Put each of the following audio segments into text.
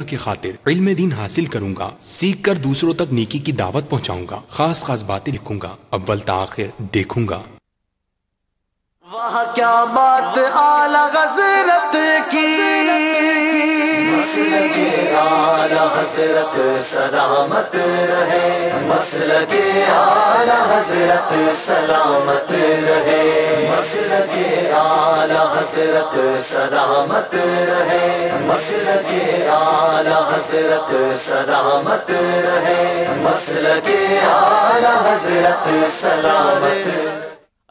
کی خاطر علم دین حاصل کروں گا، سیکھ کر دوسروں تک نیکی کی دعوت پہنچاؤں گا، خاص خاص باتیں لکھوں گا، اول تا آخر دیکھوں گا۔ واہ کیا بات اعلی حضرت کی، مسلک اعلی حضرت سلامت رہے، مسلک اعلی حضرت سلامت رہے، مسلک اعلی حضرت سلامت رہے، مسلک اعلی حضرت سلامت رہے، مسلک اعلی حضرت سلامت۔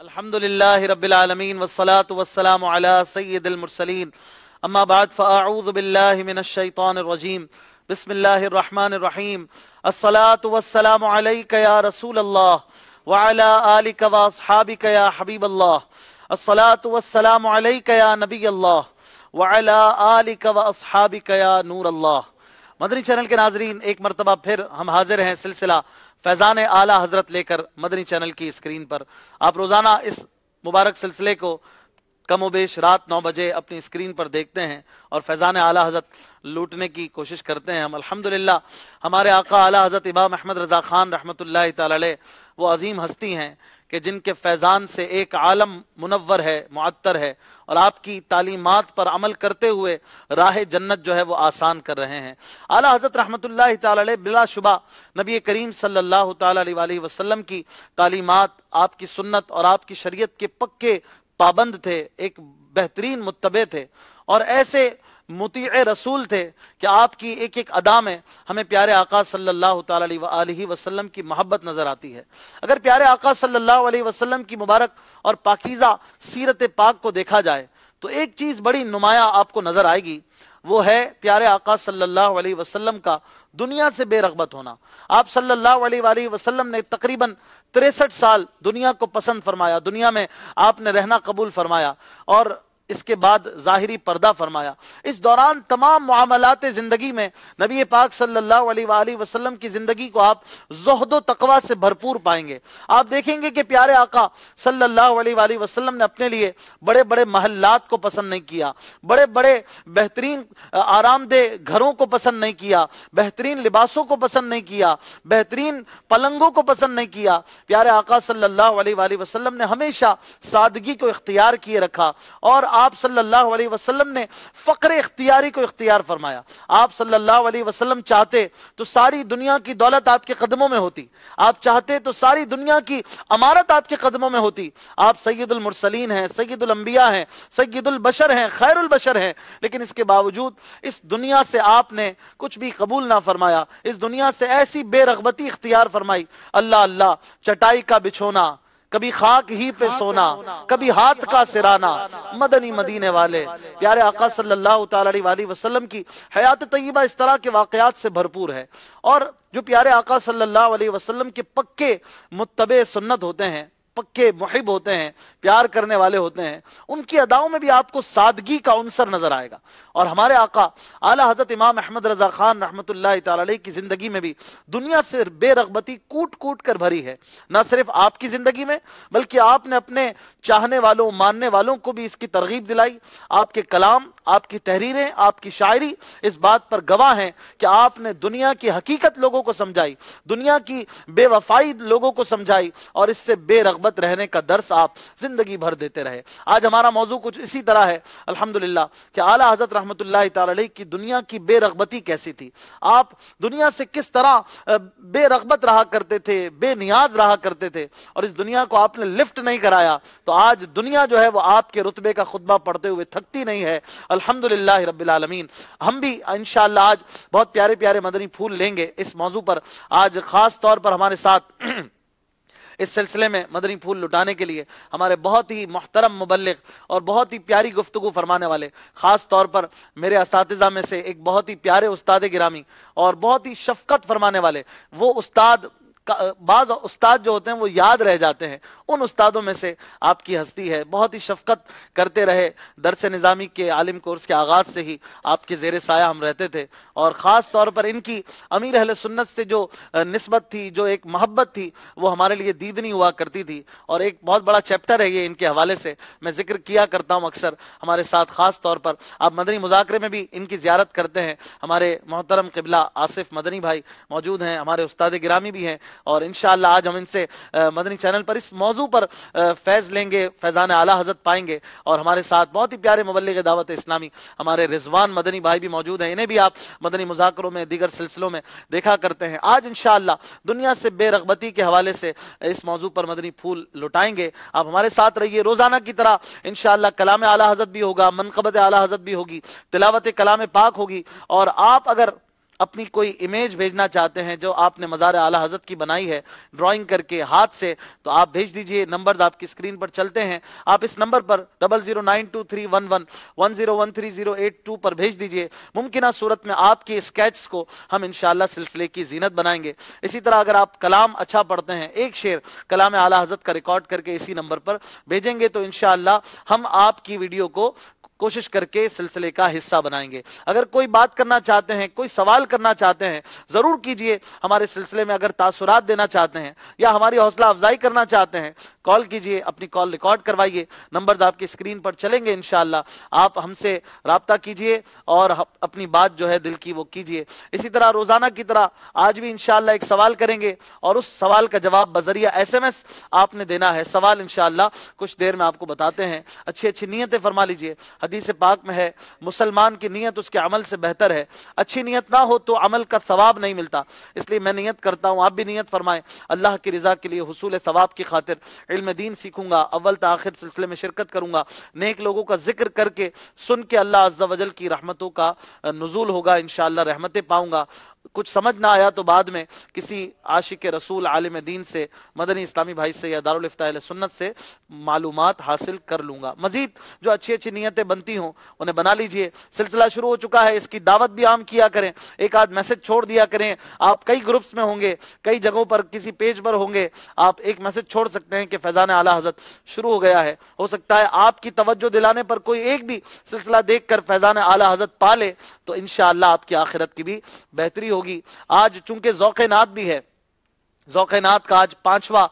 الحمد للہ رب العالمین والصلاة والسلام علی سید المرسلین، اما بعد فاعوذ باللہ من الشیطان الرجیم، بسم اللہ الرحمن الرحیم، الصلاة والسلام علیک یا رسول اللہ وعلی آلک واصحابک یا حبیب اللہ، الصلاة والسلام علیک یا نبی اللہ وعلی آلک واصحابک یا نور اللہ۔ مدنی چینل کے ناظرین، ایک مرتبہ پھر ہم حاضر ہیں سلسلہ فیضان اعلی حضرت لے کر مدنی چینل کی اسکرین پر۔ آپ روزانہ اس مبارک سلسلے کو کم و بیش رات 9 بجے اپنی اسکرین پر دیکھتے ہیں اور فیضان اعلی حضرت لوٹنے کی کوشش کرتے ہیں۔ ہم الحمدللہ ہمارے آقا اعلی حضرت امام احمد رضا خان رحمۃ اللہ تعالی علیہ وہ عظیم ہستی ہیں کہ جن کے فیضان سے ایک عالم منور ہے، معطر ہے، اور آپ کی تعلیمات پر عمل کرتے ہوئے راہ جنت جو ہے وہ آسان کر رہے ہیں۔ اعلی حضرت رحمۃ اللہ تعالی علیہ بلا شبہ نبی کریم صلی اللہ تعالی علیہ وآلہ وسلم کی تعلیمات، آپ کی سنت اور آپ کی شریعت کے پکے پابند تھے، ایک بہترین متبع تھے، اور ایسے مطیع رسول تھے کہ آپ کی ایک ایک ادا میں ہمیں پیارے آقا صلی اللہ تعالی علیہ وآلہ وسلم کی محبت نظر آتی ہے۔ اگر پیارے آقا صلی اللہ علیہ وسلم کی مبارک اور پاکیزہ سیرت پاک کو دیکھا جائے تو ایک چیز بڑی نمایاں آپ کو نظر آئے گی، وہ ہے پیارے آقا صلی اللہ علیہ وسلم کا دنیا سے بے رغبت ہونا۔ آپ صلی اللہ علیہ وآلہ وسلم نے تقریباً 63 سال دنیا کو پسند فرمایا، دنیا میں آپ نے رہنا قبول فرمایا، اور اس کے بعد ظاہری پردہ فرمایا۔ اس دوران تمام معاملات زندگی میں نبی پاک صلی اللہ علیہ وآلہ وسلم کی زندگی کو آپ زہد و تقوی سے بھرپور پائیں گے۔ آپ دیکھیں گے کہ پیارے آقا صلی اللہ علیہ وآلہ وسلم نے اپنے لیے بڑے بڑے محلات کو پسند نہیں کیا، بڑے بڑے بہترین آرام دہ گھروں کو پسند نہیں کیا، بہترین لباسوں کو پسند نہیں کیا، بہترین پلنگوں کو پسند نہیں کیا۔ پیارے آقا صلی اللہ علیہ وآلہ وسلم نے ہمیشہ سادگی کو اختیار کیے رکھا، اور آپ صلی اللہ علیہ وسلم نے فقر اختیاری کو اختیار فرمایا۔ آپ صلی اللہ علیہ وسلم چاہتے تو ساری دنیا کی دولت آپ کے قدموں میں ہوتی، آپ چاہتے تو ساری دنیا کی امارت آپ کے قدموں میں ہوتی۔ آپ سید المرسلین ہیں، سید الانبیاء ہیں، سید البشر ہیں، خیر البشر ہیں، لیکن اس کے باوجود اس دنیا سے آپ نے کچھ بھی قبول نہ فرمایا، اس دنیا سے ایسی بے رغبتی اختیار فرمائی۔ اللہ اللہ، چٹائی کا بچھونا، کبھی خاک ہی پہ سونا، کبھی ہاتھ کا سرانا، مدنی مدینے والے۔ پیارے آقا صلی اللہ تعالی علیہ وآلہ وسلم کی حیات طیبہ اس طرح کے واقعات سے بھرپور ہے، اور جو پیارے آقا صلی اللہ علیہ وسلم کے پکے متبع سنت ہوتے ہیں، پکے محب ہوتے ہیں، پیار کرنے والے ہوتے ہیں، ان کی اداؤں میں بھی آپ کو سادگی کا عنصر نظر آئے گا۔ اور ہمارے آقا اعلی حضرت امام احمد رضا خان رحمۃ اللہ تعالی علیہ کی زندگی میں بھی دنیا سے بے رغبتی کوٹ کوٹ کر بھری ہے۔ نہ صرف آپ کی زندگی میں، بلکہ آپ نے اپنے چاہنے والوں، ماننے والوں کو بھی اس کی ترغیب دلائی۔ آپ کے کلام، آپ کی تحریریں، آپ کی شاعری اس بات پر گواہ ہیں کہ آپ نے دنیا کی حقیقت لوگوں کو سمجھائی، دنیا کی بے وفائی لوگوں کو سمجھائی، اور اس سے بے رغبت رہنے کا درس آپ زندگی بھر دیتے رہے۔ آج ہمارا موضوع کچھ اسی طرح ہے الحمدللہ، کہ اعلی حضرت رحمۃ اللہ تعالی علیہ کی دنیا کی بے رغبتی کیسی تھی، آپ دنیا سے کس طرح بے رغبت رہا کرتے تھے، بے نیاز رہا کرتے تھے، اور اس دنیا کو آپ نے لفٹ نہیں کرایا تو آج دنیا جو ہے وہ آپ کے رتبے کا خطبہ پڑھتے ہوئے تھکتی نہیں ہے، الحمدللہ رب العالمین۔ ہم بھی انشاءاللہ آج بہت پیارے پیارے مدنی پھول لیں گے اس موضوع پر۔ آج خاص طور پر ہمارے ساتھ اس سلسلے میں مدنی پھول لٹانے کے لیے ہمارے بہت ہی محترم مبلغ اور بہت ہی پیاری گفتگو فرمانے والے، خاص طور پر میرے اساتذہ میں سے ایک بہت ہی پیارے استاد گرامی اور بہت ہی شفقت فرمانے والے وہ استاد بعض استاد جو ہوتے ہیں وہ یاد رہ جاتے ہیں، ان استادوں میں سے آپ کی ہستی ہے۔ بہت ہی شفقت کرتے رہے، درس نظامی کے عالم کورس کے آغاز سے ہی آپ کے زیر سایہ ہم رہتے تھے، اور خاص طور پر ان کی امیر اہل سنت سے جو نسبت تھی، جو ایک محبت تھی، وہ ہمارے لیے دیدنی ہوا کرتی تھی۔ اور ایک بہت بڑا چیپٹر ہے یہ ان کے حوالے سے، میں ذکر کیا کرتا ہوں اکثر ہمارے ساتھ، خاص طور پر آپ مدنی مذاکرے میں بھی ان کی زیارت کرتے ہیں۔ ہمارے محترم قبلہ آصف مدنی بھائی موجود ہیں، ہمارے استاد گرامی بھی ہیں، اور انشاءاللہ آج ہم ان سے مدنی چینل پر اس موضوع پر فیض لیں گے، فیضان اعلی حضرت پائیں گے۔ اور ہمارے ساتھ بہت ہی پیارے مبلغ دعوت اسلامی ہمارے رضوان مدنی بھائی بھی موجود ہیں، انہیں بھی آپ مدنی مذاکروں میں دیگر سلسلوں میں دیکھا کرتے ہیں۔ آج انشاءاللہ دنیا سے بے رغبتی کے حوالے سے اس موضوع پر مدنی پھول لٹائیں گے۔ آپ ہمارے ساتھ رہیے، روزانہ کی طرح انشاءاللہ کلام اعلی حضرت بھی ہوگا، منقبت اعلی حضرت بھی ہوگی، تلاوت کلام پاک ہوگی، اور آپ اگر اپنی کوئی امیج بھیجنا چاہتے ہیں جو آپ نے مزار اعلی حضرت کی بنائی ہے ڈرائنگ کر کے ہاتھ سے، تو آپ بھیج دیجئے۔ نمبرز آپ کی اسکرین پر چلتے ہیں، آپ اس نمبر پر 00923111101382 پر بھیج دیجئے۔ ممکنہ صورت میں آپ کے اسکیچز کو ہم انشاءاللہ سلسلے کی زینت بنائیں گے۔ اسی طرح اگر آپ کلام اچھا پڑھتے ہیں، ایک شعر کلام اعلی حضرت کا ریکارڈ کر کے اسی نمبر پر بھیجیں گے تو انشاءاللہ ہم آپ کی ویڈیو کو کوشش کر کے سلسلے کا حصہ بنائیں گے۔ اگر کوئی بات کرنا چاہتے ہیں، کوئی سوال کرنا چاہتے ہیں، ضرور کیجئے۔ ہمارے سلسلے میں اگر تاثرات دینا چاہتے ہیں یا ہماری حوصلہ افزائی کرنا چاہتے ہیں، کال کیجئے، اپنی کال ریکارڈ کروائیے۔ نمبرز آپ کی اسکرین پر چلیں گے، انشاءاللہ آپ ہم سے رابطہ کیجئے اور اپنی بات جو ہے دل کی وہ کیجئے۔ اسی طرح روزانہ کی طرح آج بھی انشاءاللہ ایک سوال کریں گے، اور اس سوال کا جواب بذریعہ SMS آپ نے دینا ہے۔ سوال انشاءاللہ کچھ دیر میں آپ کو بتاتے ہیں۔ اچھی اچھی نیتیں فرما لیجئے۔ حدیث پاک میں ہے مسلمان کی نیت اس کے عمل سے بہتر ہے، اچھی نیت نہ ہو تو عمل کا ثواب نہیں ملتا۔ اس لیے میں نیت کرتا ہوں، آپ بھی نیت فرمائیں، اللہ کی رضا کے لیے، حصول ثواب کی خاطر علم دین سیکھوں گا، اول تا آخر سلسلے میں شرکت کروں گا، نیک لوگوں کا ذکر کر کے سن کے اللہ عز و جل کی رحمتوں کا نزول ہوگا، انشاءاللہ رحمتیں پاؤں گا۔ کچھ سمجھ نہ آیا تو بعد میں کسی عاشق رسول عالم دین سے، مدنی اسلامی بھائی سے یا دارالفتاء اہل سنت سے معلومات حاصل کر لوں گا۔ مزید جو اچھی اچھی نیتیں بنتی ہوں انہیں بنا لیجئے۔ سلسلہ شروع ہو چکا ہے، اس کی دعوت بھی عام کیا کریں، ایک آدھ میسج چھوڑ دیا کریں۔ آپ کئی گروپس میں ہوں گے، کئی جگہوں پر کسی پیج پر ہوں گے، آپ ایک میسج چھوڑ سکتے ہیں کہ فیضان اعلی حضرت شروع ہو گیا ہے۔ ہو سکتا ہے آپ کی توجہ دلانے پر کوئی ایک بھی سلسلہ دیکھ کر فیضان اعلی حضرت پا لے، تو انشاءاللہ آپ کی آخرت کی بھی بہتری ہوگی۔ آج چونکہ ذوق نعت بھی ہے، ذوق نعت کا آج 5واں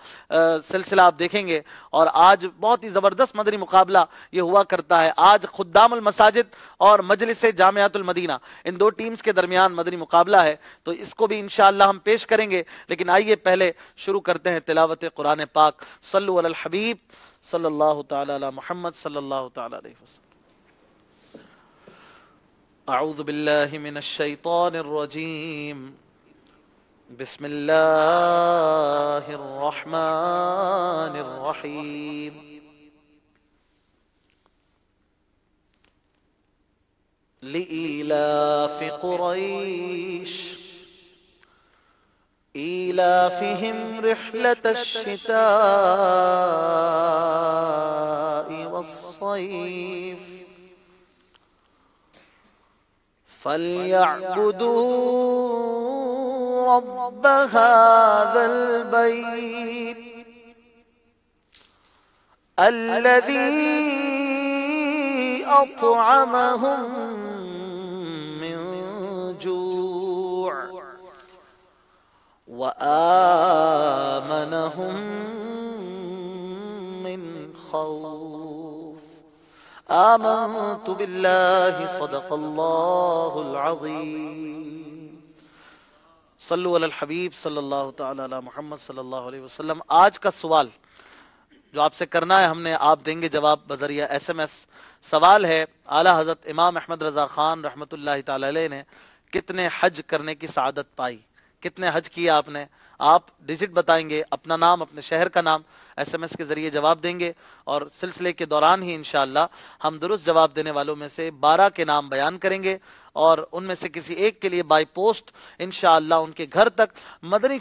سلسلہ آپ دیکھیں گے، اور آج بہت ہی زبردست مدنی مقابلہ یہ ہوا کرتا ہے۔ آج خدام المساجد اور مجلس جامعۃ المدینہ، ان دو ٹیمز کے درمیان مدنی مقابلہ ہے، تو اس کو بھی انشاءاللہ ہم پیش کریں گے۔ لیکن آئیے پہلے شروع کرتے ہیں تلاوت قرآن پاک۔ صلو علی الحبیب صلی اللہ تعالی علی محمد صلی اللہ تعالی علیہ وسلم۔ اعوذ باللہ من الشیطان الرجیم، بسم اللہ الرحمن الرحیم۔ لإيلاف قريش إيلافهم رحلة الشتاء والصيف فليعبدوا رب هذا البيت الذي أطعمهم من جوع وآمنهم من خوف۔ آمنت بالله صدق الله العظيم۔ صلو علی الحبیب صلی اللہ تعالی علی محمد صلی اللہ علیہ وسلم۔ آج کا سوال جو آپ سے کرنا ہے، ہم نے آپ دیں گے جواب بذریعہ SMS۔ سوال ہے، اعلی حضرت امام احمد رضا خان رحمۃ اللہ تعالی علیہ نے کتنے حج کرنے کی سعادت پائی؟ کتنے حج کیے آپ نے؟ آپ ڈیجٹ بتائیں گے، اپنا نام، اپنے شہر کا نام SMS کے ذریعے جواب دیں گے، اور سلسلے کے دوران ہی انشاءاللہ ہم درست جواب دینے والوں میں سے 12 کے نام بیان کریں گے، اور ان میں سے کسی ایک کے لیے بائی پوسٹ انشاءاللہ ان کے گھر تک مدنی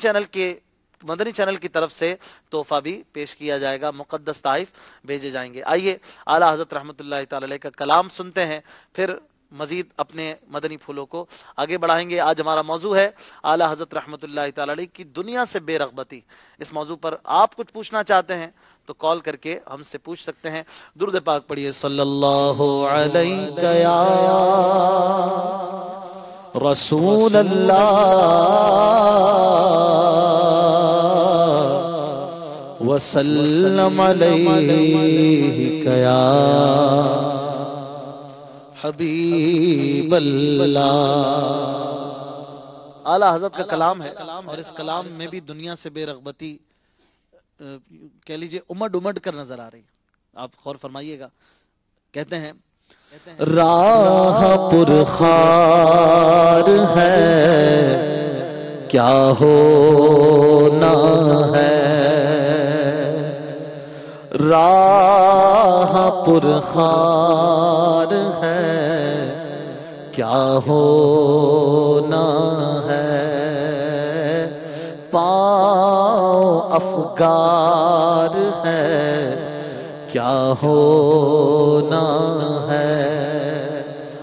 چینل کی طرف سے تحفہ بھی پیش کیا جائے گا، مقدس تحائف بھیجے جائیں گے۔ آئیے اعلی حضرت رحمۃ اللہ تعالی علیہ کا کلام سنتے ہیں، پھر مزید اپنے مدنی پھولوں کو آگے بڑھائیں گے. آج ہمارا موضوع ہے اعلیٰ حضرت رحمۃ اللہ تعالی علیہ کی دنیا سے بے رغبتی. اس موضوع پر آپ کچھ پوچھنا چاہتے ہیں تو کال کر کے ہم سے پوچھ سکتے ہیں. درود پاک پڑھیے. صلی اللہ علیہ یا رسول اللہ وسلم علیہ یا حبیب اللہ. اعلیٰ حضرت کا کلام ہے اور اس کلام میں بھی دنیا سے بے رغبتی کہہ لیجئے امڈ امڈ کر نظر آ رہی. آپ غور فرمائیے گا. کہتے ہیں راہ پرخار ہے کیا ہونا ہے، راہ پرخار ہے کیا ہونا ہے، پاؤں افگار ہے کیا ہونا ہے.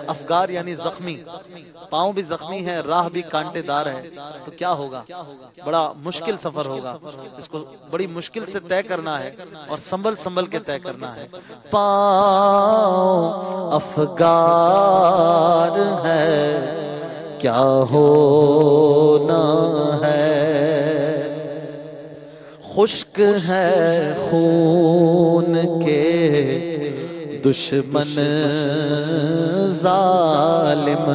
افگار یعنی زخمی، پاؤں بھی زخمی ہے، راہ بھی کانٹے دار ہے، تو کیا ہوگا؟ بڑا مشکل سفر ہوگا. اس کو بڑی مشکل سے طے کرنا ہے اور سنبھل سنبھل کے طے کرنا ہے. پاؤں افگار ہے کیا ہونا ہے، خشک ہے خون کے دشمن ظالم،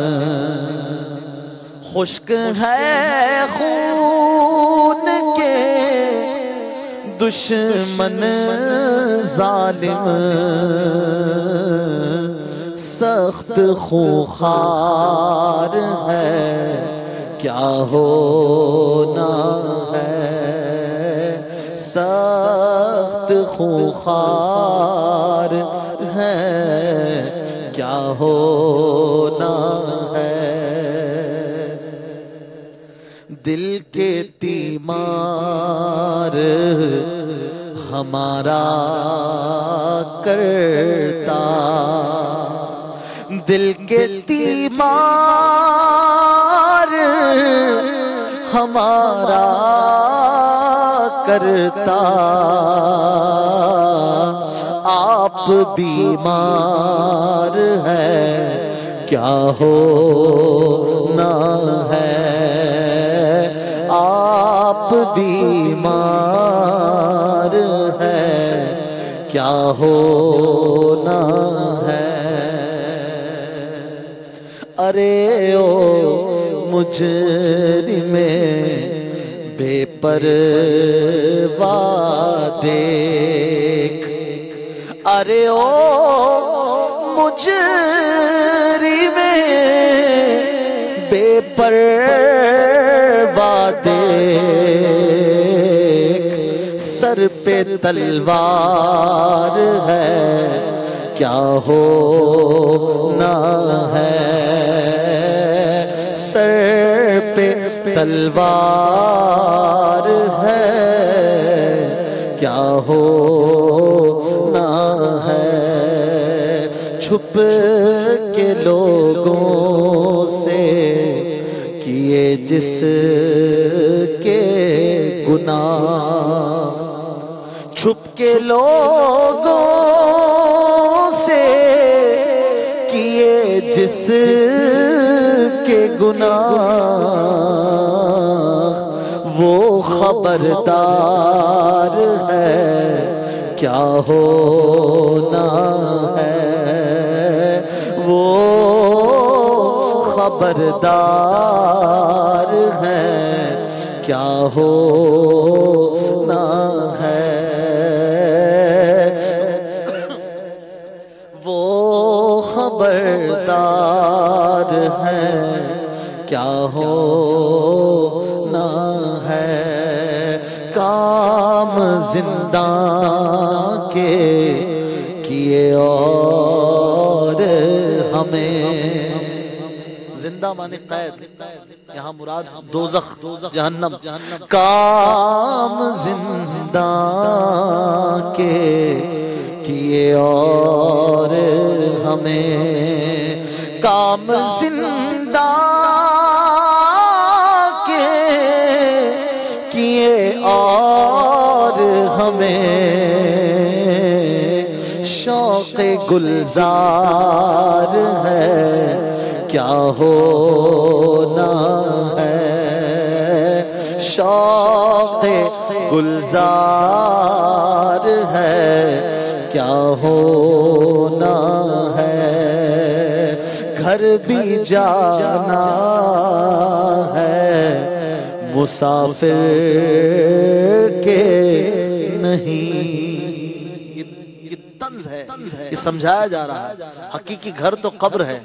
خشک ہے خون کے دشمن ظالم، سخت خوخار ہے کیا ہونا ہے، سخت خوخار ہے کیا ہونا ہے. دل کے تیمار ہمارا کرتا، دل کے تیمار ہمارا کرتا، آپ بیمار ہے کیا ہونا ہے، آپ بیمار ہے کیا ہونا ہے. ارے او مجرم بے پرواہ دیکھ، ارے او مجرم بے پرواہ دیکھ، سر پہ تلوار ہے کیا ہونا ہے، سر پہ تلوار ہے کیا ہونا ہے. چھپ کے لوگوں سے کیے جس کے گناہ، چھپ کے لوگوں سے کیے جس کے گناہ، وہ خبردار ہے کیا ہونا ہے، وہ خبردار ہے کیا ہونا ہے، وہ خبردار ہے کیا ہونا ہے. کام زنداں کے کیے اور ہمیں، زندہ مانے قید، یہاں مراد دوزخ جہنم. کام زنداں کے کیے اور ہمیں، کام زندہ کے کیے اور ہمیں شوق گلزار ہے کیا ہونا ہے، شوق گلزار ہے کیا ہونا ہے، گھر بھی جانا ہے مسافر کے نہیں۔ یہ طنز ہے، یہ سمجھایا جا رہا ہے حقیقی گھر تو قبر ہے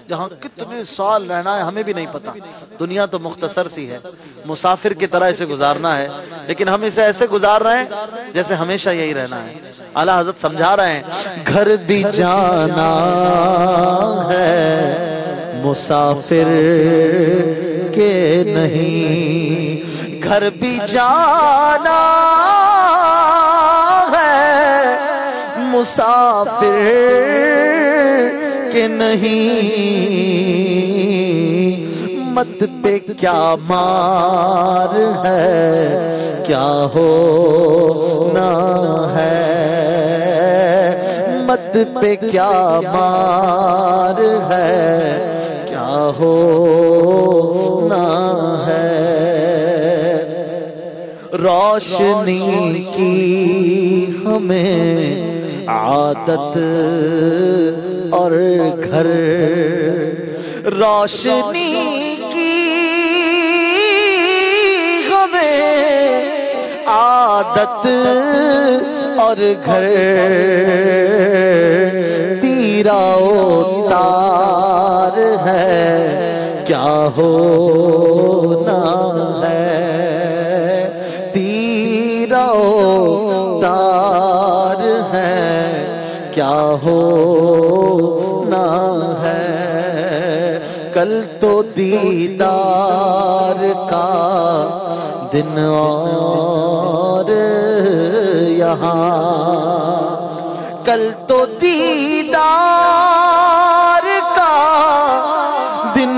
جہاں کتنے سال رہنا ہے ہمیں بھی نہیں پتا، دنیا تو مختصر سی ہے، مسافر کی طرح اسے گزارنا ہے، لیکن ہم اسے ایسے گزار رہے ہیں جیسے ہمیشہ یہی رہنا ہے۔ اعلیٰ حضرت سمجھا رہے ہیں گھر بھی جانا ہے مسافر کے نہیں، گھر بھی جانا ہے مسافر کے نہیں، مت پہ کیا مار ہے کیا ہونا ہے، مت پہ کیا مار ہے کیا ہونا ہے، روشنی کی ہمیں عادت اور گھر، روشنی کی ہمیں عادت اور گھر، تیرا تار ہے کیا ہونا ہے، تیرا تار ہے کیا ہونا ہے، کل تو دیدار کا دن اور یہاں، کل تو دیدار کا دن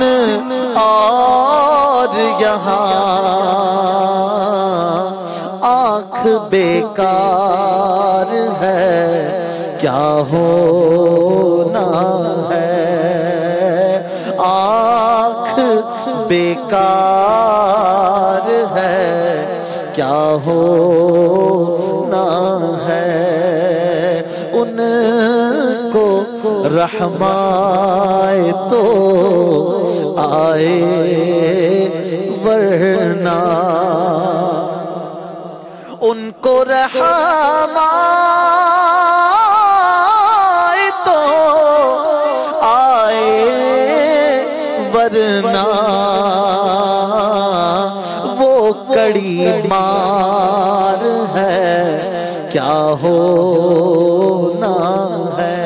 اور یہاں، آنکھ بیکار ہے کیا ہونا ہے، آنکھ بیکار ہے کیا ہونا ہے، ان کو رحمائے تو آئے ورنہ، ان کو رحمائے تو آئے ورنہ، وہ کڑی مار ہے کیا ہونا ہے،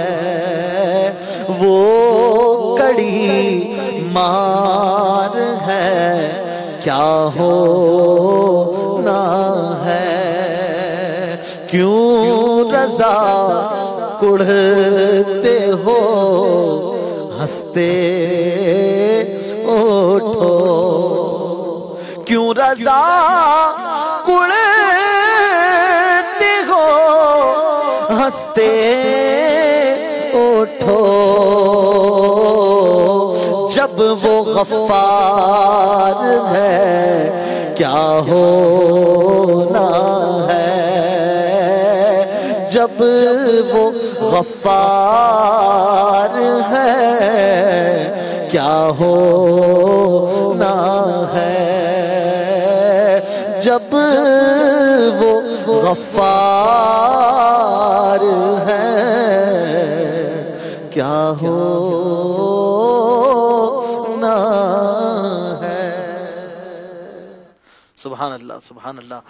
وہ کڑی مار ہے کیا ہونا ہے، کیوں رضا کڑھتے ہو ہنستے اٹھو، کیوں رضا کڑھتے ہو ہنستے اٹھو، جب وہ غفار ہے کیا ہونا ہے، جب وہ غفار ہے کیا ہونا ہے، جب وہ غفار ہے کیا ہونا ہے۔ سبحان اللہ سبحان اللہ۔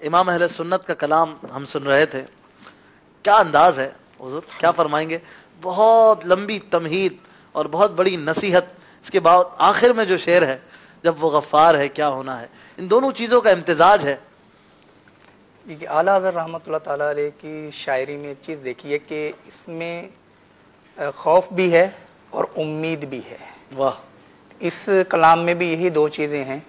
امام اہل سنت کا کلام ہم سن رہے تھے، کیا انداز ہے حضور، کیا فرمائیں گے؟ بہت لمبی تمہید اور بہت بڑی نصیحت، اس کے بعد آخر میں جو شعر ہے جب وہ غفار ہے کیا ہونا ہے، ان دونوں چیزوں کا امتزاج ہے۔ اعلیٰ حضرت رحمۃ اللہ تعالیٰ علیہ کی شاعری میں ایک چیز دیکھی ہے کہ اس میں خوف بھی ہے اور امید بھی ہے۔ واہ، اس کلام میں بھی یہی دو چیزیں ہیں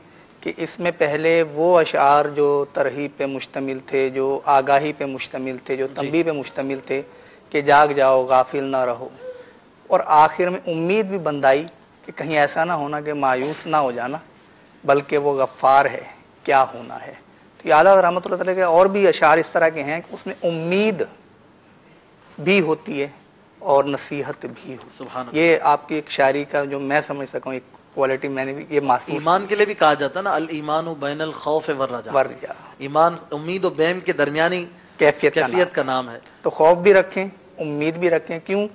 کہ اس میں پہلے وہ اشعار جو ترغیب پہ مشتمل تھے، جو آگاہی پہ مشتمل تھے، جو تنبیہ پہ مشتمل تھے کہ جاگ جاؤ غافل نہ رہو، اور آخر میں امید بھی بندائی کہ کہیں ایسا نہ ہونا کہ مایوس نہ ہو جانا، بلکہ وہ غفار ہے، کیا ہونا ہے۔ تو یہ اعلیٰ رحمۃ اللہ تعالیٰ کے اور بھی اشعار اس طرح کے ہیں کہ اس میں امید بھی ہوتی ہے اور نصیحت بھی ہوتی ہے۔ سبحان اللہ۔ یہ آپ کی ایک شاعری کا جو میں سمجھ سکوں ایک کوالٹی میں نے بھی یہ محسوس ایمان کے لیے بھی کہا جاتا ہے نا، الایمان بین الخوف والرجاء، ورجا ایمان امید و بہم کے درمیانی کیفیت کا نام ہے۔ تو خوف بھی رکھیں، امید بھی رکھیں۔ کیوں؟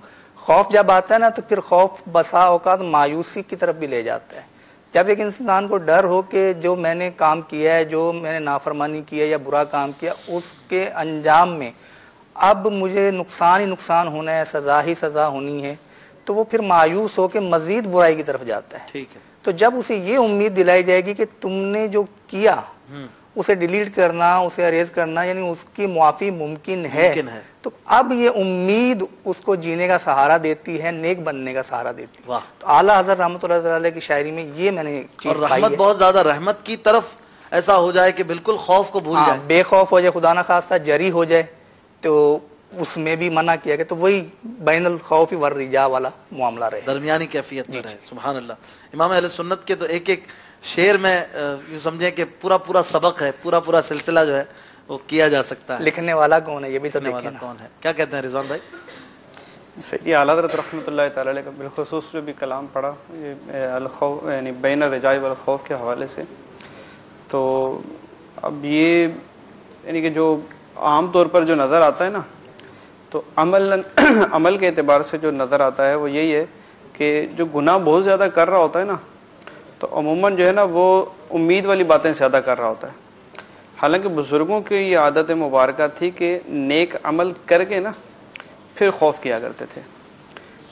خوف جب آتا ہے نا تو پھر خوف بسا اوقات مایوسی کی طرف بھی لے جاتا ہے۔ جب ایک انسان کو ڈر ہو کہ جو میں نے کام کیا ہے، جو میں نے نافرمانی کیا یا برا کام کیا، اس کے انجام میں اب مجھے نقصان ہی نقصان ہونا ہے، سزا ہی سزا ہونی ہے، تو وہ پھر مایوس ہو کے مزید برائی کی طرف جاتا ہے۔ ٹھیک ہے۔ تو جب اسے یہ امید دلائی جائے گی کہ تم نے جو کیا اسے ڈیلیٹ کرنا، اسے اریز کرنا، یعنی اس کی معافی ممکن ہے، تو اب یہ امید اس کو جینے کا سہارا دیتی ہے، نیک بننے کا سہارا دیتی ہے۔ واہ، تو اعلیٰ حضرت رحمۃ اللہ علیہ کی شاعری میں یہ میں نے چیز اور پائی رحمت ہے۔ بہت زیادہ، رحمت کی طرف ایسا ہو جائے کہ بالکل خوف کو بھول ہاں، جائے۔ بے خوف ہو جائے، خدا نہ خواستہ جری ہو جائے، تو اس میں بھی منع کیا کہ تو وہی بین الخوف والرجاء والا معاملہ رہے، درمیانی کیفیت میں رہے۔ سبحان اللہ۔ امام اہل سنت کے تو ایک ایک شعر میں یوں سمجھیں کہ پورا سبق ہے، پورا سلسلہ جو ہے وہ کیا جا سکتا ہے۔ لکھنے والا کون ہے یہ بھی تو لکھنے دیکھیں والا نا۔ کون ہے؟ کیا کہتے ہیں رضوان بھائی؟ سیدی اعلیٰ حضرت رحمۃ اللہ تعالی علیہ کا بالخصوص جو بھی کلام پڑھا یہ الخوف یعنی بین الرجاء والخوف کے حوالے سے، تو اب یہ یعنی کہ جو عام طور پر جو نظر آتا ہے نا، تو عمل کے اعتبار سے جو نظر آتا ہے وہ یہی ہے کہ جو گناہ بہت زیادہ کر رہا ہوتا ہے نا، تو عموماً جو ہے نا وہ امید والی باتیں زیادہ کر رہا ہوتا ہے۔ حالانکہ بزرگوں کی یہ عادت مبارکہ تھی کہ نیک عمل کر کے نا پھر خوف کیا کرتے تھے۔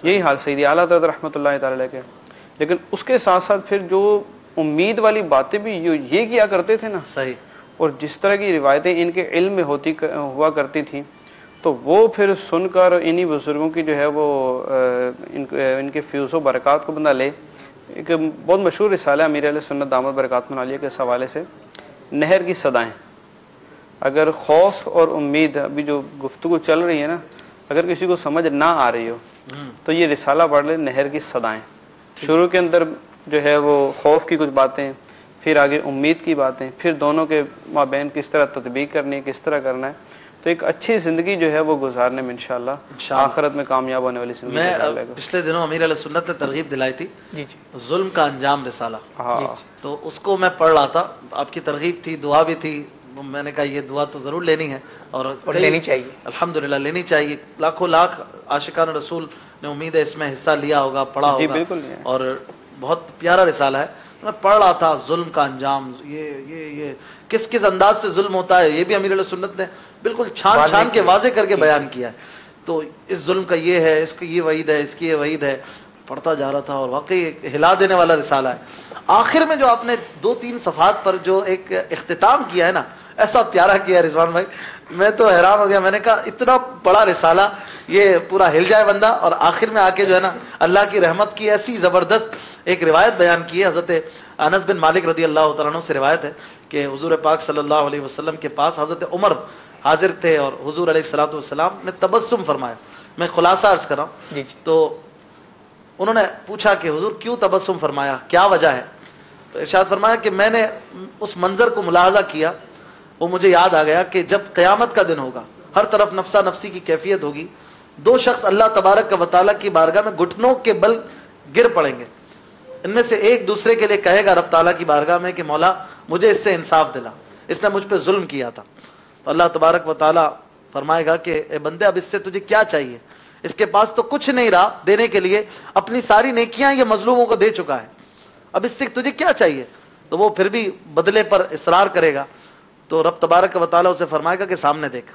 یہی حال سیدی اعلیٰ حضرت رحمۃ اللہ تعالی علیہ کے، لیکن اس کے ساتھ ساتھ پھر جو امید والی باتیں بھی یہ کیا کرتے تھے نا، صحیح۔ اور جس طرح کی روایتیں ان کے علم میں ہوا کرتی تھیں، تو وہ پھر سن کر انہی بزرگوں کی جو ہے وہ ان کے فیوز و برکات کو بندہ لے۔ ایک بہت مشہور رسالہ امیر اہل سنت دامت برکاتہم العالیہ کے اس حوالے سے، نہر کی صدائیں۔ اگر خوف اور امید ابھی جو گفتگو چل رہی ہے نا، اگر کسی کو سمجھ نہ آ رہی ہو تو یہ رسالہ پڑھ لے، نہر کی صدائیں۔ شروع کے اندر جو ہے وہ خوف کی کچھ باتیں، پھر آگے امید کی باتیں، پھر دونوں کے مابین کس طرح تطبیق کرنی ہے، کس طرح کرنا ہے، تو ایک اچھی زندگی جو ہے وہ گزارنے میں انشاءاللہ آخرت میں کامیاب ہونے والی زندگی گزار لے گا۔ میں پچھلے دنوں امیر علیہ سنت نے ترغیب دلائی تھی، جی جی ظلم کا انجام رسالہ، ہاں تو اس کو میں پڑھ رہا تھا۔ آپ کی ترغیب تھی، دعا بھی تھی، میں نے کہا یہ دعا تو ضرور لینی ہے، اور لینی چاہیے، الحمدللہ لینی چاہیے۔ لاکھوں لاکھ عاشقان رسول نے امید ہے اس میں حصہ لیا ہوگا، پڑھا جی ہوگا، بالکل، اور بہت پیارا رسالہ ہے۔ میں پڑھ رہا تھا ظلم کا انجام، یہ کس انداز سے ظلم ہوتا ہے، یہ بھی امیر علیہ سنت نے بالکل چھان کے واضح کر کے بیان کیا ہے۔ تو اس ظلم کا یہ ہے، اس کی یہ وعید ہے، اس کی یہ وعید ہے۔ پڑھتا جا رہا تھا اور واقعی ایک ہلا دینے والا رسالہ ہے۔ آخر میں جو آپ نے 2-3 صفحات پر جو ایک اختتام کیا ہے نا، ایسا پیارا کیا رضوان بھائی، میں تو حیران ہو گیا۔ میں نے کہا اتنا بڑا رسالہ یہ پورا ہل جائے بندہ، اور آخر میں آ کے جو ہے نا اللہ کی رحمت کی ایسی زبردست ایک روایت بیان کی ہے۔ حضرت انس بن مالک رضی اللہ تعالیٰ عنہ سے روایت ہے کہ حضور پاک صلی اللہ علیہ وسلم کے پاس حضرت عمر حاضر تھے، اور حضور علیہ الصلوۃ والسلام نے تبسم فرمایا۔ میں خلاصہ عرض کر رہا ہوں، جی جی تو انہوں نے پوچھا کہ حضور کیوں تبسم فرمایا، کیا وجہ ہے؟ تو ارشاد فرمایا کہ میں نے اس منظر کو ملاحظہ کیا، وہ مجھے یاد آ گیا کہ جب قیامت کا دن ہوگا، ہر طرف نفسا نفسی کی کیفیت ہوگی، 2 شخص اللہ تبارک و تعالیٰ کی بارگاہ میں گھٹنوں کے بل گر پڑیں گے۔ ان میں سے ایک دوسرے کے لیے کہے گا رب تعالیٰ کی بارگاہ میں کہ مولا مجھے اس سے انصاف دلا، اس نے مجھ پہ ظلم کیا تھا۔ تو اللہ تبارک و تعالیٰ فرمائے گا کہ اے بندے اب اس سے تجھے کیا چاہیے؟ اس کے پاس تو کچھ نہیں رہا دینے کے لیے، اپنی ساری نیکیاں یہ مظلوموں کو دے چکا ہے، اب اس سے تجھے کیا چاہیے؟ تو وہ پھر بھی بدلے پر اصرار کرے گا۔ تو رب تبارک و تعالیٰ اسے فرمائے گا کہ سامنے دیکھ۔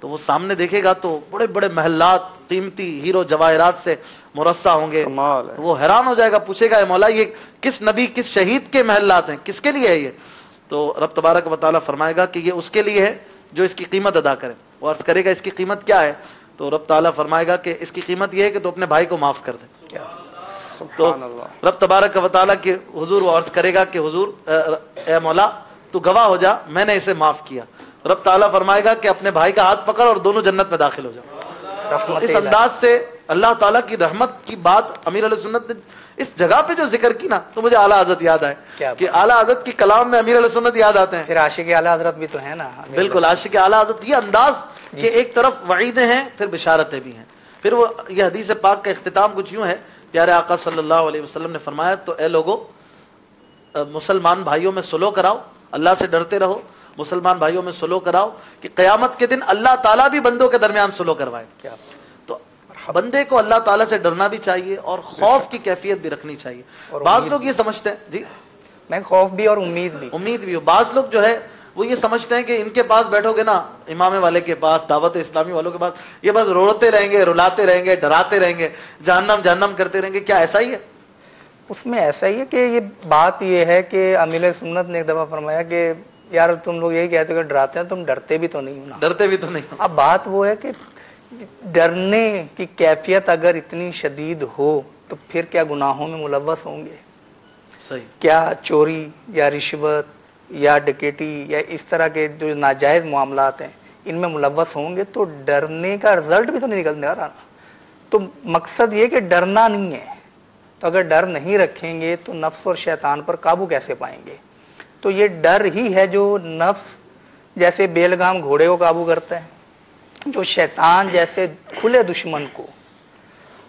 تو وہ سامنے دیکھے گا تو بڑے بڑے محلات قیمتی ہیرو جواہرات سے مرصع ہوں گے۔ کمال ہے۔ تو وہ حیران ہو جائے گا، پوچھے گا اے مولا یہ کس نبی کس شہید کے محلات ہیں، کس کے لیے ہے یہ؟ تو رب تبارک و تعالیٰ فرمائے گا کہ یہ اس کے لیے ہے جو اس کی قیمت ادا کرے۔ وہ عرض کرے گا اس کی قیمت کیا ہے؟ تو رب تعالیٰ فرمائے گا کہ اس کی قیمت یہ ہے کہ تو اپنے بھائی کو معاف کر دے. تو سبحان اللہ. رب تبارک و تعالیٰ کے حضور وہ عرض کرے گا کہ حضور اے مولا تو گواہ ہو جا میں نے اسے معاف کیا. رب تعالیٰ فرمائے گا کہ اپنے بھائی کا ہاتھ پکڑ اور دونوں جنت میں داخل ہو جاؤ. اس انداز سے اللہ تعالیٰ کی رحمت کی بات امیر علیہ سنت نے اس جگہ پہ جو ذکر کی نا تو مجھے اعلیٰ حضرت یاد آئے کہ اعلیٰ حضرت کی کلام میں امیر علیہ سنت یاد آتے ہیں. پھر عاشق اعلیٰ حضرت بھی تو ہے نا. بالکل عاشق اعلیٰ حضرت یہ انداز کہ ایک طرف وعیدیں ہیں پھر بشارتیں بھی ہیں. پھر وہ یہ حدیث پاک کا اختتام کچھ یوں ہے. پیارے آقا صلی اللہ علیہ وسلم نے فرمایا تو اے لوگو مسلمان بھائیوں میں صلح کراؤ, اللہ سے ڈرتے رہو, مسلمان بھائیوں میں صلح کراؤ کہ قیامت کے دن اللہ تعالیٰ بھی بندوں کے درمیان صلح کروائے. تو بندے کو اللہ تعالیٰ سے ڈرنا بھی چاہیے اور خوف کی کیفیت بھی رکھنی چاہیے. بعض لوگ یہ سمجھتے ہیں جی میں خوف بھی اور امید بھی ہو. بعض لوگ جو ہے وہ یہ سمجھتے ہیں کہ ان کے پاس بیٹھو گے نا, امام والے کے پاس, دعوت اسلامی والوں کے پاس, یہ بس روتے رہیں گے, رلاتے رہیں گے, ڈراتے رہیں گے, جہنم جہنم کرتے رہیں گے. کیا ایسا ہی ہے؟ اس میں ایسا ہی ہے کہ یہ بات یہ ہے کہ امیر سنت نے ایک دفعہ فرمایا کہ یار تم لوگ یہی کہتے ہو کہ ڈراتے ہیں, تم ڈرتے بھی تو نہیں ہو نا. ڈرتے بھی تو نہیں. اب بات وہ ہے کہ ڈرنے کی کیفیت اگر اتنی شدید ہو تو پھر کیا گناہوں میں ملوث ہوں گے؟ صحیح. کیا چوری یا رشوت یا ڈکیٹی یا اس طرح کے جو ناجائز معاملات ہیں ان میں ملوث ہوں گے تو ڈرنے کا رزلٹ بھی تو نہیں نکلنے آ رہا نا. تو مقصد یہ کہ ڈرنا نہیں ہے. تو اگر ڈر نہیں رکھیں گے تو نفس اور شیطان پر قابو کیسے پائیں گے؟ تو یہ ڈر ہی ہے جو نفس جیسے بیلگام گھوڑے کو قابو کرتا ہے, جو شیطان جیسے کھلے دشمن کو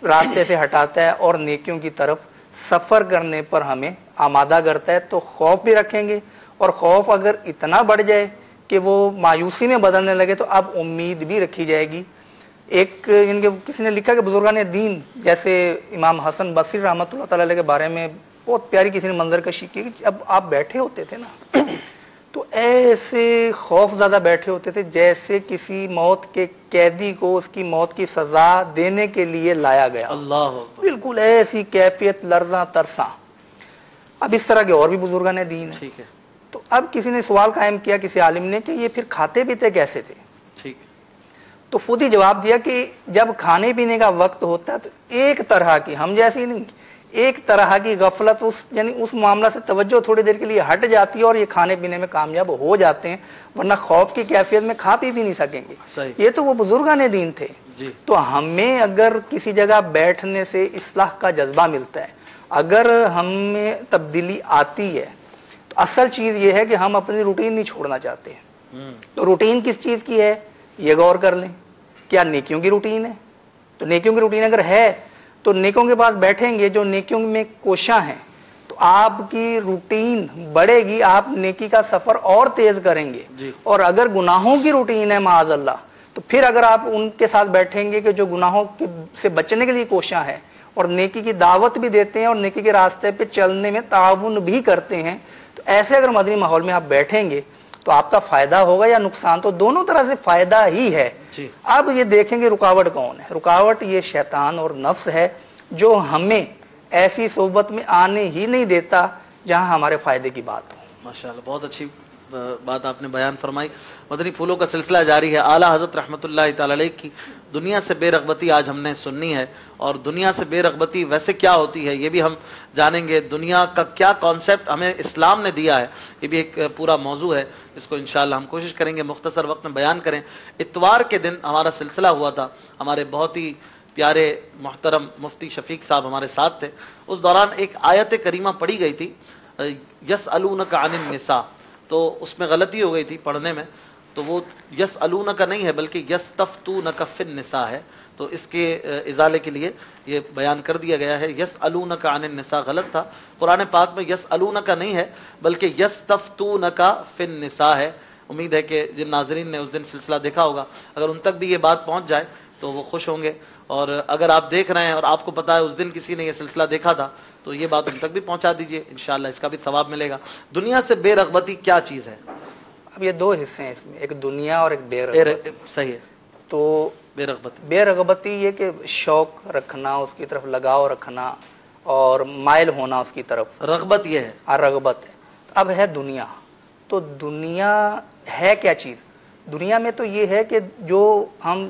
راستے سے ہٹاتا ہے اور نیکیوں کی طرف سفر کرنے پر ہمیں آمادہ کرتا ہے. تو خوف بھی رکھیں گے, اور خوف اگر اتنا بڑھ جائے کہ وہ مایوسی میں بدلنے لگے تو اب امید بھی رکھی جائے گی. ایک ان کے کسی نے لکھا کہ بزرگان دین جیسے امام حسن بصری رحمۃ اللہ تعالی علیہ کے بارے میں بہت پیاری کسی نے منظر کشی کی کہ جب آپ بیٹھے ہوتے تھے نا تو ایسے خوف زیادہ بیٹھے ہوتے تھے جیسے کسی موت کے قیدی کو اس کی موت کی سزا دینے کے لیے لایا گیا. اللہ بالکل ایسی کیفیت, لرزاں ترساں. اب اس طرح کے اور بھی بزرگان دین ہیں. ٹھیک ہے. تو اب کسی نے سوال قائم کیا کسی عالم نے کہ یہ پھر کھاتے پیتے کیسے تھے؟ ٹھیک. تو خود ہی جواب دیا کہ جب کھانے پینے کا وقت ہوتا ہے تو ایک طرح کی, ہم جیسی نہیں, ایک طرح کی غفلت یعنی اس معاملہ سے توجہ تھوڑی دیر کے لیے ہٹ جاتی ہے اور یہ کھانے پینے میں کامیاب ہو جاتے ہیں, ورنہ خوف کی کیفیت میں کھا پی بھی نہیں سکیں گے. صحیح. یہ تو وہ بزرگان دین تھے. جی. تو ہمیں اگر کسی جگہ بیٹھنے سے اصلاح کا جذبہ ملتا ہے, اگر ہمیں تبدیلی آتی ہے, تو اصل چیز یہ ہے کہ ہم اپنی روٹین نہیں چھوڑنا چاہتے ہیں. تو روٹین کس چیز کی ہے یہ غور کر لیں. کیا نیکیوں کی روٹین ہے؟ تو نیکیوں کی روٹین اگر ہے تو نیکیوں کے پاس بیٹھیں گے جو نیکیوں میں کوشاں ہیں تو آپ کی روٹین بڑھے گی, آپ نیکی کا سفر اور تیز کریں گے. جی. اور اگر گناہوں کی روٹین ہے معاذ اللہ تو پھر اگر آپ ان کے ساتھ بیٹھیں گے کہ جو گناہوں سے بچنے کے لیے کوشاں ہیں اور نیکی کی دعوت بھی دیتے ہیں اور نیکی کے راستے پہ چلنے میں تعاون بھی کرتے ہیں, تو ایسے اگر مدنی ماحول میں آپ بیٹھیں گے تو آپ کا فائدہ ہوگا یا نقصان؟ تو دونوں طرح سے فائدہ ہی ہے. جی. اب یہ دیکھیں گے رکاوٹ کون ہے. رکاوٹ یہ شیطان اور نفس ہے جو ہمیں ایسی صحبت میں آنے ہی نہیں دیتا جہاں ہمارے فائدے کی بات ہو. ماشاءاللہ بہت اچھی بات آپ نے بیان فرمائی. مدنی پھولوں کا سلسلہ جاری ہے. اعلیٰ حضرت رحمۃ اللہ تعالی علیہ کی دنیا سے بے رغبتی آج ہم نے سننی ہے, اور دنیا سے بے رغبتی ویسے کیا ہوتی ہے یہ بھی ہم جانیں گے. دنیا کا کیا کانسیپٹ ہمیں اسلام نے دیا ہے یہ بھی ایک پورا موضوع ہے, اس کو انشاءاللہ ہم کوشش کریں گے مختصر وقت میں بیان کریں. اتوار کے دن ہمارا سلسلہ ہوا تھا, ہمارے بہت ہی پیارے محترم مفتی شفیق صاحب ہمارے ساتھ تھے. اس دوران ایک آیت کریمہ پڑھی گئی تھی یسألونک عن النساء, تو اس میں غلطی ہو گئی تھی پڑھنے میں, تو وہ یسألونک نہیں ہے بلکہ یستفتونک فی النساء ہے. تو اس کے ازالے کے لیے یہ بیان کر دیا گیا ہے. یسألونک عن النساء غلط تھا. قرآن پاک میں یسألونک نہیں ہے بلکہ یستفتونک فی النساء ہے. امید ہے کہ جن ناظرین نے اس دن سلسلہ دیکھا ہوگا اگر ان تک بھی یہ بات پہنچ جائے تو وہ خوش ہوں گے, اور اگر آپ دیکھ رہے ہیں اور آپ کو پتا ہے اس دن کسی نے یہ سلسلہ دیکھا تھا تو یہ بات ان تک بھی پہنچا دیجئے, انشاءاللہ اس کا بھی ثواب ملے گا. دنیا سے بے رغبتی کیا چیز ہے؟ اب یہ دو حصے ہیں اس میں, ایک دنیا اور ایک بے رغبتی. صحیح ہے. تو بے رغبتی یہ کہ شوق رکھنا, اس کی طرف لگاؤ رکھنا اور مائل ہونا اس کی طرف. رغبت یہ ہے. رغبت ہے. اب ہے دنیا. تو دنیا ہے کیا چیز؟ دنیا میں تو یہ ہے کہ جو ہم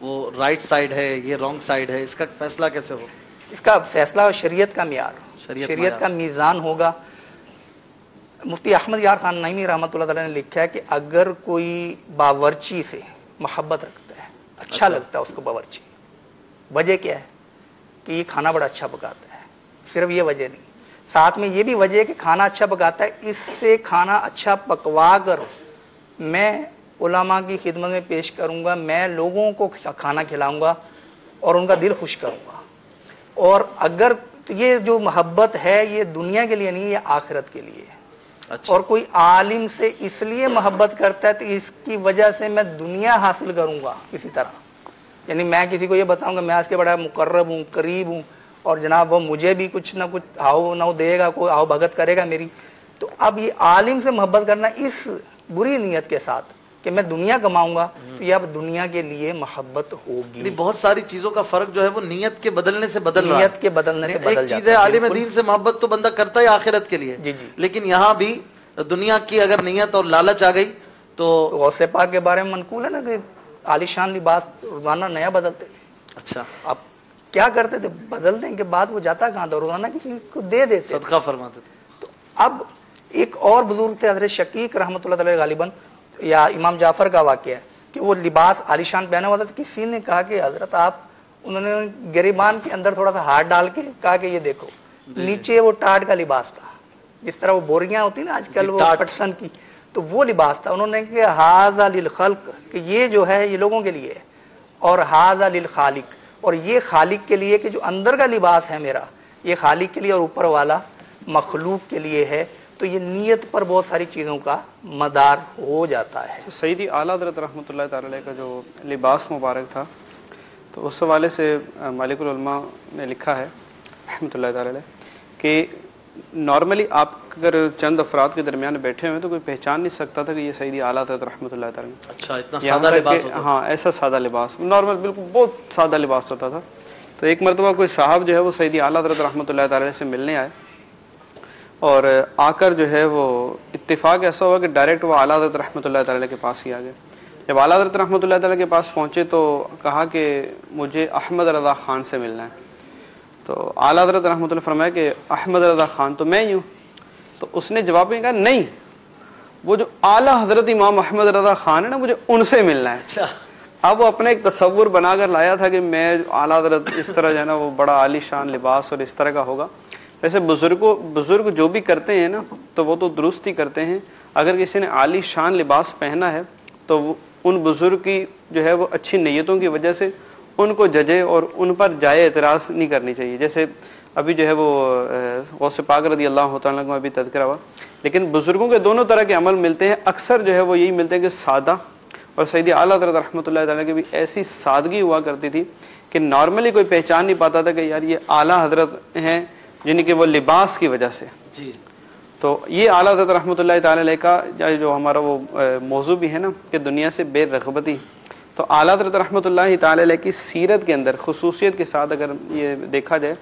وہ رائٹ سائڈ ہے یہ رانگ سائڈ ہے، اس کا فیصلہ کیسے ہو؟ اس کا فیصلہ شریعت کا معیار، شریعت شریعت کا میزان ہوگا۔ مفتی احمد یار خان نعیمی رحمۃ اللہ تعالی نے لکھا ہے کہ اگر کوئی باورچی سے محبت رکھتا ہے، اچھا لگتا ہے اس کو باورچی، وجہ کیا ہے کہ یہ کھانا بڑا اچھا پکاتا ہے، صرف یہ وجہ نہیں، ساتھ میں یہ بھی وجہ ہے کہ کھانا اچھا پکاتا ہے، اس سے کھانا اچھا پکوا کر میں علماء کی خدمت میں پیش کروں گا، میں لوگوں کو کھانا کھلاؤں گا اور ان کا دل خوش کروں گا۔ اور اگر یہ جو محبت ہے یہ دنیا کے لیے نہیں، یہ آخرت کے لیے ہے۔ اور کوئی عالم سے اس لیے محبت کرتا ہے تو اس کی وجہ سے میں دنیا حاصل کروں گا کسی طرح، یعنی میں کسی کو یہ بتاؤں گا میں اس کے بڑا مقرب ہوں، قریب ہوں، اور جناب وہ مجھے بھی کچھ نہ کچھ آؤ نہ دے گا، کوئی آؤ بھگت کرے گا میری۔ تو اب یہ عالم سے محبت کرنا اس بری نیت کے ساتھ کہ میں دنیا کماؤں گا، تو یہ اب دنیا کے لیے محبت ہوگی۔ بہت ساری چیزوں کا فرق جو ہے وہ نیت کے بدلنے سے بدل رہا ہے، نیت کے بدلنے سے بدل ایک جاتا چیز ہے ہے۔ عالم بالکل۔ دین سے محبت تو بندہ کرتا ہے آخرت کے لیے، جی جی۔ لیکن یہاں بھی دنیا کی اگر نیت اور لالچ آ گئی تو غوث پاک کے بارے میں منقول ہے نا کہ عالیشان لباس روزانہ نیا بدلتے تھے۔ اچھا اب کیا کرتے تھے؟ بدلنے کے بعد وہ جاتا کہاں تھا؟ روزانہ کسی کو دے دیتے۔ صدقہ فرماتے تھے۔ تو اب ایک اور بزرگ تھے حضرت شقیق رحمۃ اللہ علیہ غالباً، یا امام جعفر کا واقعہ ہے کہ وہ لباس عالیشان پہنا ہوا تھا، کسی نے کہا کہ حضرت آپ، انہوں نے گریبان کے اندر تھوڑا سا ہاتھ ڈال کے کہا کہ یہ دیکھو، نیچے وہ ٹاٹ کا لباس تھا، جس طرح وہ بوریاں ہوتی نا آج کل وہ پٹسن کی، تو وہ لباس تھا۔ انہوں نے کہا ھذا للخلق، کہ یہ جو ہے یہ لوگوں کے لیے ہے، اور ھذا للخالق، اور یہ خالق کے لیے کہ جو اندر کا لباس ہے میرا یہ خالق کے لیے اور اوپر والا مخلوق کے لیے ہے۔ تو یہ نیت پر بہت ساری چیزوں کا مدار ہو جاتا ہے۔ سیدی اعلیٰ حضرت رحمۃ اللہ تعالی علیہ کا جو لباس مبارک تھا، تو اس حوالے سے مالک العلماء نے لکھا ہے رحمۃ اللہ تعالی علیہ کہ نارملی آپ اگر چند افراد کے درمیان بیٹھے ہوئے تو کوئی پہچان نہیں سکتا تھا کہ یہ سیدی اعلیٰ حضرت رحمۃ اللہ تعالی علیہ۔ اچھا اتنا سادہ لباس ہوتا؟ ہاں ایسا سادہ لباس، نارمل بالکل بہت سادہ لباس ہوتا تھا۔ تو ایک مرتبہ کوئی صاحب جو ہے وہ سیدی اعلیٰ حضرت رحمۃ اللہ تعالی علیہ سے ملنے آئے، اور آ کر جو ہے وہ اتفاق ایسا ہوا کہ ڈائریکٹ وہ اعلیٰ حضرت رحمۃ اللہ تعالی کے پاس ہی آ گئے۔ جب اعلیٰ حضرت رحمۃ اللہ تعالی کے پاس پہنچے تو کہا کہ مجھے احمد رضا خان سے ملنا ہے۔ تو اعلیٰ حضرت رحمۃ اللہ فرمایا کہ احمد رضا خان تو میں ہی ہوں۔ تو اس نے جواب میں کہا نہیں، وہ جو اعلیٰ حضرت امام احمد رضا خان ہے نا، مجھے ان سے ملنا ہے۔ اچھا اب وہ اپنے ایک تصور بنا کر لایا تھا کہ میں اعلیٰ حضرت اس طرح جو ہے نا وہ بڑا عالی شان لباس اور اس طرح کا ہوگا۔ ویسے بزرگ جو بھی کرتے ہیں نا تو وہ تو درست ہی کرتے ہیں، اگر کسی نے عالی شان لباس پہنا ہے تو ان بزرگ کی جو ہے وہ اچھی نیتوں کی وجہ سے ان کو ججے اور ان پر جائے اعتراض نہیں کرنی چاہیے۔ جیسے ابھی جو ہے وہ غوث پاک رضی اللہ تعالیٰ کا ابھی تذکرہ ہوا، لیکن بزرگوں کے دونوں طرح کے عمل ملتے ہیں، اکثر جو ہے وہ یہی ملتے ہیں کہ سادہ، اور سیدی اعلیٰ حضرت رحمۃ اللہ تعالیٰ کی بھی ایسی سادگی ہوا کرتی تھی کہ نارملی کوئی پہچان نہیں پاتا تھا کہ یار یہ اعلیٰ حضرت ہیں، یعنی کہ وہ لباس کی وجہ سے۔ جی تو یہ اعلیٰ حضرت رحمۃ اللہ تعالی علیہ کا جو ہمارا وہ موضوع بھی ہے نا کہ دنیا سے بے رغبتی، تو اعلیٰ حضرت رحمۃ اللہ تعالی علیہ کی سیرت کے اندر خصوصیت کے ساتھ اگر یہ دیکھا جائے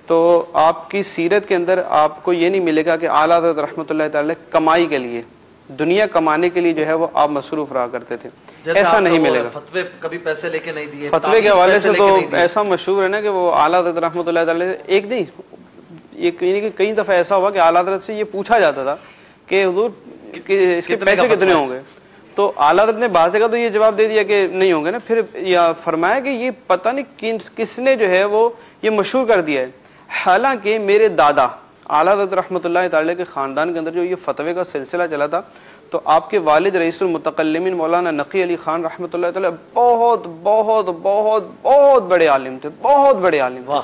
تو آپ کی سیرت کے اندر آپ کو یہ نہیں ملے گا کہ اعلیٰ حضرت رحمۃ اللہ تعالی کمائی کے لیے، دنیا کمانے کے لیے جو ہے وہ آپ مصروف رہا کرتے تھے، ایسا نہیں ملے گا۔ فتوے کبھی پیسے لے کے نہیں دیے، فتوے کے حوالے سے تو ایسا مشہور ہے نا کہ وہ اعلیٰ حضرت رحمۃ اللہ تعالی ایک نہیں، یہ کئی دفعہ ایسا ہوا کہ اعلیٰ حضرت سے یہ پوچھا جاتا تھا کہ حضور اس کے پیسے کتنے ہوں گے، تو اعلیٰ حضرت نے بعض جگہ تو یہ جواب دے دیا کہ نہیں ہوں گے نا، پھر یا فرمایا کہ یہ پتہ نہیں کس نے جو ہے وہ یہ مشہور کر دیا ہے، حالانکہ میرے دادا اعلیٰ حضرت رحمۃ اللہ تعالی کے خاندان کے اندر جو یہ فتوے کا سلسلہ چلا تھا، تو آپ کے والد رئیس المتکلمین مولانا نقی علی خان رحمۃ اللہ تعالی بہت بہت بہت بہت بڑے عالم تھے، بہت بڑے عالم تھے،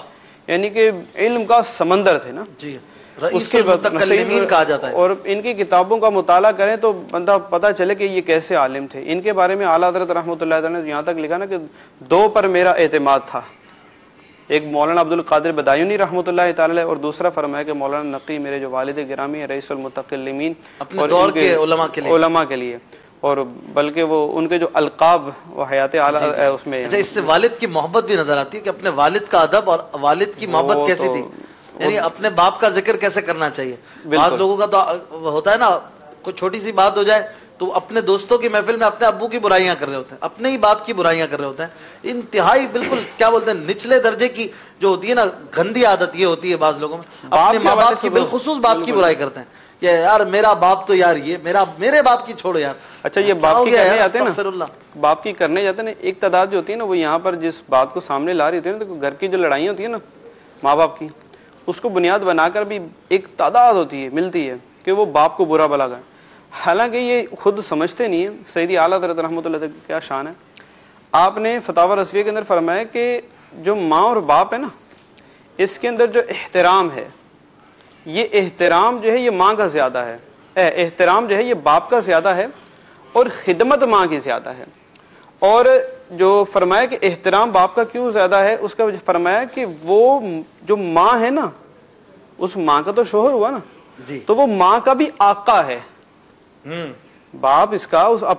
یعنی کہ علم کا سمندر تھے نا۔ جی رئیس المتکلمین کہا جاتا ہے، اور ان کی کتابوں کا مطالعہ کریں تو بندہ پتہ چلے کہ یہ کیسے عالم تھے۔ ان کے بارے میں اعلیٰ حضرت رحمۃ اللہ تعالی نے یہاں تک لکھا نا کہ دو پر میرا اعتماد تھا، ایک مولانا عبد القادر بدایونی رحمۃ اللہ تعالی اور دوسرا فرمایا کہ مولانا نقی میرے جو والد گرامی ہیں رئیس المتکلمین اپنے دور کے علماء کے لیے، اور بلکہ وہ ان کے جو القاب وہ حیات اعلیٰ اس میں۔ اچھا اس سے والد کی محبت بھی نظر آتی ہے کہ اپنے والد کا ادب اور والد کی محبت کیسی تھی، یعنی اپنے باپ کا ذکر کیسے کرنا چاہیے۔ بعض لوگوں کا تو ہوتا ہے نا، کوئی چھوٹی سی بات ہو جائے تو اپنے دوستوں کی محفل میں اپنے ابو کی برائیاں کر رہے ہوتے ہیں، اپنے ہی باپ کی برائیاں کر رہے ہوتے ہیں. انتہائی بالکل کیا بولتے ہیں نچلے درجے کی جو ہوتی ہے نا گندی عادت یہ ہوتی ہے بعض لوگوں میں، اپنے ماں باپ کی بالخصوص باپ کی برائی کرتے ہیں. یار میرا باپ تو یار یہ میرے باپ کی چھوڑو یار. اچھا یہ باپ کی کرنے جاتے ہیں نا، باپ کی کرنے جاتے ہیں نا، ایک تعداد جو ہوتی ہے نا وہ یہاں پر جس بات کو سامنے لا رہی ہوتی ہے نا، تو گھر کی جو لڑائیاں ہوتی ہیں نا ماں باپ کی، اس کو بنیاد بنا کر بھی ایک تعداد ہوتی ہے ملتی ہے کہ وہ باپ کو برا بلا گئے. حالانکہ یہ خود سمجھتے نہیں ہیں. سیدی اعلیٰ حضرت رحمۃ اللہ علیہ کیا شان ہے، آپ نے فتاوی رضویہ کے اندر فرمایا کہ جو ماں اور باپ ہے نا، اس کے اندر جو احترام ہے، یہ احترام جو ہے یہ ماں کا زیادہ ہے، احترام جو ہے یہ باپ کا زیادہ ہے، اور خدمت ماں کی زیادہ ہے. اور جو فرمایا کہ احترام باپ کا کیوں زیادہ ہے، اس کا فرمایا کہ وہ جو ماں ہے نا، اس ماں کا تو شوہر ہوا نا جی، تو وہ ماں کا بھی آقا ہے. باپ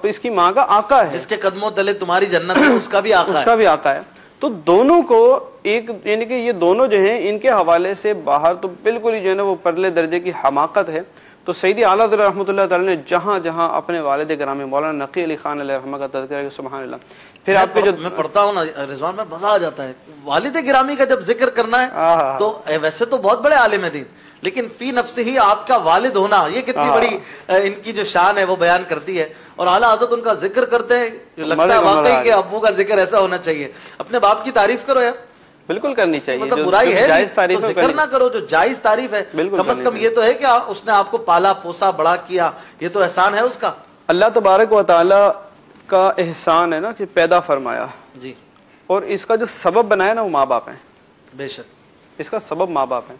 اس کی ماں کا آقا ہے، جس کے قدموں تلے تمہاری جنت ہے اس کا بھی آقا ہے، اس کا بھی آقا ہے. تو دونوں کو ایک یعنی کہ یہ دونوں جو ہیں ان کے حوالے سے باہر تو بالکل ہی جو ہے نا وہ پرلے درجے کی حماقت ہے. تو سیدی اعلیٰ حضرت رحمۃ اللہ تعالی نے جہاں جہاں اپنے والد گرامی مولانا نقی علی خان علیہ رحمہ کا تذکرہ ہے، سبحان اللہ. پھر آپ کے جو میں پڑھتا ہوں نا رضوان میں مزہ آ جاتا ہے. والد گرامی کا جب ذکر کرنا ہے تو ویسے تو بہت بڑے عالم دین، لیکن فی نفس ہی آپ کا والد ہونا یہ کتنی بڑی ان کی جو شان ہے وہ بیان کرتی ہے. اور اعلیٰ حضرت ان کا ذکر کرتے ہیں، لگتا ہے واقعی کہ ابو کا ذکر ایسا ہونا چاہیے. اپنے باپ کی تعریف کرو یار، بالکل کرنی چاہیے. مطلب برائی ہے جائز تعریف ذکر نہ کرو، جو جائز تعریف ہے کم از کم یہ تو ہے کہ اس نے آپ کو پالا پوسا بڑا کیا، یہ تو احسان ہے اس کا. اللہ تبارک و تعالی کا احسان ہے نا کہ پیدا فرمایا جی، اور اس کا جو سبب بنایا نا وہ ماں باپ ہیں. بے شک اس کا سبب ماں باپ ہیں.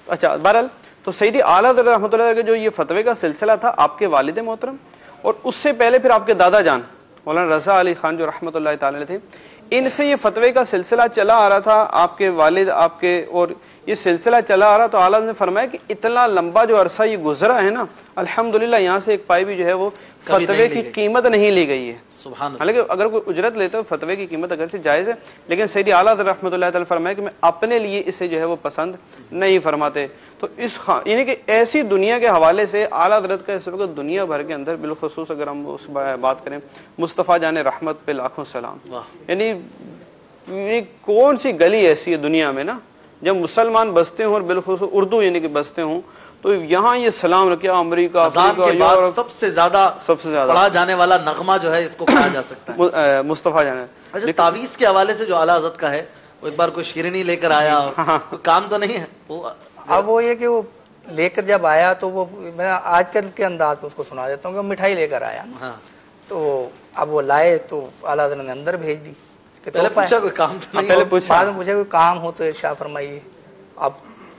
اچھا بہرحال تو سیدی اعلیٰ حضرت رحمۃ اللہ کا جو یہ فتوے کا سلسلہ تھا آپ کے والد محترم، اور اس سے پہلے پھر آپ کے دادا جان مولانا رضا علی خان جو رحمۃ اللہ تعالی تھے، ان سے یہ فتوے کا سلسلہ چلا آ رہا تھا. آپ کے والد آپ کے اور یہ سلسلہ چلا آ رہا. تو اعلیٰ نے فرمایا کہ اتنا لمبا جو عرصہ یہ گزرا ہے نا، الحمدللہ یہاں سے ایک پائی بھی جو ہے وہ فتوے کی قیمت نہیں لی گئی ہے. سبحان اللہ. حالانکہ اگر کوئی اجرت لیتے ہو فتوے کی قیمت اگرچہ جائز ہے، لیکن سیدی اعلیٰ رحمۃ اللہ تعالی فرمایا کہ میں اپنے لیے اسے جو ہے وہ پسند نہیں فرماتے. تو اس یعنی کہ ایسی دنیا کے حوالے سے اعلیٰ حضرت کا اس وقت دنیا بھر کے اندر بالخصوص اگر ہم اس بات کریں مصطفیٰ جان رحمت پہ لاکھوں سلام. یعنی کون سی گلی ایسی ہے دنیا میں نا جب مسلمان بستے ہوں اور بالخصوص اردو یعنی کہ بستے ہوں، تو یہاں یہ سلام رکھے امریکہ افریقہ. سب سے زیادہ پڑھا جانے والا نغمہ جو ہے اس کو کہا جا سکتا ہے مصطفیٰ جان. اچھا تعویذ کے حوالے سے جو اعلیٰ حضرت کا ہے، وہ ایک بار کوئی شیرنی لے کر آیا، کوئی کام تو نہیں ہے وہ؟ اب وہ یہ کہ وہ لے کر جب آیا تو وہ میں آج کل کے انداز میں اس کو سنا دیتا ہوں کہ وہ مٹھائی لے کر آیا. تو اب وہ لائے تو اعلیٰ حضرت نے اندر بھیج دی. پہلے پوچھا کوئی کام تو نہیں؟ بعد میں پوچھا کوئی کام ہو تو ارشاد فرمائیے. اب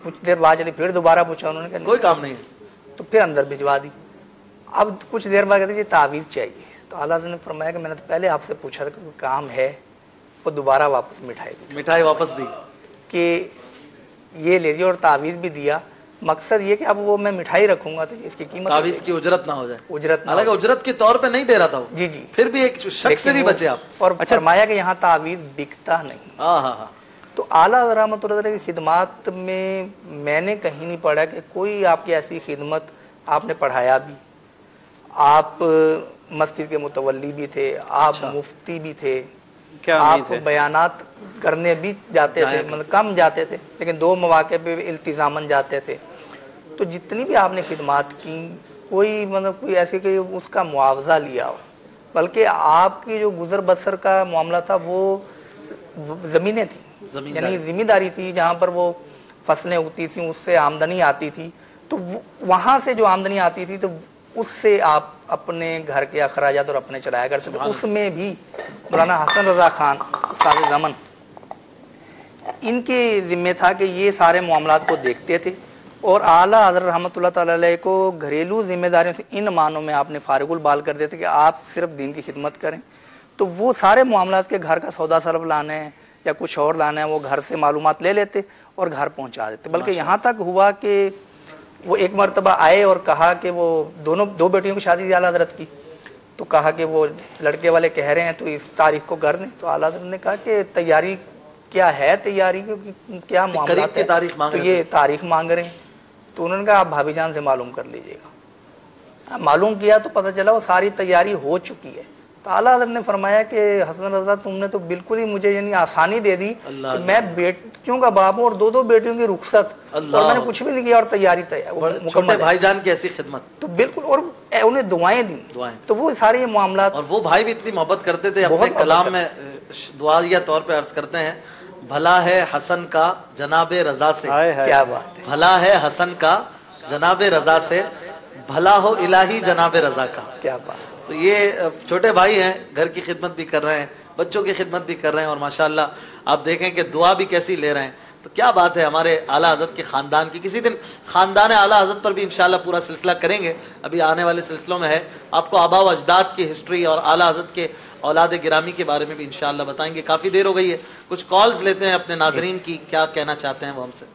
کچھ دیر بعد چلی پھر دوبارہ پوچھا، انہوں نے کہا کوئی کام نہیں ہے. تو پھر اندر بھجوا دی. اب کچھ دیر بعد کہتے یہ تعویذ چاہیے. تو اعلیٰ حضرت نے فرمایا کہ میں نے تو پہلے آپ سے پوچھا تھا کہ کوئی کام ہے. وہ دوبارہ واپس مٹھائی واپس دی کہ یہ لے لیجیے، اور تعویذ بھی دیا. مقصد یہ کہ اب وہ میں مٹھائی رکھوں گا تو اس کی قیمت تعویذ کی اجرت نہ ہو جائے. اجرت نہ، حالانکہ اجرت کے طور پہ نہیں دے رہا تھا وہ. جی جی، پھر بھی ایک شک سے بھی بچے آپ. اور فرمایا کہ یہاں تعویذ بکتا نہیں. تو اعلیٰ رحمۃ اللہ علیہ کی خدمات میں نے کہیں نہیں پڑھا کہ کوئی آپ کی ایسی خدمت آپ نے پڑھایا بھی. آپ مسجد کے متولی بھی تھے، آپ مفتی بھی تھے، آپ بیانات کرنے بھی جاتے تھے، مطلب کم جاتے تھے لیکن 2 مواقع پہ التزاماً جاتے تھے. تو جتنی بھی آپ نے خدمات کی کوئی مطلب کوئی ایسی کہ اس کا معاوضہ لیا ہو، بلکہ آپ کی جو گزر بسر کا معاملہ تھا وہ زمینیں تھیں، یعنی ذمہ داری تھی. جہاں پر وہ فصلیں اگتی تھیں اس سے آمدنی آتی تھی، تو وہاں سے جو آمدنی آتی تھی تو اس سے آپ اپنے گھر کے اخراجات اور اپنے چلایا کرتے تھے. اس میں بھی مولانا حسن رضا خان استاد زمن ان کے ذمہ تھا کہ یہ سارے معاملات کو دیکھتے تھے، اور اعلیٰ حضرت رحمۃ اللہ تعالی علیہ کو گھریلو ذمہ داریوں سے ان معنوں میں آپ نے فارغ البال کر دیتے کہ آپ صرف دین کی خدمت کریں. تو وہ سارے معاملات کے گھر کا سودا سرف لانا ہے یا کچھ اور لانا ہے وہ گھر سے معلومات لے لیتے اور گھر پہنچا دیتے. بلکہ یہاں تک ہوا کہ وہ ایک مرتبہ آئے اور کہا کہ وہ 2 بیٹیوں کی شادی تھی اعلیٰ حضرت کی. تو کہا کہ وہ لڑکے والے کہہ رہے ہیں تو اس تاریخ کو کر دیں. تو اعلیٰ حضرت نے کہا کہ تیاری کیا ہے، تیاری کیا معاملات ہے، تو یہ تاریخ مانگ رہے ہیں. تو انہوں نے کہا آپ بھابھی جان سے معلوم کر لیجیے گا. معلوم کیا تو پتہ چلا وہ ساری تیاری ہو چکی ہے. تو اعلیٰ حضرت نے فرمایا کہ حسن رضا تم نے تو بالکل ہی مجھے یعنی آسانی دے دی کہ میں بیٹیوں کا باپ ہوں اور دو بیٹیوں کی رخصت, اور میں نے کچھ بھی نہیں کیا اور تیاری چھوٹے بھائی جان کی ایسی خدمت تو بالکل, اور انہیں دعائیں دی. تو وہ سارے معاملات, اور وہ بھائی بھی اتنی محبت کرتے تھے. اپنے کلام میں دعائیہ طور پہ عرض کرتے ہیں بھلا ہے حسن کا جناب رضا سے, کیا بات ہے, بھلا ہے حسن کا جناب رضا سے, بھلا ہو الہی جناب رضا کا. کیا بات. تو یہ چھوٹے بھائی ہیں, گھر کی خدمت بھی کر رہے ہیں, بچوں کی خدمت بھی کر رہے ہیں, اور ماشاءاللہ آپ دیکھیں کہ دعا بھی کیسی لے رہے ہیں. تو کیا بات ہے ہمارے اعلیٰ حضرت کے خاندان کی. کسی دن خاندان اعلیٰ حضرت پر بھی انشاءاللہ پورا سلسلہ کریں گے, ابھی آنے والے سلسلوں میں ہے. آپ کو آبا و اجداد کی ہسٹری اور اعلیٰ حضرت کے اولاد گرامی کے بارے میں بھی انشاءاللہ بتائیں گے. کافی دیر ہو گئی ہے, کچھ کالز لیتے ہیں اپنے ناظرین کی, کیا کہنا چاہتے ہیں وہ ہم سے.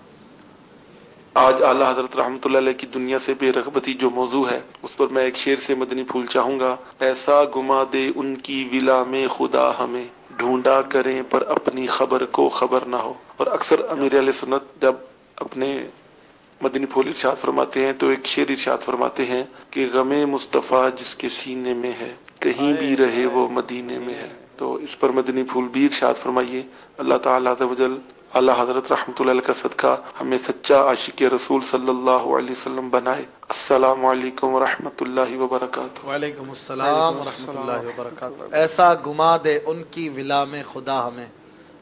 آج اعلیٰ حضرت رحمۃ اللہ علیہ کی دنیا سے بے رغبتی جو موضوع ہے اس پر میں ایک شعر سے مدنی پھول چاہوں گا. ایسا گما دے ان کی ولا میں خدا ہمیں, ڈھونڈا کریں پر اپنی خبر کو خبر نہ ہو. اور اکثر امیر اہل سنت جب اپنے مدنی پھول ارشاد فرماتے ہیں تو ایک شعر ارشاد فرماتے ہیں کہ غم مصطفیٰ جس کے سینے میں ہے کہیں بھی رہے وہ مدینے میں ہے. تو اس پر مدنی پھول بھی ارشاد فرمائیے. اللہ تعالیٰ عز و جل اعلیٰ حضرت رحمۃ اللہ علیہ کا صدقہ ہمیں سچا عاشق رسول صلی اللہ علیہ وسلم بنائے. السلام علیکم ورحمۃ اللہ وبرکاتہ. وعلیکم السلام ورحمۃ اللہ وبرکاتہ. ایسا گما دے ان کی ولا میں خدا ہمیں,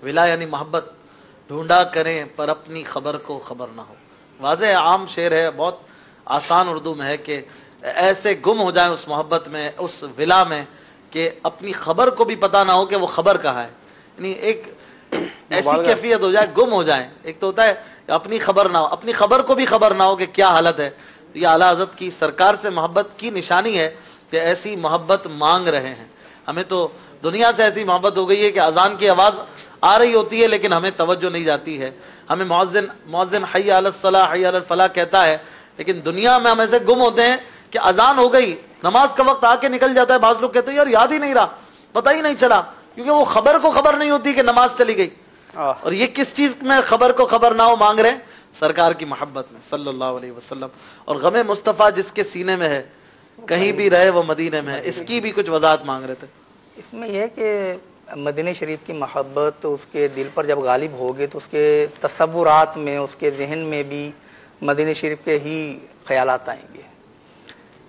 ولا یعنی محبت, ڈھونڈا کریں پر اپنی خبر کو خبر نہ ہو. واضح عام شعر ہے, بہت آسان اردو میں ہے کہ ایسے گم ہو جائیں اس محبت میں, اس ولا میں, کہ اپنی خبر کو بھی پتہ نہ ہو کہ وہ خبر کہاں ہے. یعنی ایک ایسی کیفیت ہو جائے, گم ہو جائیں. ایک تو ہوتا ہے اپنی خبر نہ ہو, اپنی خبر کو بھی خبر نہ ہو کہ کیا حالت ہے. یہ اعلیٰ حضرت کی سرکار سے محبت کی نشانی ہے کہ ایسی محبت مانگ رہے ہیں. ہمیں تو دنیا سے ایسی محبت ہو گئی ہے کہ اذان کی آواز آ رہی ہوتی ہے لیکن ہمیں توجہ نہیں جاتی ہے. ہمیں مؤذن حی علی الصلاح حی علی الفلاح کہتا ہے, لیکن دنیا میں ہم ایسے گم ہوتے ہیں کہ اذان ہو گئی, نماز کا وقت آ کے نکل جاتا ہے. بعض لوگ کہتے ہیں یار یاد ہی نہیں رہا, پتہ ہی نہیں چلا, کیونکہ وہ خبر کو خبر نہیں ہوتی کہ نماز چلی گئی. اور یہ کس چیز میں خبر کو خبر نہ ہو مانگ رہے ہیں, سرکار کی محبت میں صلی اللہ علیہ وسلم. اور غم مصطفیٰ جس کے سینے میں ہے کہیں بھی رہے وہ مدینے میں ہے, اس کی بھی کچھ وضاحت مانگ رہے تھے. اس میں یہ کہ مدینہ شریف کی محبت اس کے دل پر جب غالب ہوگی تو اس کے تصورات میں, اس کے ذہن میں بھی مدینہ شریف کے ہی خیالات آئیں گے.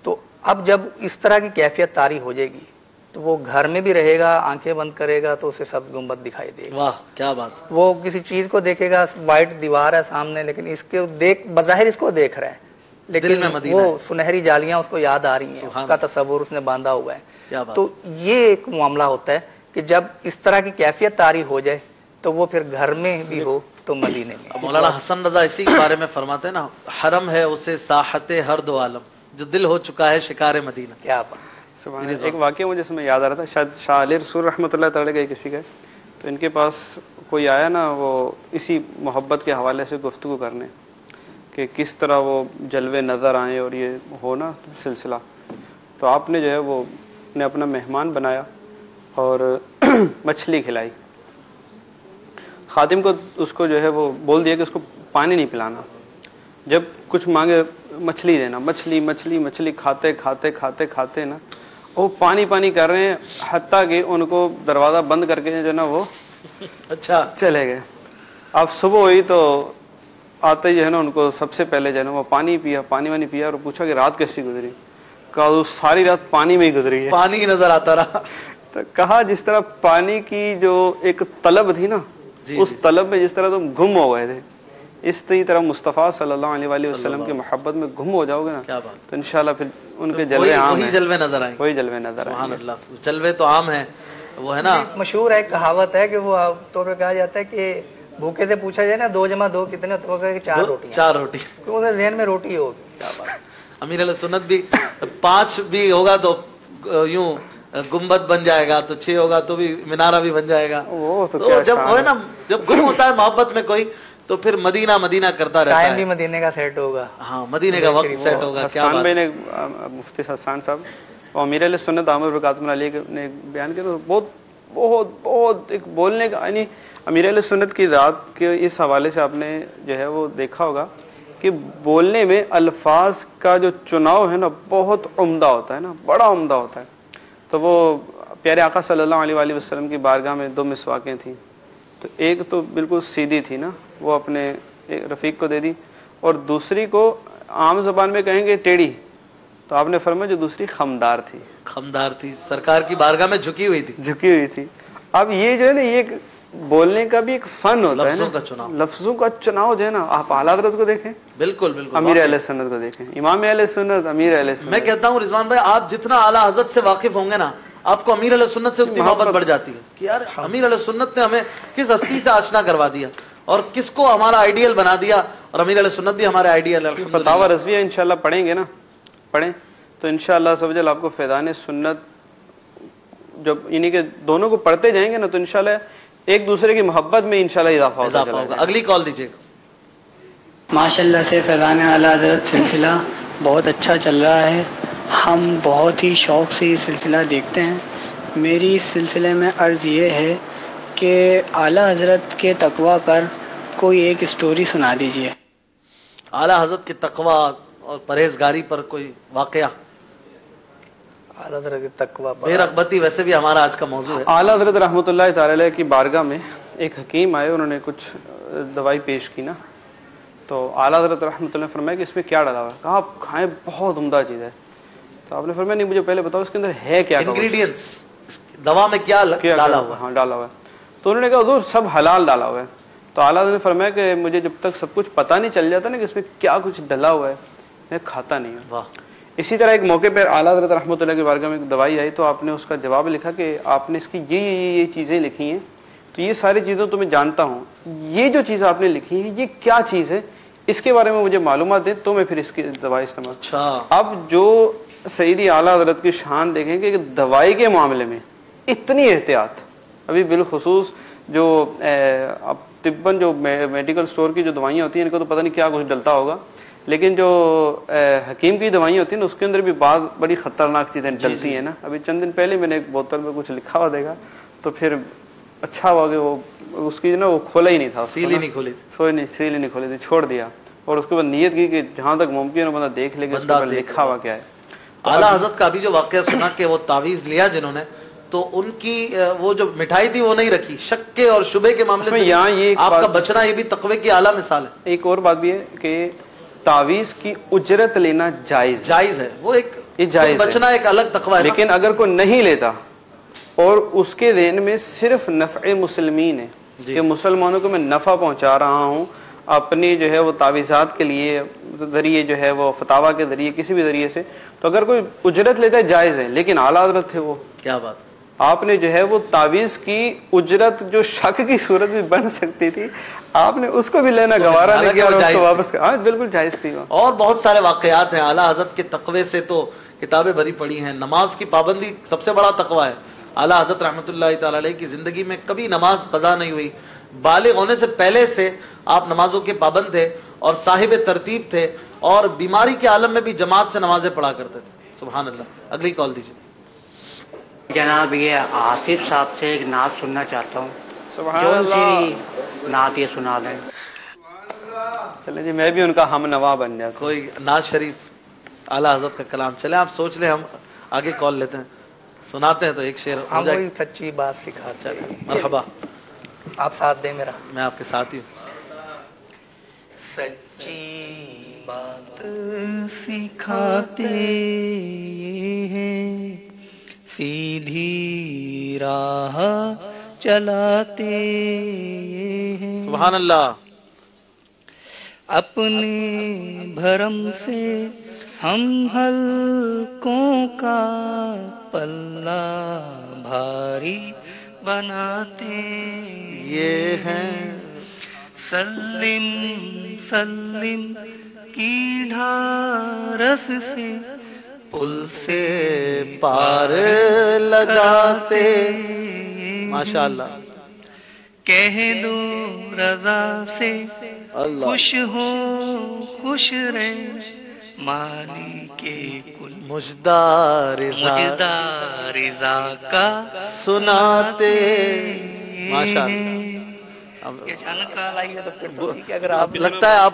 تو اب جب اس طرح کی کیفیت طاری ہو جائے گی تو وہ گھر میں بھی رہے گا, آنکھیں بند کرے گا تو اسے سبز گنبد دکھائی دے گی. واہ کیا بات. وہ کسی چیز کو دیکھے گا, وائٹ دیوار ہے سامنے, لیکن اس کے بظاہر اس کو دیکھ رہا ہے, لیکن وہ سنہری جالیاں اس کو یاد آ رہی ہیں, اس کا تصور اس نے باندھا ہوا ہے. تو یہ ایک معاملہ ہوتا ہے کہ جب اس طرح کی کیفیت طاری ہو جائے تو وہ پھر گھر میں بھی ہو تو مدینے میں. مولانا حسن رضا اسی کے بارے میں فرماتے ہیں نا, حرم ہے اسے ساحت ہر دو عالم, جو دل ہو چکا ہے شکار مدینہ. کیا بات. ایک واقعہ مجھے اس میں یاد آ رہا تھا, شاید شاہ علی رسول رحمۃ اللہ تعالیٰ کے کسی کا, تو ان کے پاس کوئی آیا نا, وہ اسی محبت کے حوالے سے گفتگو کرنے کہ کس طرح وہ جلوے نظر آئیں اور یہ ہو نا سلسلہ. تو آپ نے جو ہے وہ نے اپنا مہمان بنایا اور مچھلی کھلائی. خادم کو اس کو جو ہے وہ بول دیا کہ اس کو پانی نہیں پلانا, جب کچھ مانگے مچھلی دینا. مچھلی مچھلی مچھلی کھاتے کھاتے کھاتے کھاتے نا وہ پانی پانی کر رہے ہیں, حتیٰ کہ ان کو دروازہ بند کر کے جو نا وہ اچھا چلے گئے. اب صبح ہوئی تو آتے ہی جو ہے نا ان کو سب سے پہلے جو ہے نا وہ پانی پیا, پانی وانی پیا, اور پوچھا کہ رات کیسی گزری. کہا وہ ساری رات پانی میں ہی گزری ہے, پانی ہی نظر آتا رہا. تو کہا جس طرح پانی کی جو ایک طلب تھی نا, اس طلب میں جس طرح تم گم ہو گئے تھے, اس طرح مصطفیٰ صلی اللہ علیہ وسلم کی محبت میں گم ہو جاؤ گے نا, تو انشاءاللہ پھر ان کے جلوے عام ہیں, جلوے نظر آئیں, وہی جلوے نظر آئیں. سبحان اللہ, جلوے تو عام ہیں. وہ ہے نا مشہور ہے, کہاوت ہے کہ وہ طور پہ کہا جاتا ہے کہ بھوکے سے پوچھا جائے نا 2 × 2 کتنے, تو کہ 4 روٹیاں, 4 روٹی, کیونکہ اس ذہن میں روٹی ہوگی. کیا بات. امیر علیہ سنت بھی 5 بھی ہوگا تو یوں گنبد بن جائے گا, تو 6 ہوگا تو بھی مینارہ بھی بن جائے گا. تو جب ہے نا, جب گم ہوتا ہے محبت میں کوئی, تو پھر مدینہ مدینہ کرتا رہتا ہے. ٹائم بھی مدینے کا سیٹ ہوگا. ہاں, مدینے کا وقت سیٹ ہوگا. کیا حسان بھائی نے, مفتی حسان صاحب اور امیر علیہ سنت عامر برکاتہ علیہ نے بیان کیا, تو بہت بہت بہت ایک بولنے کا, یعنی امیر علیہ سنت کی ذات کے اس حوالے سے آپ نے جو ہے وہ دیکھا ہوگا کہ بولنے میں الفاظ کا جو چناؤ ہے نا بہت عمدہ ہوتا ہے نا، بڑا عمدہ ہوتا ہے. تو وہ پیارے آقا صلی اللہ علیہ وآلہ وسلم کی بارگاہ میں 2 مسواکیں تھیں، تو ایک تو بالکل سیدھی تھی نا، وہ اپنے رفیق کو دے دی، اور دوسری کو عام زبان میں کہیں گے ٹیڑھی، تو آپ نے فرمایا جو دوسری خمدار تھی. خمدار تھی، سرکار کی بارگاہ میں جھکی ہوئی تھی. جھکی ہوئی تھی. اب یہ جو ہے نا، یہ ایک بولنے کا بھی ایک فن ہوتا ہے لفظوں نا، کا چناؤ. لفظوں کا چناؤ جو ہے نا، آپ اعلیٰ حضرت کو دیکھیں، بالکل بالکل. امیر اہل سنت کو دیکھیں، امام اہل سنت، امیر اہل سنت. میں کہتا ہوں رضوان بھائی، آپ جتنا اعلیٰ حضرت سے واقف ہوں گے نا، آپ کو امیر علیہ سنت سے اتنی محبت بڑھ جاتی ہے کہ یار امیر علیہ سنت نے ہمیں کس ہستی سے آشنا کروا دیا اور کس کو ہمارا آئیڈیل بنا دیا، اور امیر علیہ سنت بھی ہمارے آئیڈیل ہے. فتاوی رضویہ انشاءاللہ پڑھیں گے نا، پڑھیں تو انشاءاللہ سب جل آپ کو فیضان سنت، جب انہی کے دونوں کو پڑھتے جائیں گے نا تو انشاءاللہ ایک دوسرے کی محبت میں انشاءاللہ اضافہ ہوگا. اگلی کال دیجیے گا. ماشاءاللہ سے فیضان اعلیٰ حضرت سلسلہ بہت اچھا چل رہا ہے، ہم بہت ہی شوق سے یہ سلسلہ دیکھتے ہیں. میری اس سلسلے میں عرض یہ ہے کہ اعلیٰ حضرت کے تقوی پر کوئی ایک اسٹوری سنا دیجیے. اعلیٰ حضرت کے تقوی اور پرہیزگاری پر کوئی واقعہ. اعلیٰ حضرت کے تقوی پر بے رغبتی ویسے بھی ہمارا آج کا موضوع ہے. اعلیٰ حضرت رحمۃ اللہ تعالی علیہ کی بارگاہ میں ایک حکیم آئے، انہوں نے کچھ دوائی پیش کی نا، تو اعلیٰ حضرت رحمۃ اللہ نے فرمایا کہ اس میں کیا ڈالا ہوا ہے؟ کہا آپ کھائیں، بہت عمدہ چیز ہے. تو آپ نے فرمایا نہیں، مجھے پہلے بتاؤ اس کے اندر ہے کیا انگریڈینٹس، دوا میں کیا ڈالا ہوا ہے؟ ہاں ڈالا ہوا ہے. تو انہوں نے کہا حضور سب حلال ڈالا ہوا ہے. تو اعلیٰ حضرت نے فرمایا کہ مجھے جب تک سب کچھ پتہ نہیں چل جاتا نا کہ اس میں کیا کچھ ڈلا ہوا ہے، میں کھاتا نہیں ہوں. واہ. اسی طرح ایک موقع پر اعلیٰ حضرت رحمۃ اللہ کی بارگاہ میں ایک دوائی آئی، تو آپ نے اس کا جواب لکھا کہ آپ نے اس کی یہ چیزیں لکھی ہیں، تو یہ ساری چیزیں تو میں جانتا ہوں، یہ جو چیز آپ نے لکھی ہے یہ کیا چیز ہے، اس کے بارے میں مجھے معلومات دیں تو میں پھر اس کی دوائی استعمال. اچھا. اب جو سیدی اعلیٰ حضرت کی شان دیکھیں کہ دوائی کے معاملے میں اتنی احتیاط. ابھی بالخصوص جو اب طباً جو میڈیکل سٹور کی جو دوائیاں ہوتی ہیں ان کو تو پتہ نہیں کیا کچھ ڈلتا ہوگا، لیکن جو حکیم کی دوائیاں ہوتی ہیں نا اس کے اندر بھی بعض بڑی خطرناک چیزیں ڈلتی ہیں نا. ابھی چند دن پہلے میں نے ایک بوتل میں کچھ لکھا ہوا دیکھا تو پھر اچھا ہوا کہ وہ اس کی نا وہ کھولا ہی نہیں تھا، سیل ہی نہیں کھولی تھی. سیل ہی نہیں کھولی تھی، چھوڑ دیا. اور اس کے بعد نیت کی کہ جہاں تک ممکن ہو بندہ دیکھ لے کہ اس پر لکھا ہوا کیا ہے. اعلیٰ حضرت کا بھی جو واقعہ سنا کہ وہ تعویذ لیا جنہوں نے، تو ان کی وہ جو مٹھائی تھی وہ نہیں رکھی، شک کے اور شبے کے معاملے میں یہاں یہ آپ کا بچنا یہ بھی تقوی کی اعلیٰ مثال ہے. ایک اور بات بھی ہے کہ تعویذ کی اجرت لینا جائز ہے، وہ ایک یہ جائز بچنا ایک الگ تقوی ہے. لیکن اگر کوئی نہیں لیتا اور اس کے ذہن میں صرف نفع مسلمین ہے کہ مسلمانوں کو میں نفع پہنچا رہا ہوں اپنی جو ہے وہ تعویذات کے لیے ذریعے جو ہے وہ فتاوا کے ذریعے کسی بھی ذریعے سے، تو اگر کوئی اجرت لیتا ہے جائز ہے. لیکن اعلیٰ حضرت تھے وہ، کیا بات، آپ نے جو ہے وہ تعویذ کی اجرت جو شک کی صورت بھی بن سکتی تھی، آپ نے اس کو بھی لینا گوارا نہیں کیا اور اس کو واپس کیا. ہاں بالکل جائز تھی. اور بہت سارے واقعات ہیں اعلیٰ حضرت کے تقوی سے تو کتابیں بھری پڑی ہیں. نماز کی پابندی سب سے بڑا تقوی ہے. اعلیٰ حضرت رحمۃ اللہ تعالی علیہ کی زندگی میں کبھی نماز قضا نہیں ہوئی. بالغ ہونے سے پہلے سے آپ نمازوں کے پابند تھے اور صاحب ترتیب تھے، اور بیماری کے عالم میں بھی جماعت سے نمازیں پڑھا کرتے تھے. سبحان اللہ. اگلی کال دیجیے. جناب یہ آصف صاحب سے ایک نعت سننا چاہتا ہوں، جون سی نعت یہ سنا دیں. چلیں جی میں بھی ان کا ہم نوا بن جاتا. کوئی نعت شریف اعلیٰ حضرت کا کلام. چلیں آپ سوچ لیں، ہم آگے کال لیتے ہیں، سناتے ہیں تو ایک شعر ہم وہی سچی بات سکھاتے ہیں. مرحبا. آپ ساتھ دیں میرا. میں آپ کے ساتھ ہی ہوں. سچی بات سکھاتے ہیں، سیدھی راہ چلاتے ہیں. سبحان اللہ. اپنے بھرم سے ہم حلقوں کا پلہ بھاری بناتے یہ ہیں. سلم سلم کی ڈھارس سے پل سے پار لگاتے. ماشاء اللہ. کہہ دو رضا سے اللہ. خوش ہو خوش رہے مالی کے کل مجدار رضا کا سناتے. ماشاء اللہ. یہ جھنکا لائی ہے تو پھر تو ٹھیک ہے. اگر آپ لگتا ہے آپ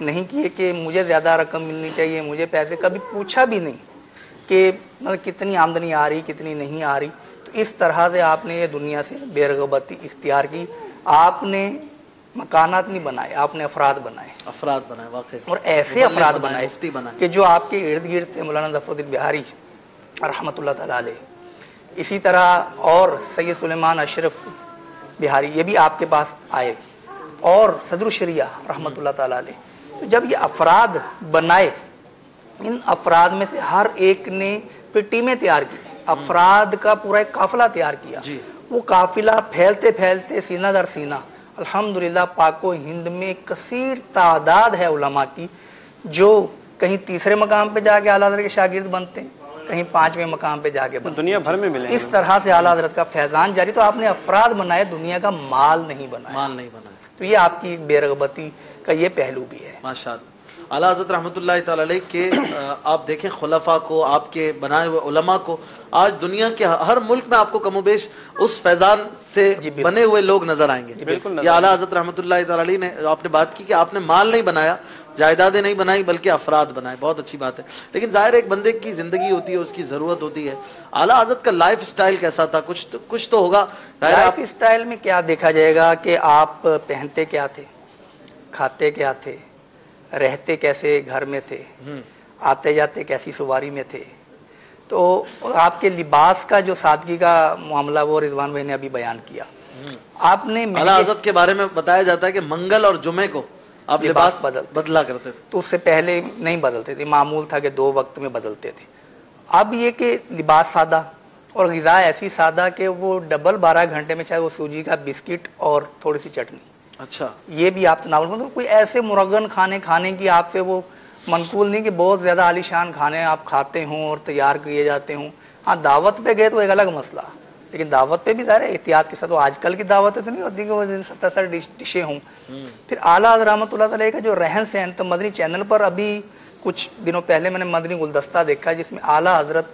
نہیں کیے کہ مجھے زیادہ رقم ملنی چاہیے, مجھے پیسے, کبھی پوچھا بھی نہیں کہ مطلب کتنی آمدنی آ رہی کتنی نہیں آ رہی. تو اس طرح سے آپ نے یہ دنیا سے بے رغبتی اختیار کی. آپ نے مکانات نہیں بنائے, آپ نے افراد بنائے, واقعی, اور ایسے افراد بنائے کہ جو آپ کے ارد گرد تھے. مولانا ظفر الدین بہاری رحمۃ اللہ تعالی علیہ, اسی طرح اور سید سلیمان اشرف بہاری, یہ بھی آپ کے پاس آئے, اور صدر الشریعہ رحمۃ اللہ تعالی علیہ. تو جب یہ افراد بنائے, ان افراد میں سے ہر ایک نے پھر ٹیمیں تیار کی, افراد کا پورا ایک قافلہ تیار کیا. وہ قافلہ پھیلتے پھیلتے سینہ در سینہ الحمدللہ پاک و ہند میں کثیر تعداد ہے علماء کی جو کہیں تیسرے مقام پہ جا کے اعلیٰ حضرت کے شاگرد بنتے ہیں, کہیں 5ویں مقام پہ جا کے بنتے ہیں, دنیا بھر میں ملے. اس طرح سے اعلیٰ حضرت کا فیضان جاری. تو آپ نے افراد بنائے, دنیا کا مال نہیں بنایا. تو یہ آپ کی بے رغبتی کا یہ پہلو بھی ہے. ماشاءاللہ. اعلیٰ حضرت رحمۃ اللہ تعالی علیہ کے آپ دیکھیں خلفاء کو, آپ کے بنائے ہوئے علماء کو, آج دنیا کے ہر ملک میں آپ کو کم و بیش اس فیضان سے بنے ہوئے لوگ نظر آئیں گے. یہ اعلیٰ حضرت رحمۃ اللہ تعالی علیہ نے آپ نے بات کی کہ آپ نے مال نہیں بنایا, جائیدادیں نہیں بنائی, بلکہ افراد بنائے. بہت اچھی بات ہے. لیکن ظاہر ایک بندے کی زندگی ہوتی ہے, اس کی ضرورت ہوتی ہے. اعلیٰ حضرت کا لائف سٹائل کیسا تھا؟ کچھ تو ہوگا. لائف سٹائل میں کیا دیکھا جائے گا کہ آپ پہنتے کیا تھے, کھاتے کیا تھے, رہتے کیسے گھر میں تھے, آتے جاتے کیسی سواری میں تھے. تو آپ کے لباس کا جو سادگی کا معاملہ وہ رضوان بھائی نے ابھی بیان کیا. آپ نے اعلیٰ حضرت کے بارے میں بتایا جاتا ہے کہ منگل اور جمعے کو آپ لباس بدلا کرتے تھے. تو اس سے پہلے نہیں بدلتے تھے, معمول تھا کہ 2 وقت میں بدلتے تھے. اب یہ کہ لباس سادہ اور غذا ایسی سادہ کہ وہ ڈبل 12 گھنٹے میں, چاہے وہ سوجی کا بسکٹ اور تھوڑی سی چٹنی, اچھا یہ بھی آپ تناول, مطلب کوئی ایسے مرغن کھانے کی آپ سے وہ منقول نہیں کہ بہت زیادہ عالیشان کھانے آپ کھاتے ہوں اور تیار کیے جاتے ہوں. ہاں دعوت پہ گئے تو ایک الگ مسئلہ, لیکن دعوت پہ بھی ظاہر ہے احتیاط کے ساتھ. وہ آج کل کی دعوتیں تو نہیں ہوتی کہ وہ 70 ڈشیں ہوں. پھر اعلیٰ حضرت رحمۃ اللہ علیہ کا جو رہن سہن, تو مدنی چینل پر ابھی کچھ دنوں پہلے میں نے مدنی گلدستہ دیکھا جس میں اعلیٰ حضرت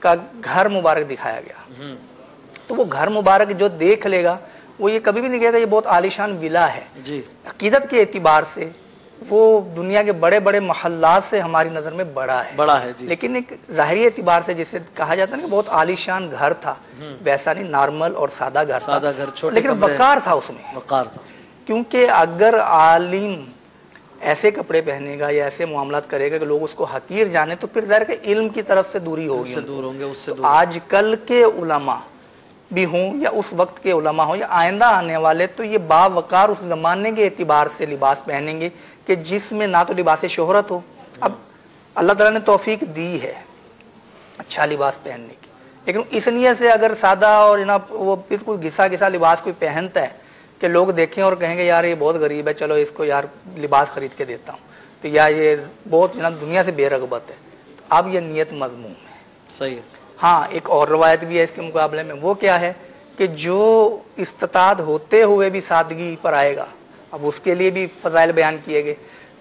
کا گھر مبارک دکھایا گیا. تو وہ گھر مبارک جو دیکھ لے گا وہ یہ کبھی بھی نہیں کہے گا یہ بہت عالیشان ولا ہے. عقیدت کے اعتبار سے وہ دنیا کے بڑے بڑے محلات سے ہماری نظر میں بڑا ہے. لیکن ایک ظاہری اعتبار سے جسے کہا جاتا ہے کہ بہت عالیشان گھر تھا, ویسا نہیں, نارمل اور سادہ گھر تھا, لیکن وقار تھا اس میں. کیونکہ اگر عالم ایسے کپڑے پہنے گا یا ایسے معاملات کرے گا کہ لوگ اس کو حقیر جانے, تو پھر ظاہر کہ علم کی طرف سے دوری ہوگی. آج کل کے علماء بھی ہوں یا اس وقت کے علماء ہوں یا آئندہ آنے والے, تو یہ باوقار اس زمانے کے اعتبار سے لباس پہنیں گے کہ جس میں نہ تو لباس شہرت ہو. اب اللہ تعالیٰ نے توفیق دی ہے اچھا لباس پہننے کی, لیکن اس نیت سے اگر سادہ اور جناب وہ بالکل گھسا گھسا لباس کوئی پہنتا ہے کہ لوگ دیکھیں اور کہیں گے یار یہ بہت غریب ہے, چلو اس کو یار لباس خرید کے دیتا ہوں, تو یا یہ بہت جناب دنیا سے بے رغبت ہے, تو اب یہ نیت مذموم ہے. صحیح ہے. ہاں ایک اور روایت بھی ہے اس کے مقابلے میں, وہ کیا ہے کہ جو استطاعت ہوتے ہوئے بھی سادگی پر آئے گا, اب اس کے لیے بھی فضائل بیان کیے گئے.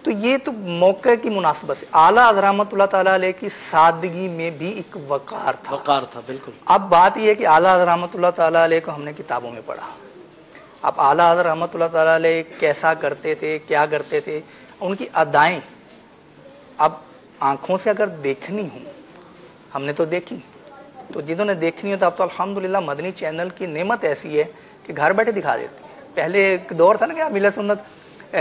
تو یہ تو موقع کی مناسبت سے اعلیٰ حضرت رحمۃ اللہ تعالیٰ علیہ کی سادگی میں بھی ایک وقار تھا. بالکل. اب بات یہ ہے کہ اعلیٰ حضرت رحمۃ اللہ تعالیٰ علیہ کو ہم نے کتابوں میں پڑھا. اب اعلیٰ حضرت رحمۃ اللہ تعالیٰ علیہ کیسا کرتے تھے, کیا کرتے تھے, ان کی ادائیں اب آنکھوں سے اگر دیکھنی ہوں, ہم نے تو دیکھی, تو جنہوں نے دیکھنی ہو تو اب تو الحمدللہ مدنی چینل کی نعمت ایسی ہے کہ گھر بیٹھے دکھا دیتی ہے. پہلے ایک دور تھا نا کہ امیر سنت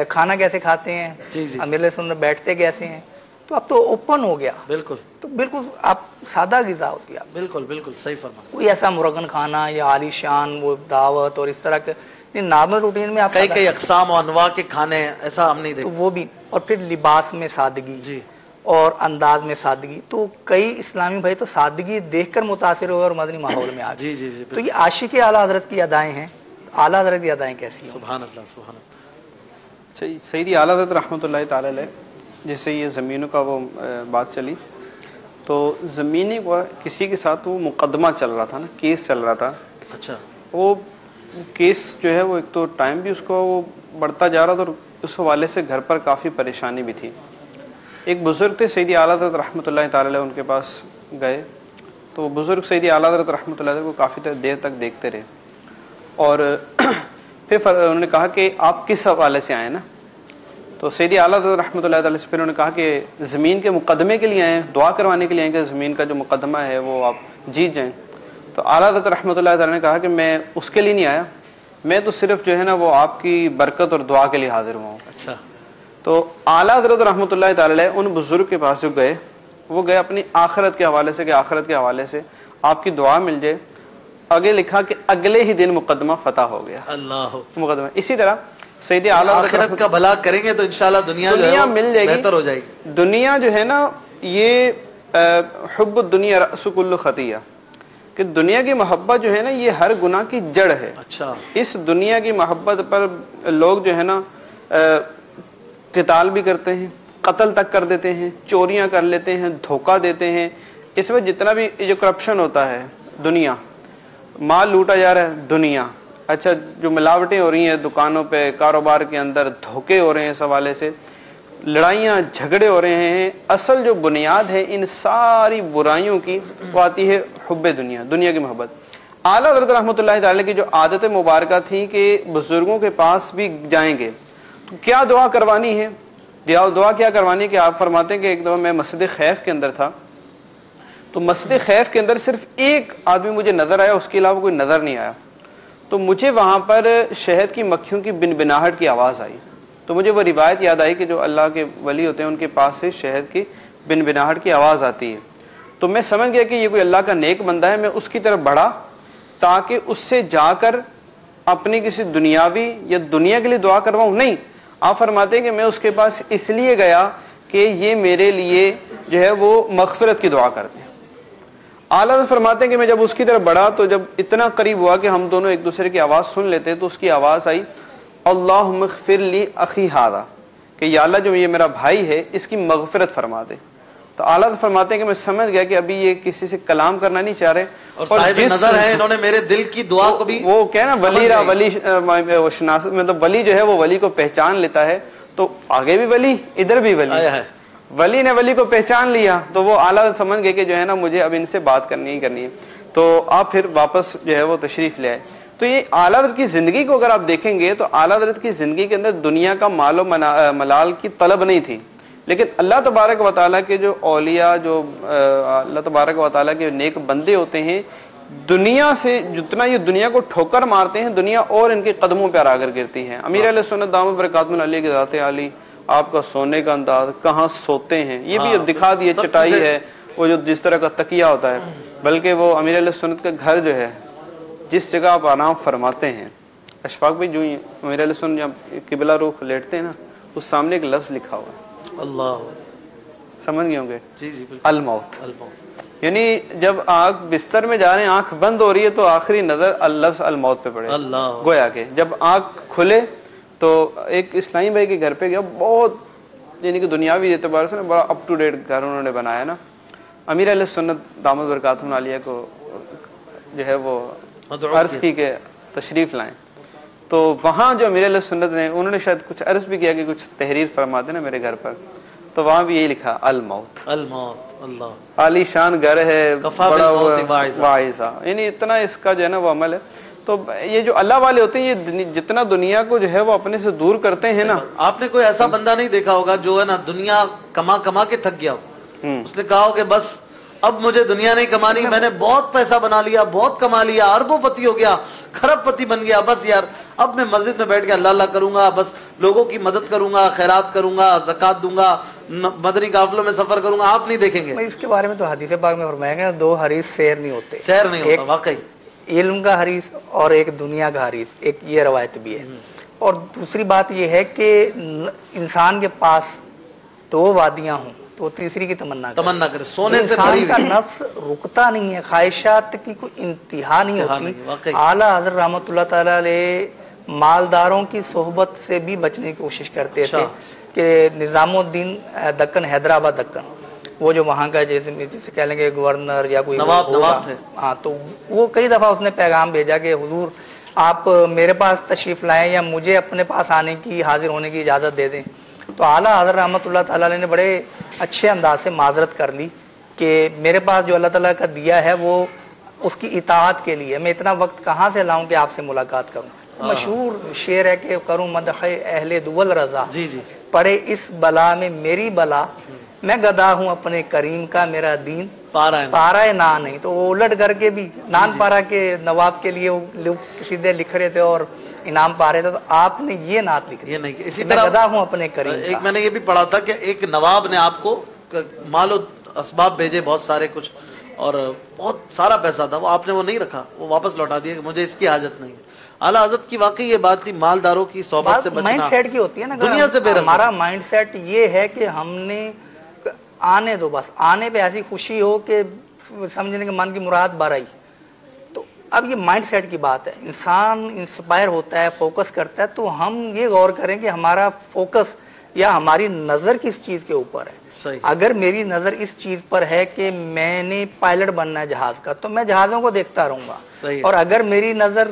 کھانا کیسے کھاتے ہیں, امیر سنت بیٹھتے کیسے ہیں, تو اب تو اوپن ہو گیا. بالکل. تو بالکل آپ سادہ غذا ہوتی ہے. بالکل بالکل صحیح فرمایا. کوئی ایسا مرغن کھانا یا عالی شان وہ دعوت اور اس طرح کے نارمل روٹین میں آپ کئی اقسام و انواع کے کھانے ایسا ہم نہیں دیکھتے. وہ بھی, اور پھر لباس میں سادگی اور انداز میں سادگی. تو کئی اسلامی بھائی تو سادگی دیکھ کر متاثر ہوئے اور مدنی ماحول میں آ گئے. تو یہ عاشق اعلیٰ حضرت کی ادائیں ہیں. اعلیٰ حضرت کی ادائیں کیسی ہیں؟ سبحان اللہ سبحان اللہ. سیدی اعلیٰ حضرت رحمۃ اللہ تعالی علیہ, جیسے یہ زمینوں کا وہ بات چلی, تو زمینی کسی کے ساتھ وہ مقدمہ چل رہا تھا نا, کیس چل رہا تھا. اچھا. وہ کیس جو ہے وہ ایک تو ٹائم بھی اس کو وہ بڑھتا جا رہا تھا, اور اس حوالے سے گھر پر کافی پریشانی بھی تھی. ایک بزرگ تھے سیدی اعلیٰ حضرت رحمۃ اللہ تعالی علیہ, ان کے پاس گئے تو بزرگ سیدی اعلیٰ حضرت رحمۃ اللہ علیہ کو کافی دیر تک دیکھتے رہے. اور پھر انہوں نے کہا کہ آپ کس حوالے سے آئے نا؟ تو سیدی اعلیٰ حضرت رحمۃ اللہ تعالی سے پھر انہوں نے کہا کہ زمین کے مقدمے کے لیے آئے ہیں، دعا کروانے کے لیے آئے کہ زمین کا جو مقدمہ ہے وہ آپ جیت جائیں۔ تو اعلیٰ حضرت رحمۃ اللہ تعالی نے کہا کہ میں اس کے لیے نہیں آیا، میں تو صرف جو ہے نا وہ آپ کی برکت اور دعا کے لیے حاضر ہوا ہوں۔ اچھا، تو اعلیٰ حضرت رحمۃ اللہ تعالی ان بزرگ کے پاس جو گئے، وہ گئے اپنی آخرت کے حوالے سے کہ آخرت کے حوالے سے آپ کی دعا مل جائے۔ آگے لکھا کہ اگلے ہی دن مقدمہ فتح ہو گیا، اللہ مقدمہ۔ اسی طرح سیدی اعلیٰ آخرت کا بھلا کریں گے تو انشاءاللہ دنیا مل جائے گی، بہتر ہو جائے گی۔ دنیا جو ہے نا یہ حب الدنیا رأس کل خطیہ، کہ دنیا کی محبت جو ہے نا یہ ہر گناہ کی جڑ ہے۔ اچھا، اس دنیا کی محبت پر لوگ جو ہے نا قتال بھی کرتے ہیں، قتل تک کر دیتے ہیں، چوریاں کر لیتے ہیں، دھوکہ دیتے ہیں۔ اس میں جتنا بھی جو کرپشن ہوتا ہے، دنیا، مال لوٹا جا رہا ہے، دنیا، اچھا جو ملاوٹیں ہو رہی ہیں دکانوں پہ، کاروبار کے اندر دھوکے ہو رہے ہیں، اس حوالے سے لڑائیاں جھگڑے ہو رہے ہیں، اصل جو بنیاد ہے ان ساری برائیوں کی وہ آتی ہے حب دنیا، دنیا کی محبت۔ اعلیٰ حضرت رحمۃ اللہ تعالی کی جو عادت مبارکہ تھی کہ بزرگوں کے پاس بھی جائیں گے تو کیا دعا کروانی ہے، دعا کیا کروانی ہے کہ آپ فرماتے ہیں کہ ایک دفعہ میں مسجد خیف کے اندر تھا، تو مسجد خیف کے اندر صرف ایک آدمی مجھے نظر آیا، اس کے علاوہ کوئی نظر نہیں آیا۔ تو مجھے وہاں پر شہد کی مکھیوں کی بنبناہٹ کی آواز آئی، تو مجھے وہ روایت یاد آئی کہ جو اللہ کے ولی ہوتے ہیں ان کے پاس سے شہد کی بنبناہٹ کی آواز آتی ہے۔ تو میں سمجھ گیا کہ یہ کوئی اللہ کا نیک بندہ ہے، میں اس کی طرف بڑھا تاکہ اس سے جا کر اپنی کسی دنیاوی یا دنیا کے لیے دعا کرواؤں، نہیں، آپ فرماتے ہیں کہ میں اس کے پاس اس لیے گیا کہ یہ میرے لیے جو ہے وہ مغفرت کی دعا کرتے ہیں۔ اعلیٰ فرماتے ہیں کہ میں جب اس کی طرف بڑھا تو جب اتنا قریب ہوا کہ ہم دونوں ایک دوسرے کی آواز سن لیتے تو اس کی آواز آئی، اللہم اغفر لی اخی ھذا، کہ یا اللہ جو یہ میرا بھائی ہے اس کی مغفرت فرما دے۔ تو اعلیٰ فرماتے ہیں کہ میں سمجھ گیا کہ ابھی یہ کسی سے کلام کرنا نہیں چاہ رہے، اور صاحب نظر ہے، انہوں نے میرے دل کی دعا کو بھی وہ کہنا ولی مطلب ولی جو ہے وہ ولی کو پہچان لیتا ہے، تو آگے بھی ولی ادھر بھی ولی، ولی نے ولی کو پہچان لیا، تو وہ اعلیٰ سمجھ گئے کہ جو ہے نا مجھے اب ان سے بات کرنی ہی کرنی ہے۔ تو آپ پھر واپس جو ہے وہ تشریف لے آئے۔ تو یہ اعلیٰ حضرت کی زندگی کو اگر آپ دیکھیں گے تو اعلیٰ حضرت کی زندگی کے اندر دنیا کا مال و ملال کی طلب نہیں تھی، لیکن اللہ تبارک و تعالیٰ کے جو اولیاء، جو اللہ تبارک و تعالیٰ کے نیک بندے ہوتے ہیں، دنیا سے جتنا یہ دنیا کو ٹھوکر مارتے ہیں، دنیا اور ان کے قدموں پہ آ کر گرتی ہے۔ امیر علیہ سنت دامت برکاتہ علیہ کی ذات عالی، آپ کا سونے کا انداز، کہاں سوتے ہیں یہ بھی دکھا دیے، چٹائی ہے وہ جو جس طرح کا تکیہ ہوتا ہے، بلکہ وہ امیر علیہ سنت کا گھر جو ہے جس جگہ آپ آرام فرماتے ہیں، اشفاق بھی جو ہی امیر علیہ سنت جب قبلہ رخ لیٹتے ہیں نا، اس سامنے ایک لفظ لکھا ہوا ہے، اللہ، سمجھ گئے ہوں گے؟ جی جی، الموت۔ یعنی جب آنکھ بستر میں جا رہے ہیں، آنکھ بند ہو رہی ہے تو آخری نظر لفظ الموت پہ پڑے، گویا کہ جب آنکھ کھلے تو ایک اسلامی بھائی کے گھر پہ گیا، بہت یعنی کہ دنیاوی اعتبار سے نا بڑا اپ ٹو ڈیٹ گھر انہوں نے بنایا نا، امیر علیہ سنت دامت برکاتہ عالیہ کو جو ہے وہ عرض کی کہ تشریف لائیں، تو وہاں جو امیر علیہ سنت نے انہوں نے شاید کچھ عرض بھی کیا کہ کچھ تحریر فرما دیں نا میرے گھر پر، تو وہاں بھی یہی لکھا الموت، الموت، اللہ، عالی شان گھر ہے، بڑا واعظہ، یعنی اتنا اس کا جو ہے نا وہ عمل ہے۔ تو یہ جو اللہ والے ہوتے ہیں یہ جتنا دنیا کو جو ہے وہ اپنے سے دور کرتے ہیں نا، آپ نے کوئی ایسا بندہ نہیں دیکھا ہوگا جو ہے نا دنیا کما کما کے تھک گیا ہو، اس نے کہا ہو کہ بس اب مجھے دنیا نہیں کمانی، میں نے بہت پیسہ بنا لیا، بہت کما لیا، اربوں پتی ہو گیا، کھرب پتی بن گیا، بس یار اب میں مسجد میں بیٹھ کے اللہ اللہ کروں گا، بس لوگوں کی مدد کروں گا، خیرات کروں گا، زکات دوں گا، مدنی قافلوں میں سفر کروں گا، آپ نہیں دیکھیں گے۔ اس کے بارے میں تو حدیث پاک میں فرمایا گیا دو حریث سیر نہیں ہوتے، سیر نہیں ہوتا، واقعی علم کا حریث اور ایک دنیا کا حریث، ایک یہ روایت بھی ہے۔ اور دوسری بات یہ ہے کہ انسان کے پاس دو وادیاں ہوں تو تیسری کی تمنا کرے، سونے سے انسان کا نفس رکتا نہیں ہے، خواہشات کی کوئی انتہا نہیں ہوتی۔ اعلیٰ حضرت رحمۃ اللہ تعالی علیہ مالداروں کی صحبت سے بھی بچنے کی کوشش کرتے تھے، کہ نظام الدین دکن، حیدرآباد دکن، وہ جو وہاں کا جیسے کہہ لیں گے گورنر یا کوئی نواب تھے، ہاں، تو وہ کئی دفعہ اس نے پیغام بھیجا کہ حضور آپ میرے پاس تشریف لائیں یا مجھے اپنے پاس آنے کی، حاضر ہونے کی اجازت دے دیں۔ تو اعلیٰ حضرت رحمۃ اللہ تعالی علیہ نے بڑے اچھے انداز سے معذرت کر لی کہ میرے پاس جو اللہ تعالیٰ کا دیا ہے وہ اس کی اطاعت کے لیے میں اتنا وقت کہاں سے لاؤں کہ آپ سے ملاقات کروں. مشہور شعر ہے کہ کروں مدح اہل دول رضا، جی جی، پڑے اس بلا میں میری بلا، میں گدا ہوں اپنے کریم کا میرا دین پارا ہے نا نہیں. تو وہ الٹ کر کے بھی نان پارا کے نواب کے لیے لوگ سیدھے لکھ رہے تھے اور انعام پا رہے تھے، تو آپ نے یہ نعت لکھ یہ نہیں. اسی میں طرح گدا ہوں اپنے کریم ایک کا. میں نے یہ بھی پڑھا تھا کہ ایک نواب نے آپ کو مال و اسباب بھیجے بہت سارے کچھ، اور بہت سارا پیسہ تھا، وہ آپ نے وہ نہیں رکھا، وہ واپس لوٹا دیا کہ مجھے اس کی حاجت نہیں ہے. اعلیٰ حضرت کی واقعی یہ بات تھی، مالداروں کی صحبت سے بچنا مائنڈ سیٹ کی ہوتی ہے نا، دنیا سے بے رغبت. ہمارا مائنڈ سیٹ یہ ہے کہ ہم نے آنے دو، بس آنے پہ ایسی خوشی ہو کہ سمجھنے کے من کی مراد بارہی. تو اب یہ مائنڈ سیٹ کی بات ہے. انسان انسپائر ہوتا ہے، فوکس کرتا ہے، تو ہم یہ غور کریں کہ ہمارا فوکس یا ہماری نظر کس چیز کے اوپر ہے. اگر میری نظر اس چیز پر ہے کہ میں نے پائلٹ بننا ہے جہاز کا، تو میں جہازوں کو دیکھتا رہوں گا. اور اگر میری نظر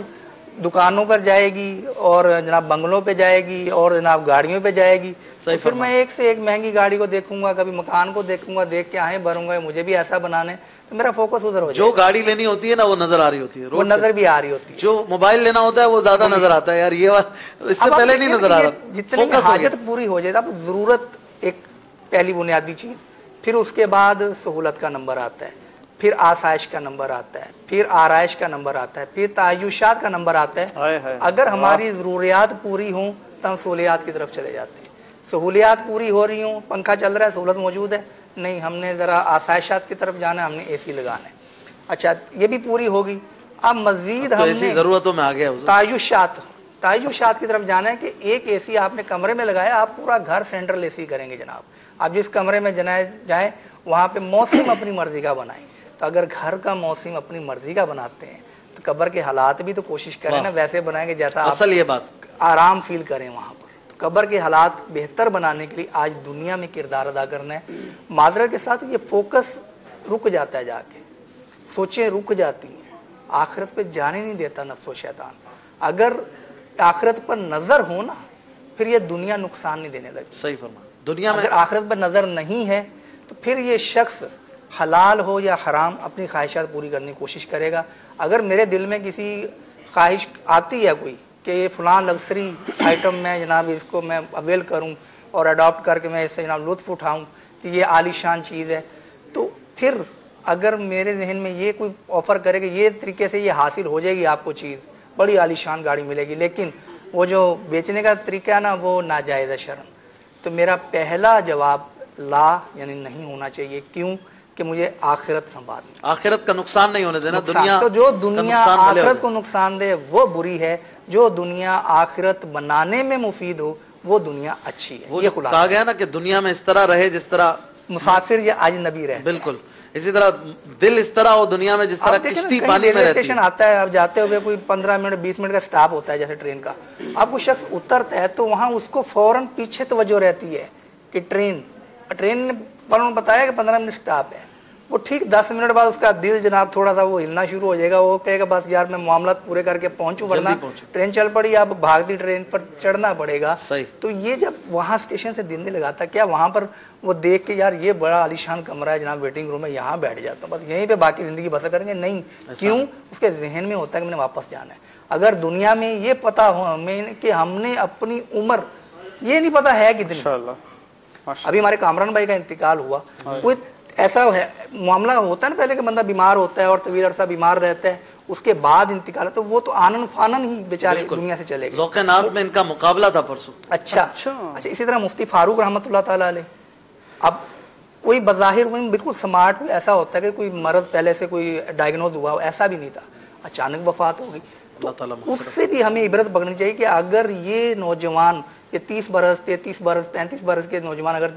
دکانوں پر جائے گی اور جناب بنگلوں پہ جائے گی اور جناب گاڑیوں پہ جائے گی، تو پھر میں ایک سے ایک مہنگی گاڑی کو دیکھوں گا، کبھی مکان کو دیکھوں گا، دیکھ کے آہیں بھروں گا مجھے بھی ایسا بنانا ہے، تو میرا فوکس ادھر ہو جائے. جو گاڑی لینی ہوتی ہے نا وہ نظر آ رہی ہوتی ہے، وہ نظر بھی آ رہی ہوتی ہے. جو موبائل لینا ہوتا ہے وہ زیادہ نظر آتا ہے، یار یہ اس سے پہلے نہیں نظر آ رہا. جتنی حاجت پوری ہو جائے، اب ضرورت ایک پہلی بنیادی چیز، پھر اس کے بعد سہولت کا نمبر آتا ہے، پھر آسائش کا نمبر آتا ہے، پھر آرائش کا نمبر آتا ہے، پھر تعیشات کا نمبر آتا ہے. اگر ہماری ضروریات پوری ہوں تو ہم سہولیات کی طرف چلے جاتے ہیں. سہولیات پوری ہو رہی ہوں، پنکھا چل رہا ہے، سہولت موجود ہے، نہیں ہم نے ذرا آسائشات کی طرف جانا ہے، ہم نے اے سی لگانا ہے. اچھا یہ بھی پوری ہوگی، اب مزید ہم نے ضرورتوں میں آ گیا تعیشات کی طرف جانا ہے کہ ایک اے سی آپ نے کمرے میں لگایا، آپ پورا گھر سینٹرل اے سی کریں گے جناب. آپ جس کمرے میں جائیں وہاں پہ موسم اپنی مرضی کا بنائیں. تو اگر گھر کا موسم اپنی مرضی کا بناتے ہیں تو قبر کے حالات بھی تو کوشش کریں نا ویسے بنائیں گے جیسا آپ اصل یہ بات آرام فیل کریں وہاں پر. تو قبر کے حالات بہتر بنانے کے لیے آج دنیا میں کردار ادا کرنا ہے. معذرت کے ساتھ یہ فوکس رک جاتا ہے، جا کے سوچیں رک جاتی ہیں، آخرت پہ جانے نہیں دیتا نفس و شیطان. اگر آخرت پر نظر ہو نا پھر یہ دنیا نقصان نہیں دینے لگتی. صحیح فرما. دنیا میں اگر آخرت پر نظر نہیں ہے تو پھر یہ شخص حلال ہو یا حرام اپنی خواہشات پوری کرنے کی کوشش کرے گا. اگر میرے دل میں کسی خواہش آتی ہے کوئی کہ یہ فلاں لگژری آئٹم میں جناب اس کو میں اویل کروں اور اڈاپٹ کر کے میں اس سے جناب لطف اٹھاؤں کہ یہ عالی شان چیز ہے، تو پھر اگر میرے ذہن میں یہ کوئی آفر کرے کہ یہ طریقے سے یہ حاصل ہو جائے گی آپ کو چیز، بڑی عالی شان گاڑی ملے گی، لیکن وہ جو بیچنے کا طریقہ ہے نا وہ ناجائز ہے شرعن، تو میرا پہلا جواب لا یعنی نہیں ہونا چاہیے. کیوں کہ مجھے آخرت سنبھالنی، آخرت کا نقصان نہیں ہونے دینا. دنیا تو جو دنیا آخرت کو نقصان دے وہ بری ہے، جو دنیا آخرت بنانے میں مفید ہو وہ دنیا اچھی ہے. وہ کہا گیا نا کہ دنیا میں اس طرح رہے جس طرح مسافر یا اجنبی رہے. بالکل اسی طرح دل اس طرح ہو دنیا میں جس طرح کشتی پانی میں رہتی ہے. اسٹیشن آتا ہے، اب جاتے ہوئے کوئی 15 منٹ 20 منٹ کا سٹاپ ہوتا ہے جیسے ٹرین کا، اب کوئی شخص اترتا ہے تو وہاں اس کو فوراً پیچھے توجہ رہتی ہے کہ ٹرین نے فوراً بتایا کہ 15 منٹ سٹاپ ہے. وہ ٹھیک 10 منٹ بعد اس کا دل جناب تھوڑا سا وہ ہلنا شروع ہو جائے گا، وہ کہے گا بس یار میں معاملات پورے کر کے پہنچوں، ورنہ ٹرین چل پڑی، اب بھاگتی ٹرین پر چڑھنا پڑے گا. تو یہ جب وہاں اسٹیشن سے دل نہیں لگاتا، کیا وہاں پر وہ دیکھ کے یار یہ بڑا عالیشان کمرہ ہے جناب، ویٹنگ روم ہے، یہاں بیٹھ جاتا ہوں بس یہیں پہ باقی زندگی بسر کریں گے؟ نہیں. کیوں؟ اس کے ذہن میں ہوتا ہے کہ میں نے واپس جانا ہے. اگر دنیا میں یہ پتا ہو ہمیں کہ ہم نے اپنی عمر، یہ نہیں پتا ہے کتنی. ابھی ہمارے کامران بھائی کا انتقال ہوا، کوئی ایسا ہے معاملہ ہوتا ہے نا پہلے کہ بندہ بیمار ہوتا ہے اور طویل عرصہ بیمار رہتا ہے، اس کے بعد انتقال ہے، تو وہ تو آنن فانن ہی بیچارے دنیا سے چلے گئے. ذوق ناز میں ان کا مقابلہ تھا پرسوں. اچھا اسی طرح مفتی فاروق رحمۃ اللہ تعالیٰ علیہ، اب کوئی بظاہر بالکل سمارٹ ایسا ہوتا ہے کہ کوئی مرض پہلے سے کوئی ڈائگنوز ہوا، ایسا بھی نہیں تھا، اچانک وفات ہو گئی. تو اس سے بھی ہمیں عبرت پکڑنی چاہیے کہ اگر یہ نوجوان، یہ 30 برس 33 برس 35 برس کے نوجوان اگر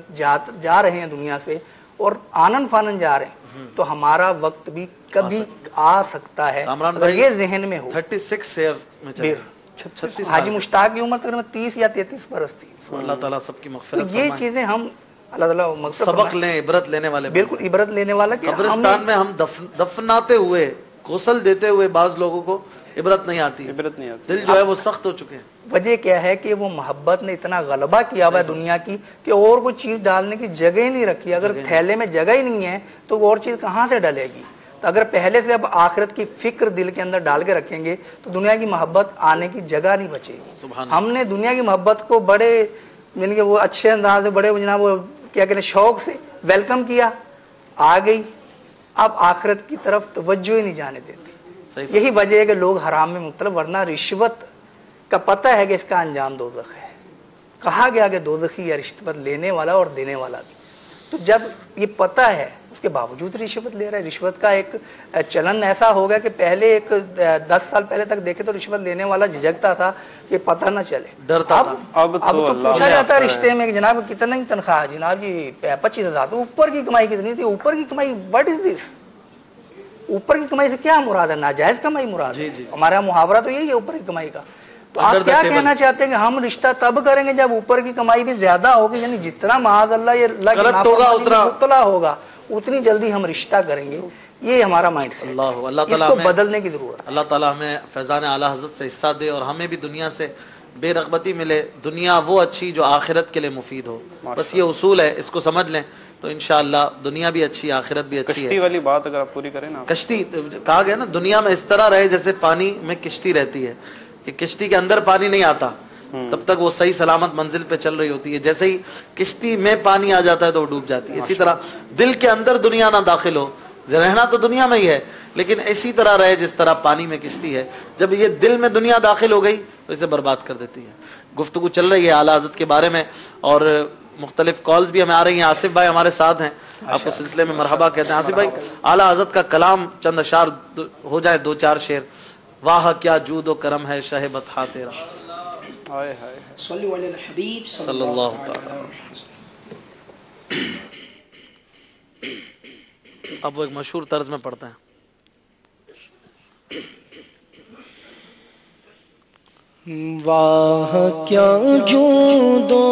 جا رہے ہیں دنیا سے اور آنن فانن جا رہے ہیں، تو ہمارا وقت بھی کبھی آ سکتا ہے اگر یہ ذہن میں ہو. 36 ایئرز میں حاجی مشتاق کی عمر تقریباً 30 یا 33 برس تھی. اللہ تعالیٰ سب کی مغفرت. یہ چیزیں ہم اللہ تعالیٰ سبق لیں، عبرت لینے والے. بالکل عبرت لینے والا کہ قبرستان میں ہم دفناتے ہوئے، غسل دیتے ہوئے بعض لوگوں کو عبرت نہیں آتی، دل جو ہے وہ سخت ہو چکے ہیں. وجہ کیا ہے کہ وہ محبت نے اتنا غلبہ کیا ہوا ہے دنیا کی کہ اور کوئی چیز ڈالنے کی جگہ ہی نہیں رکھی. اگر تھیلے میں جگہ ہی نہیں ہے تو اور چیز کہاں سے ڈلے گی؟ تو اگر پہلے سے اب آخرت کی فکر دل کے اندر ڈال کے رکھیں گے تو دنیا کی محبت آنے کی جگہ نہیں بچے گی. ہم نے دنیا کی محبت کو بڑے یعنی کہ وہ اچھے انداز سے بڑے جناب وہ کیا کہتے ہیں شوق سے ویلکم کیا, آ گئی, اب آخرت کی طرف توجہ ہی نہیں جانے دیتے. یہی وجہ ہے کہ لوگ حرام میں مبتلا, ورنہ رشوت کا پتہ ہے کہ اس کا انجام دوزخ ہے. کہا گیا کہ دوزخی یا رشوت لینے والا اور دینے والا بھی. تو جب یہ پتہ ہے اس کے باوجود رشوت لے رہا ہے. رشوت کا ایک چلن ایسا ہو گیا کہ پہلے ایک 10 سال پہلے تک دیکھے تو رشوت لینے والا جھجکتا تھا کہ پتہ نہ چلے, ڈرتا. اب تو پوچھا جاتا ہے رشتے میں کہ جناب کتنا ہی تنخواہ, جناب جی 25,000. تو اوپر کی کمائی کتنی تھی؟ اوپر کی کمائی واٹ از دس؟ اوپر کی کمائی سے کیا مراد ہے؟ ناجائز کمائی مراد ہے. ہمارا محاورہ تو یہی ہے اوپر کی کمائی کا. تو آپ کیا کہنا چاہتے ہیں کہ ہم رشتہ تب کریں گے جب اوپر کی کمائی بھی زیادہ ہوگی, یعنی جتنا معاذ اللہ یہ اللہ کی نافرمانی میں مبتلا ہوگا اتنی جلدی ہم رشتہ کریں گے. یہ ہمارا مائنڈ سیٹ ہے, اس کو بدلنے کی ضرورت ہے. اللہ تعالیٰ ہمیں فیضان اعلیٰ حضرت سے حصہ دے اور ہمیں بھی دنیا سے بے رغبتی ملے. دنیا وہ اچھی جو آخرت کے لیے مفید ہو, بس یہ اصول ہے, اس کو سمجھ لیں تو انشاءاللہ دنیا بھی اچھی آخرت بھی اچھی ہے. کشتی والی بات اگر آپ پوری کریں نا, کشتی کہا گیا نا دنیا میں اس طرح رہے جیسے پانی میں کشتی رہتی ہے, کہ کشتی کے اندر پانی نہیں آتا تب تک وہ صحیح سلامت منزل پہ چل رہی ہوتی ہے. جیسے ہی کشتی میں پانی آ جاتا ہے تو وہ ڈوب جاتی ہے. اسی طرح دل کے اندر دنیا نہ داخل ہو, رہنا تو دنیا میں ہی ہے لیکن اسی طرح رہے جس طرح پانی میں کشتی ہے. جب یہ دل میں دنیا داخل ہو گئی تو اسے برباد کر دیتی ہے. گفتگو چل رہی ہے اعلیٰ حضرت کے بارے میں اور مختلف کالز بھی ہمیں آ رہی ہیں. آصف بھائی ہمارے ساتھ ہیں, آپ کو سلسلے میں مرحبا کہتے ہیں. آصف بھائی اعلیٰ حضرت کا کلام چند اشعار ہو جائے, 2-4 شعر. واہ کیا جود و کرم ہے شہ بطحا تیرا, صلی الحبیب صلی اللہ تعالی. اب وہ ایک مشہور طرز میں پڑھتے ہیں. واہ کیا جود و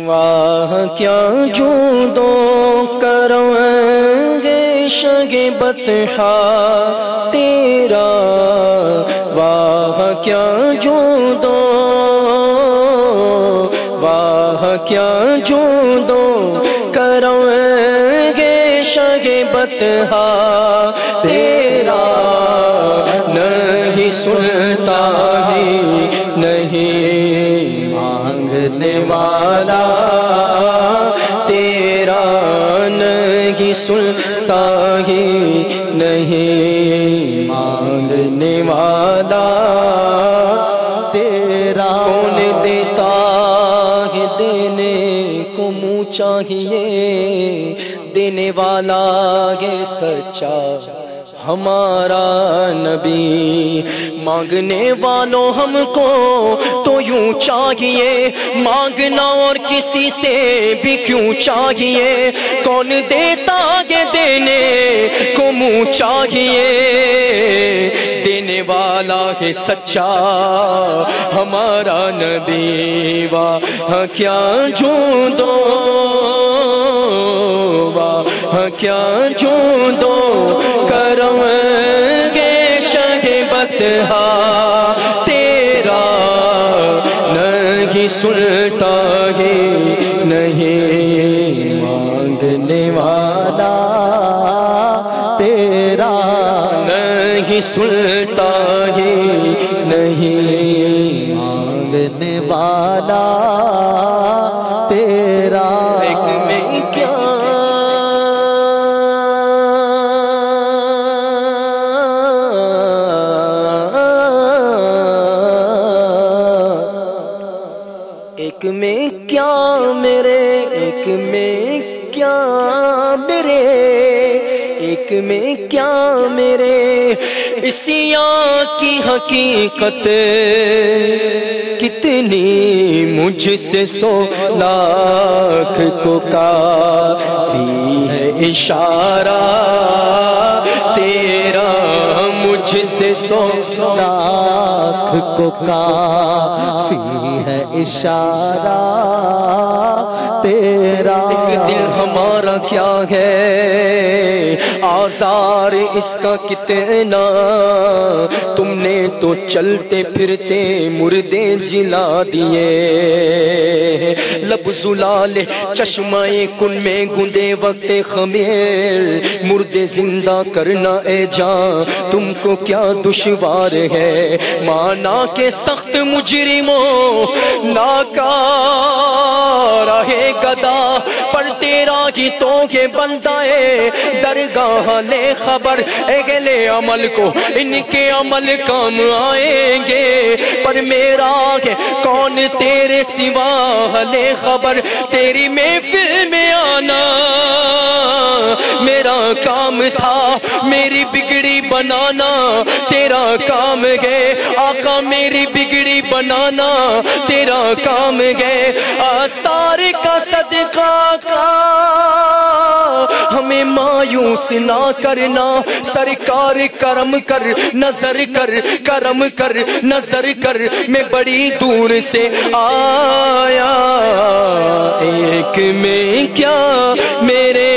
واہ کیا جود و کرم گے شگ بطحا تیرا, واہ کیا جود و واہ کیا جود و کرم گے شگ بطحا تیرا, نہیں سنتا ہی نہیں مانگنے والا تیرا, نہیں سنتا ہی نہیں مانگنے والا تیرا. کون دیتا ہے دینے کو منہ چاہیے, دینے والا ہے سچا ہمارا نبی. مانگنے والوں ہم کو تو یوں چاہیے, مانگنا اور کسی سے بھی کیوں چاہیے. کون دیتا ہے دینے کو منہ چاہیے, دینے والا ہے سچا ہمارا نبی. واہ کیا جود و واہ کیا جود و کرم گے شہ بطحا تیرا, نہیں سنتا ہی نہیں مانگنے والا تیرا, نہیں سنتا ہی نہیں مانگنے والا تیرا. ایک میں کیا ایک میں کیا میرے, ایک میں کیا میرے, ایک میں کیا میرے, اسیاں کی حقیقت کتنی مجھ سے 100 لاکھ کو کافی ہے اشارہ تیرا. مجھ سے 100 لاکھ کو کافی ہے اشارہ تیرا. دل ہمارا کیا ہے آزار اس کا کتنا، تم نے تو چلتے پھرتے مردے جلا دیے. لب زلال چشمہ کن میں گندے وقت خمیر، مردے زندہ کرنا اے جان تم کو کیا دشوار ہے. مانا کہ سخت مجرموں ناکار ہے گدا، پر تیرا ہی تو یہ بندہ ہے درگاہ لے خبر. اہل عمل کو ان کے عمل کام آئیں گے، پر میرا ہے کون تیرے سوا لے خبر. تیری محفل میں آنا میرا کام تھا، میری بگڑی بنانا تیرا کام ہے. آقا میری بگڑی بنانا تیرا کام ہے. عطار کا صدقہ کا ہمیں مایوس نہ کرنا. سرکار کرم کر نظر کر، کرم کر نظر کر. میں بڑی دور سے آیا، ایک میں کیا میرے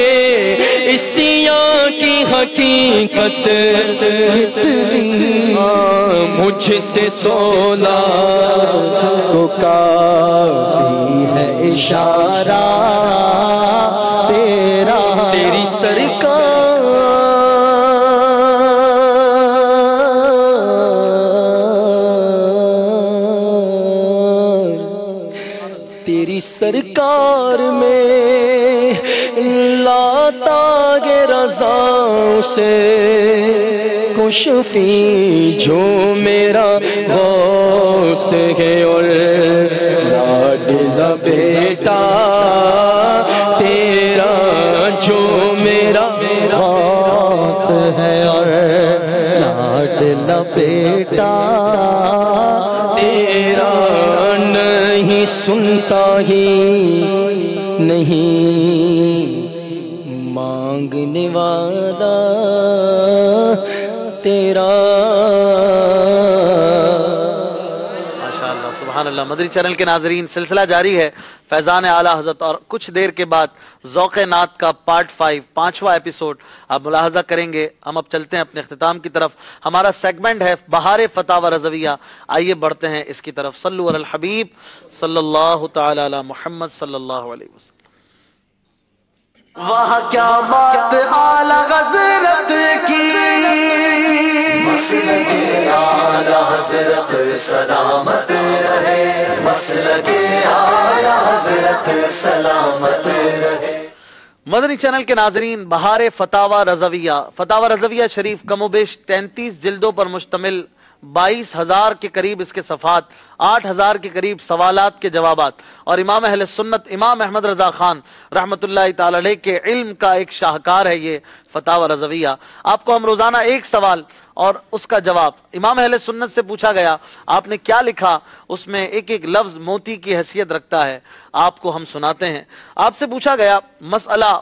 اسیاں کی حقیقت اتنی. مجھ سے 100 لاکھ کو کافی ہے اشارہ تیرا. تیری سرکار تیری سرکار میں لاتا گے رضا سے خوشفی جو میرا غوث ہے. اور لاڈلا بیٹا تیرا جو میرا غوث ہے، اور لاڈلا بیٹا تیرا نہیں سنتا ہی نہیں مانگنے والا تیرا. ماشاءاللہ سبحان اللہ. مدری چینل کے ناظرین، سلسلہ جاری ہے فیضان اعلیٰ حضرت، اور کچھ دیر کے بعد ذوق نعت کا پارٹ 5 5واں ایپیسوڈ آپ ملاحظہ کریں گے. ہم اب چلتے ہیں اپنے اختتام کی طرف. ہمارا سیگمنٹ ہے بہار فتاوی رضویہ. آئیے بڑھتے ہیں اس کی طرف. صلو علی الحبیب صلی اللہ تعالی علی محمد صلی اللہ علیہ وسلم. وہاں کیا بات اعلی حضرت کی، مسلک اعلی حضرت سلامت رہے، مسلک اعلی حضرت سلامت رہے. مدنی چینل کے ناظرین، بہار فتاوی رضویہ. فتاوی رضویہ شریف کم و بیش 33 جلدوں پر مشتمل، 22,000 کے قریب اس کے صفحات، 8,000 کے قریب سوالات کے جوابات، اور امام اہل سنت امام احمد رضا خان رحمۃ اللہ تعالی علیہ کے علم کا ایک شاہکار ہے یہ فتاوی رضویہ. آپ کو ہم روزانہ ایک سوال اور اس کا جواب امام اہل سنت سے پوچھا گیا، آپ نے کیا لکھا، اس میں ایک ایک لفظ موتی کی حیثیت رکھتا ہے، آپ کو ہم سناتے ہیں. آپ سے پوچھا گیا مسئلہ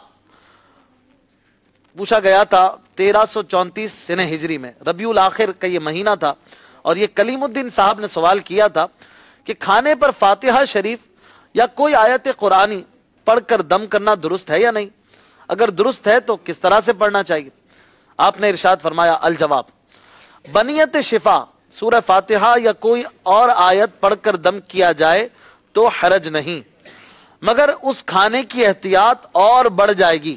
پوچھا گیا تھا 1334 سنہ ہجری میں، ربیع الاخر کا یہ مہینہ تھا، اور یہ کلیم الدین صاحب نے سوال کیا تھا کہ کھانے پر فاتحہ شریف یا کوئی آیت قرآنی پڑھ کر دم کرنا درست ہے یا نہیں؟ اگر درست ہے تو کس طرح سے پڑھنا چاہیے؟ آپ نے ارشاد فرمایا الجواب، بنیت شفا سورہ فاتحہ یا کوئی اور آیت پڑھ کر دم کیا جائے تو حرج نہیں، مگر اس کھانے کی احتیاط اور بڑھ جائے گی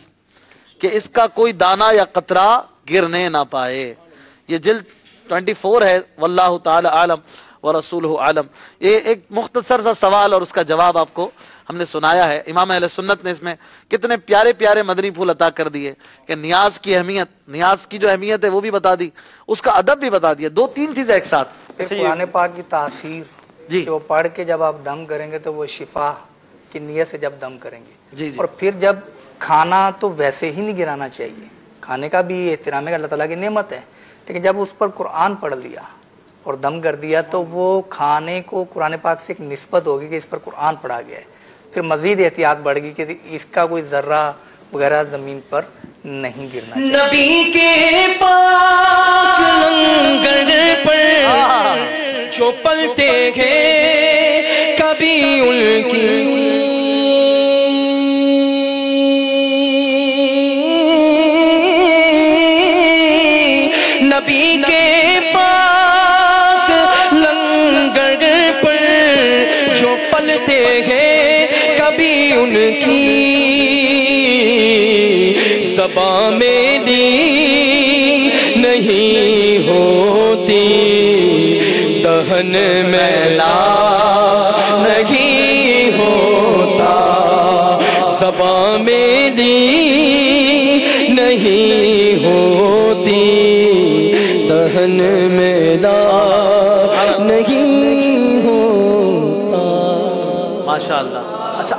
کہ اس کا کوئی دانہ یا قطرہ گرنے نہ پائے. یہ جلد 24 ہے، واللہ تعالی عالم ورسولہ عالم. یہ ایک مختصر سا سوال اور اس کا جواب آپ کو ہم نے سنایا ہے. امام اہل سنت نے اس میں کتنے پیارے پیارے مدنی پھول عطا کر دیے کہ نیاز کی اہمیت، نیاز کی جو اہمیت ہے وہ بھی بتا دی، اس کا ادب بھی بتا دیا. 2-3 چیزیں ایک ساتھ. قرآن پاک کی تاثیر جی، وہ پڑھ کے جب آپ دم کریں گے تو وہ شفا کی نیت سے جب دم کریں گے. جی جی. اور پھر جب کھانا تو ویسے ہی نہیں گرانا چاہیے، کھانے کا بھی احترام ہے، اللہ تعالیٰ کی نعمت ہے، لیکن جب اس پر قرآن پڑھ لیا اور دم کر دیا تو وہ کھانے کو قرآن پاک سے ایک نسبت ہوگی کہ اس پر قرآن پڑھا گیا ہے. پھر مزید احتیاط بڑھ گئی کہ اس کا کوئی ذرہ وغیرہ زمین پر نہیں گرنا چاہیے. نبی کے پاک لنگر پر جو پلتے ہیں کبھی ان کی نبی کے پاک لنگر پر جو پلتے ہیں کبھی ان کی زبان میری نہیں ہوتی دہن میلا نہیں ہوتا زبان میری نہیں ہوتی دہن میلا نہیں ہوتا. ماشاءاللہ. اچھا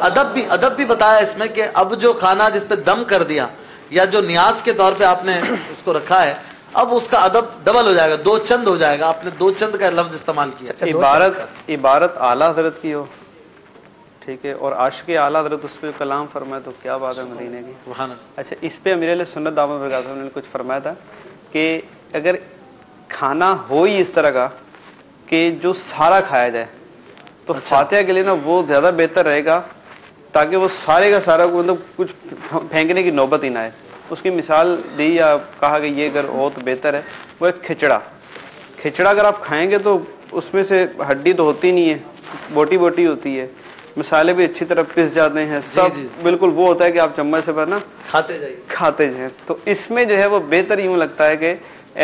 ادب بھی بتایا اس میں کہ اب جو کھانا جس پہ دم کر دیا یا جو نیاز کے طور پہ آپ نے اس کو رکھا ہے اب اس کا ادب ڈبل ہو جائے گا, 2 چند ہو جائے گا. آپ نے 2 چند کا لفظ استعمال کیا. عبارت اعلیٰ حضرت کی ہو, ٹھیک ہے, اور عاشق اعلیٰ حضرت اس پہ کلام فرمائے تو کیا بات ہے مدینے کی. اچھا اس پہ امیر علیہ سنت دامت برکاتہ انہوں نے کچھ فرمایا تھا کہ اگر کھانا ہو ہی اس طرح کا کہ جو سارا کھایا جائے تو فاتحہ کے لیے نا وہ زیادہ بہتر رہے گا تاکہ وہ سارے کا سارا مطلب کچھ پھینکنے کی نوبت ہی نہ آئے. اس کی مثال دی یا کہا کہ یہ اگر ہو تو بہتر ہے. وہ ایک کھچڑا اگر آپ کھائیں گے تو اس میں سے ہڈی تو ہوتی نہیں ہے, بوٹی بوٹی ہوتی ہے, مسالے بھی اچھی طرح پس جاتے ہیں, سب بالکل وہ ہوتا ہے کہ آپ چمچ سے پر نا کھاتے جائیں. تو اس میں جو ہے وہ بہتر یوں لگتا ہے کہ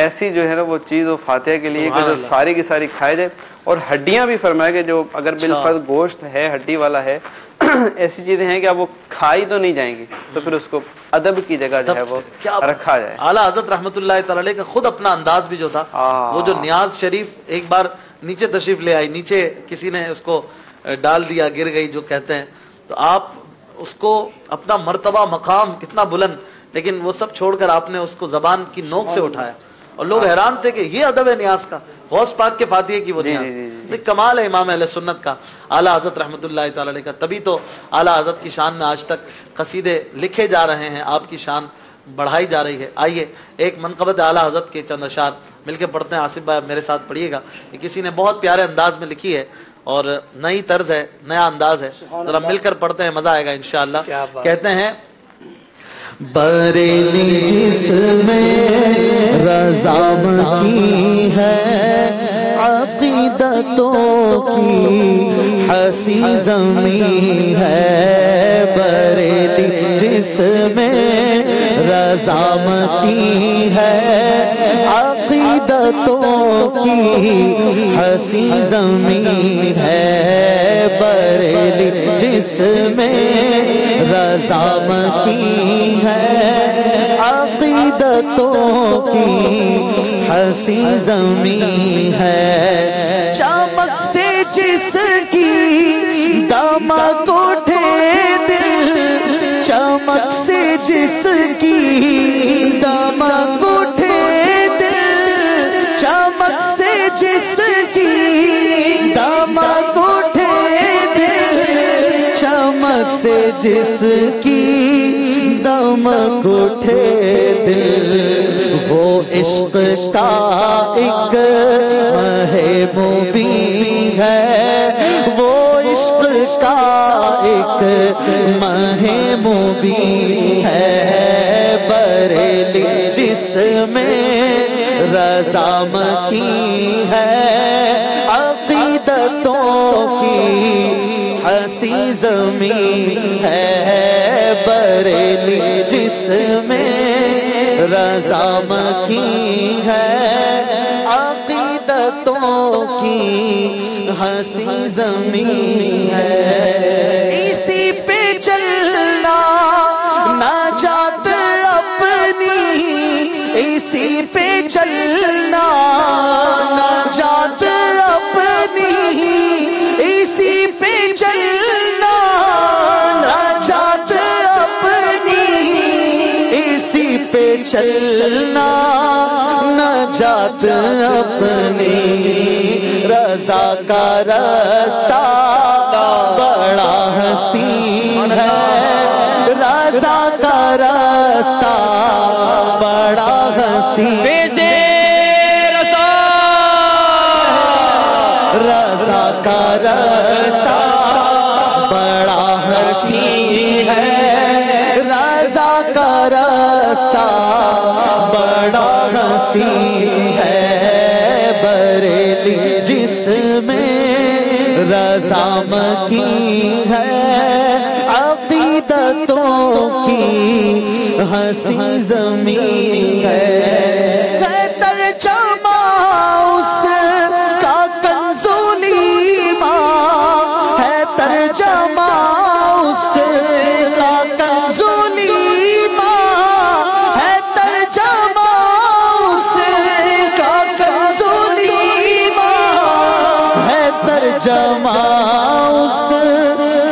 ایسی جو ہے نا وہ چیز وہ فاتحہ کے لیے کہ جو ساری کی ساری کھائے جائے. اور ہڈیاں بھی فرمایا کہ جو اگر بالفرض گوشت ہے ہڈی والا ہے ایسی چیزیں ہیں کہ اب وہ کھائی تو نہیں جائیں گی تو پھر اس کو ادب کی جگہ جو ہے وہ رکھا جائے. اعلیٰ حضرت رحمۃ اللہ تعالی علیہ کا خود اپنا انداز بھی جو تھا وہ جو نیاز شریف ایک بار نیچے تشریف لے آئی, نیچے کسی نے اس کو ڈال دیا, گر گئی جو کہتے ہیں, تو آپ اس کو اپنا مرتبہ مقام کتنا بلند, لیکن وہ سب چھوڑ کر آپ نے اس کو زبان کی نوک سے اٹھایا اور لوگ حیران تھے کہ یہ ادب ہے نیاز کا. غوث پاک کے فاتحے کی وہ نیاز کمال ہے امام اہل سنت کا اعلیٰ حضرت رحمۃ اللہ تعالی علیہ کا. تبھی تو اعلیٰ حضرت کی شان میں آج تک قصیدے لکھے جا رہے ہیں, آپ کی شان بڑھائی جا رہی ہے. آئیے ایک منقبت اعلیٰ حضرت کے چند اشعار مل کے پڑھتے ہیں. آصف بھائی میرے ساتھ پڑھیے گا, یہ کسی نے بہت پیارے انداز میں لکھی ہے اور نئی طرز ہے, نیا انداز ہے, ذرا مل کر پڑھتے ہیں, مزہ آئے گا انشاءاللہ. کہتے ہیں بریلی جس میں رضا کی ہے عقیدتوں کی ہنسی زمین ہے. بریلی جس میں رضا کی ہے عقیدتوں کی ہنسی زمین ہے. بریلی جس میں رضا کی ہے عقیدتوں کی ہنسی زمین ہے. چمک سے جس کی دمک اٹھے دل, چمک سے جس کی دمک اٹھے دل, چمک سے جس کی دمک اٹھے دل, چمک سے جس کی دمک اٹھے دل. وہ عشق کا ایک محبوبی ہے, وہ عشق کا ایک محبوبی ہے. بریلی جس میں رضا کی ہے عقیدتوں کی ہنسی زمین ہے. بریلی جس میں رضا کی ہے عقیدتوں کی ہنسی زمین ہے. اسی پہ چلنا نجات اپنی, اسی پہ چلنا نجات اپنی, اسی پہ چلنا نجات اپنی, اسی پہ چلنا نجات اپنی. رضا کا راستہ بڑا حسین ہے, رضا کا راستہ فیضے رضا رضا کا رستہ بڑا حسین ہے، رضا کا رستہ بڑا حسین ہے، بریلی جس میں رضا مکی ہے، عقیدتوں کی ہنسی زمین ہے، ترجمہ اس کا کنزولی ماں ہے، ترجمہ اس کا کنزولی ماں ہے، ترجمہ اس کا کنزولی ماں ہے، ترجمہ اس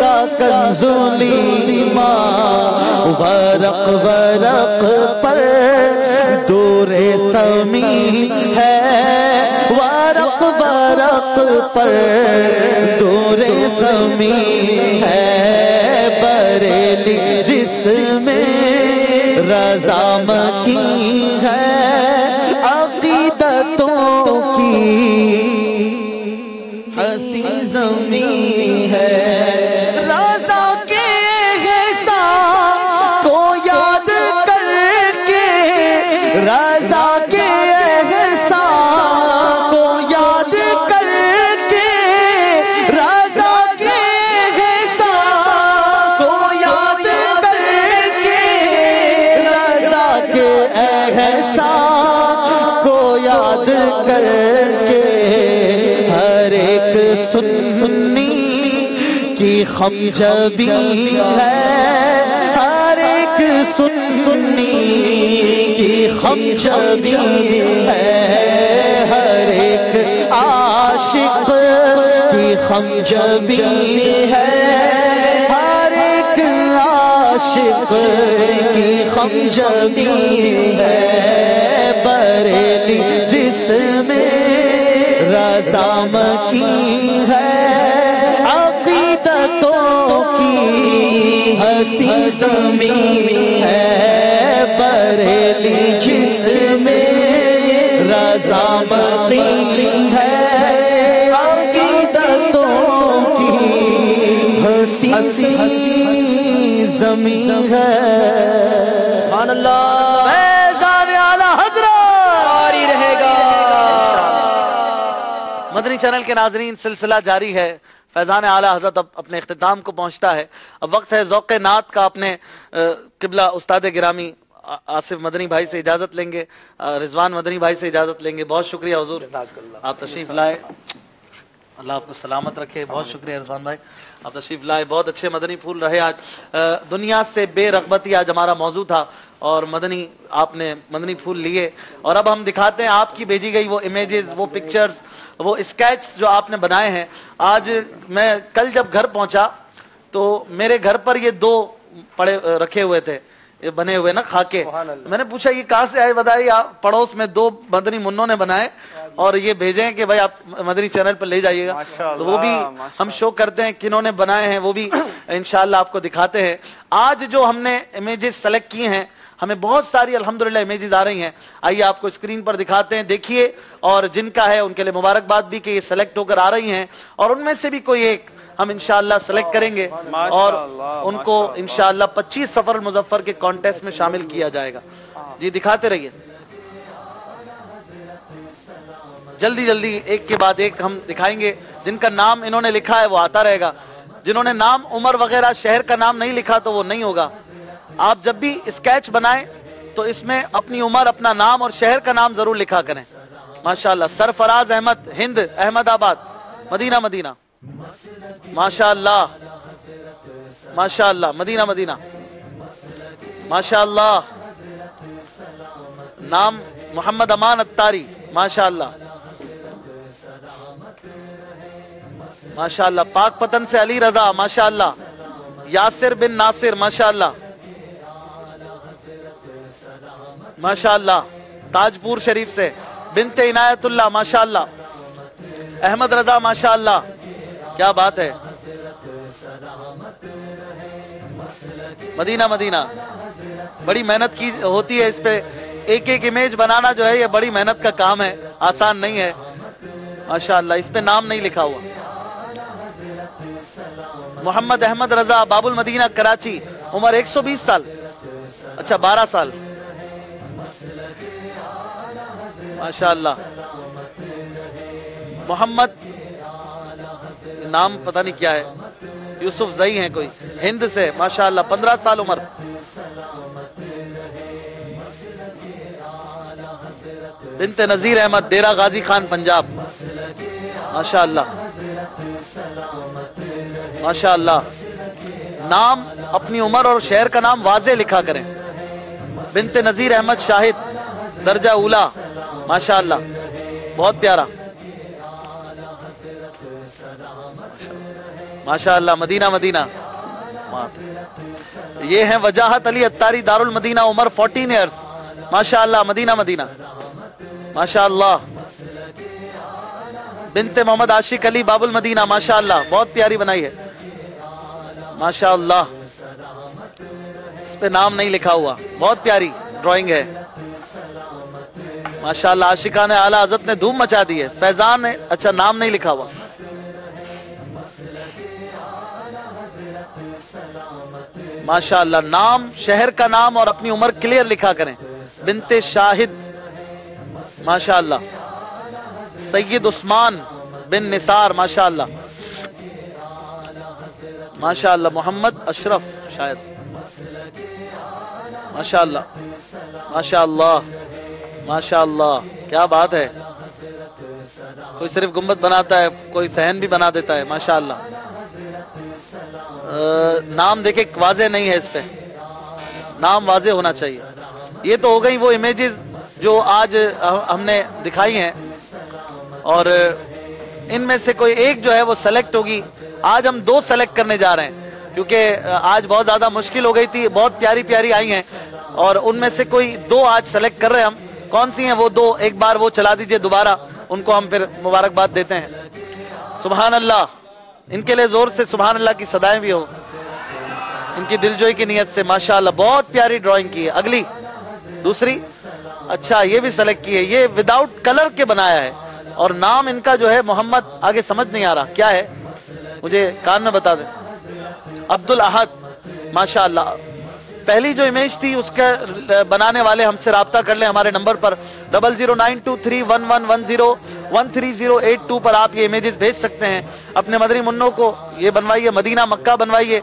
کا کنزولی ماں، ورق ورق پر دور تمیل ہے، ورق ورق پر دور تمیل ہے، بریلی جس میں رضا مکی ہے، عقیدتوں کی ہنسی زمین ہے، رضا کے احسان کو یاد کر کے، رضا کے احسان کو یاد کر کے، رضا کے احسان کو یاد کر کے، رضا کے احسان کو یاد کر کے، ہر ایک سنی کی خم جبی ہے، ہر ایک سنی کی خم جبی ہے، ہر ایک عاشق کی خم جبی ہے، ہر ایک عاشق کی خم جبی ہے، بریلی جس میں رضا مکی ہے، عقیدتوں کی ہنسی زمین ہے، بریلی جس میں رضا مکی ہے، عقیدتوں کی ہنسی زمین ہے، سبحان اللہ، فیضان اعلی حضرت جاری رہے گا۔ مدنی چینل کے ناظرین، سلسلہ جاری ہے، فیضان اعلیٰ حضرت اب اپنے اختتام کو پہنچتا ہے، اب وقت ہے ذوق نعت کا۔ اپنے قبلہ استاد گرامی آصف مدنی بھائی سے اجازت لیں گے، رضوان مدنی بھائی سے اجازت لیں گے۔ بہت شکریہ حضور، آپ تشریف لائے، اللہ آپ کو سلامت رکھے۔ بہت شکریہ رضوان بھائی، آپ تشریف لائے، بہت اچھے مدنی پھول رہے آج۔ دنیا سے بے رغبتی آج ہمارا موضوع تھا، اور مدنی آپ نے مدنی پھول لیے، اور اب ہم دکھاتے ہیں آپ کی بھیجی گئی وہ امیجز، وہ پکچرز، وہ اسکیچ جو آپ نے بنائے ہیں۔ آج میں کل جب گھر پہنچا تو میرے گھر پر یہ دو پڑے رکھے ہوئے تھے، یہ بنے ہوئے نا خاکے۔ میں نے پوچھا یہ کہاں سے آئے، بتائیے، پڑوس میں دو مدنی منوں نے بنائے اور یہ بھیجے ہیں کہ بھائی آپ مدنی چینل پر لے جائیے گا، تو وہ بھی ہم شو کرتے ہیں کنہوں نے بنائے ہیں، وہ بھی انشاءاللہ آپ کو دکھاتے ہیں۔ آج جو ہم نے امیجز سلیکٹ کیے ہیں، ہمیں بہت ساری الحمدللہ امیجز آ رہی ہیں، آئیے آپ کو اسکرین پر دکھاتے ہیں، دیکھیے، اور جن کا ہے ان کے لیے مبارکباد بھی کہ یہ سلیکٹ ہو کر آ رہی ہیں، اور ان میں سے بھی کوئی ایک ہم انشاءاللہ سلیکٹ کریں گے اور ان کو انشاءاللہ 25 سفر المظفر کے کانٹیسٹ میں شامل کیا جائے گا۔ جی دکھاتے رہیے، جلدی جلدی ایک کے بعد ایک ہم دکھائیں گے۔ جن کا نام انہوں نے لکھا ہے وہ آتا رہے گا، جنہوں نے نام عمر وغیرہ شہر کا نام نہیں لکھا تو وہ نہیں ہوگا۔ آپ جب بھی اسکیچ بنائیں تو اس میں اپنی عمر، اپنا نام اور شہر کا نام ضرور لکھا کریں۔ ماشاءاللہ، سرفراز احمد، ہند، احمد آباد، مدینہ مدینہ، ماشاءاللہ ماشاءاللہ، مدینہ مدینہ، ماشاءاللہ، نام محمد امان اتاری، ماشاءاللہ ماشاءاللہ، پاک پتن سے علی رضا، ماشاءاللہ، یاسر بن ناصر، ماشاءاللہ ماشاءاللہ، تاجپور شریف سے بنت عنایت اللہ، ماشاءاللہ، احمد رضا، ماشاءاللہ، کیا بات ہے، مدینہ مدینہ، بڑی محنت کی ہوتی ہے اس پہ، ایک ایک امیج بنانا جو ہے یہ بڑی محنت کا کام ہے، آسان نہیں ہے ماشاءاللہ. اس پہ نام نہیں لکھا ہوا. محمد احمد رضا، باب المدینہ کراچی، عمر 120 سال. اچھا 12 سال ماشاءاللہ. محمد نام پتہ نہیں کیا ہے، یوسف زئی ہیں کوئی، ہند سے ماشاءاللہ، 15 سال عمر. بنت نذیر احمد، ڈیرہ غازی خان، پنجاب، ماشاءاللہ ماشاءاللہ. نام، اپنی عمر اور شہر کا نام واضح لکھا کریں. بنت نذیر احمد شاہد، درجہ اولا، ماشاءاللہ بہت پیارا ماشاءاللہ. مدینہ مدینہ. یہ ہیں وجاہت علی اتاری، دارالمدینہ، عمر 14 ایئرز، ماشاءاللہ. مدینہ مدینہ ماشاءاللہ. بنت محمد عاشق علی، باب المدینہ، ماشاءاللہ بہت پیاری بنائی ہے ماشاءاللہ. اس پہ نام نہیں لکھا ہوا، بہت پیاری ڈرائنگ ہے ماشاءاللہ. عاشقان اعلی حضرت نے دھوم مچا دی ہے. فیضان ہے، اچھا نام نہیں لکھا ہوا. ماشاءاللہ. نام، شہر کا نام اور اپنی عمر کلیئر لکھا کریں. بنت شاہد، ماشاءاللہ. سید عثمان بن نثار، ماشاءاللہ ماشاءاللہ. محمد اشرف شاید، ماشاءاللہ ماشاءاللہ ماشاءاللہ. کیا بات ہے. کوئی صرف گنبد بناتا ہے، کوئی صحن بھی بنا دیتا ہے ماشاءاللہ. نام دیکھیں واضح نہیں ہے، اس پہ نام واضح ہونا چاہیے. یہ تو ہو گئی وہ امیجز جو آج ہم نے دکھائی ہیں، اور ان میں سے کوئی ایک جو ہے وہ سلیکٹ ہوگی. آج ہم 2 سلیکٹ کرنے جا رہے ہیں کیونکہ آج بہت زیادہ مشکل ہو گئی تھی. بہت پیاری پیاری آئی ہیں اور ان میں سے کوئی 2 آج سلیکٹ کر رہے ہیں ہم. کون سی ہیں وہ 2؟ ایک بار وہ چلا دیجئے دوبارہ، ان کو ہم پھر مبارکباد دیتے ہیں. سبحان اللہ. ان کے لیے زور سے سبحان اللہ کی صدائیں بھی ہو، ان کی دلجوئی کی نیت سے. ماشاءاللہ بہت پیاری ڈرائنگ کی ہے. اگلی، دوسری. اچھا یہ بھی سلیکٹ کی ہے. یہ وداؤٹ کلر کے بنایا ہے اور نام ان کا جو ہے محمد، آگے سمجھ نہیں آ رہا کیا ہے، مجھے کان میں بتا دیں. عبد الاحد، ماشاءاللہ. پہلی جو امیج تھی اس کے بنانے والے ہم سے رابطہ کر لیں ہمارے نمبر پر 00923111101382 پر. آپ یہ امیجز بھیج سکتے ہیں اپنے مدنی منوں کو. یہ بنوائیے، مدینہ مکہ بنوائیے،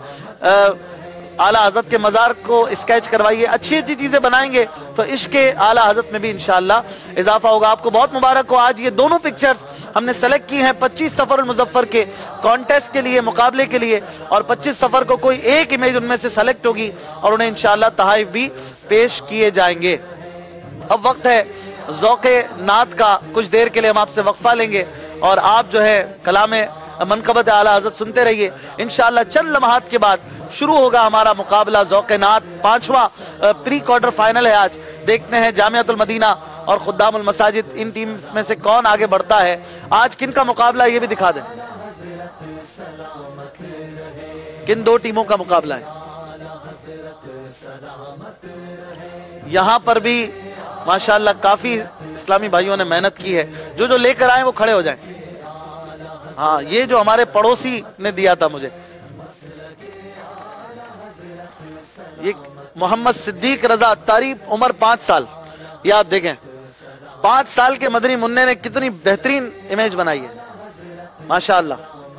اعلیٰ حضرت کے مزار کو اسکیچ کروائیے. اچھی اچھی چیزیں بنائیں گے تو عشق اعلیٰ حضرت میں بھی انشاءاللہ اضافہ ہوگا. آپ کو بہت مبارک ہو. آج یہ دونوں پکچرز ہم نے سلیکٹ کی ہیں 25 سفر المظفر کے کانٹیسٹ کے لیے، مقابلے کے لیے، اور 25 سفر کو کوئی ایک امیج ان میں سے سلیکٹ ہوگی اور انہیں انشاءاللہ تحائف بھی پیش کیے جائیں گے. اب وقت ہے ذوق نعت کا. کچھ دیر کے لیے ہم آپ سے وقفہ لیں گے اور آپ جو ہے کلام منقبت اعلیٰ حضرت سنتے رہیے. انشاءاللہ چند لمحات کے بعد شروع ہوگا ہمارا مقابلہ ذوق نعت. 5واں پری کوارٹر فائنل ہے آج. دیکھتے ہیں جامعۃ المدینہ اور خدام المساجد، ان ٹیمز میں سے کون آگے بڑھتا ہے. آج کن کا مقابلہ یہ بھی دکھا دیں. کن 2 ٹیموں کا مقابلہ ہے. یہاں پر بھی ماشاءاللہ کافی اسلامی بھائیوں نے محنت کی ہے. جو لے کر آئیں وہ کھڑے ہو جائیں. ہاں یہ جو ہمارے پڑوسی نے دیا تھا مجھے، یہ محمد صدیق رضا اتاری، عمر 5 سال. یہ آپ دیکھیں 5 سال کے مدنی منع نے کتنی بہترین امیج بنائی ہے ماشاءاللہ.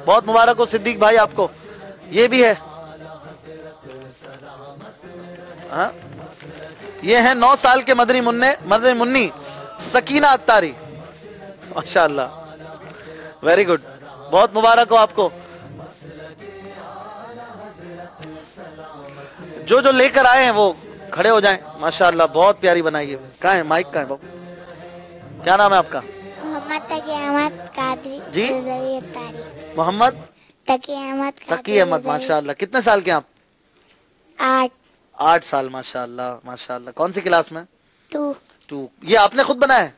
بہت مبارک ہو صدیق بھائی آپ کو. یہ بھی ہے، ہاں یہ ہیں 9 سال کے مدنی منی سکینہ اتاری، ماشاءاللہ ویری گڈ. بہت مبارک ہو آپ کو. جو لے کر آئے ہیں وہ کھڑے ہو جائیں. ماشاءاللہ بہت پیاری بنائی ہے. کہاں ہے مائک، کہاں ہے بابو؟ کیا نام ہے آپ کا؟ محمد تقی احمد قادری جی. رضوی اتاری. محمد تقی احمد تقی احمد، ماشاءاللہ. کتنے سال کے ہیں آپ؟ 8 سال. ماشاءاللہ ماشاءاللہ. کون سی کلاس میں؟ 2. یہ آپ نے خود بنایا ہے؟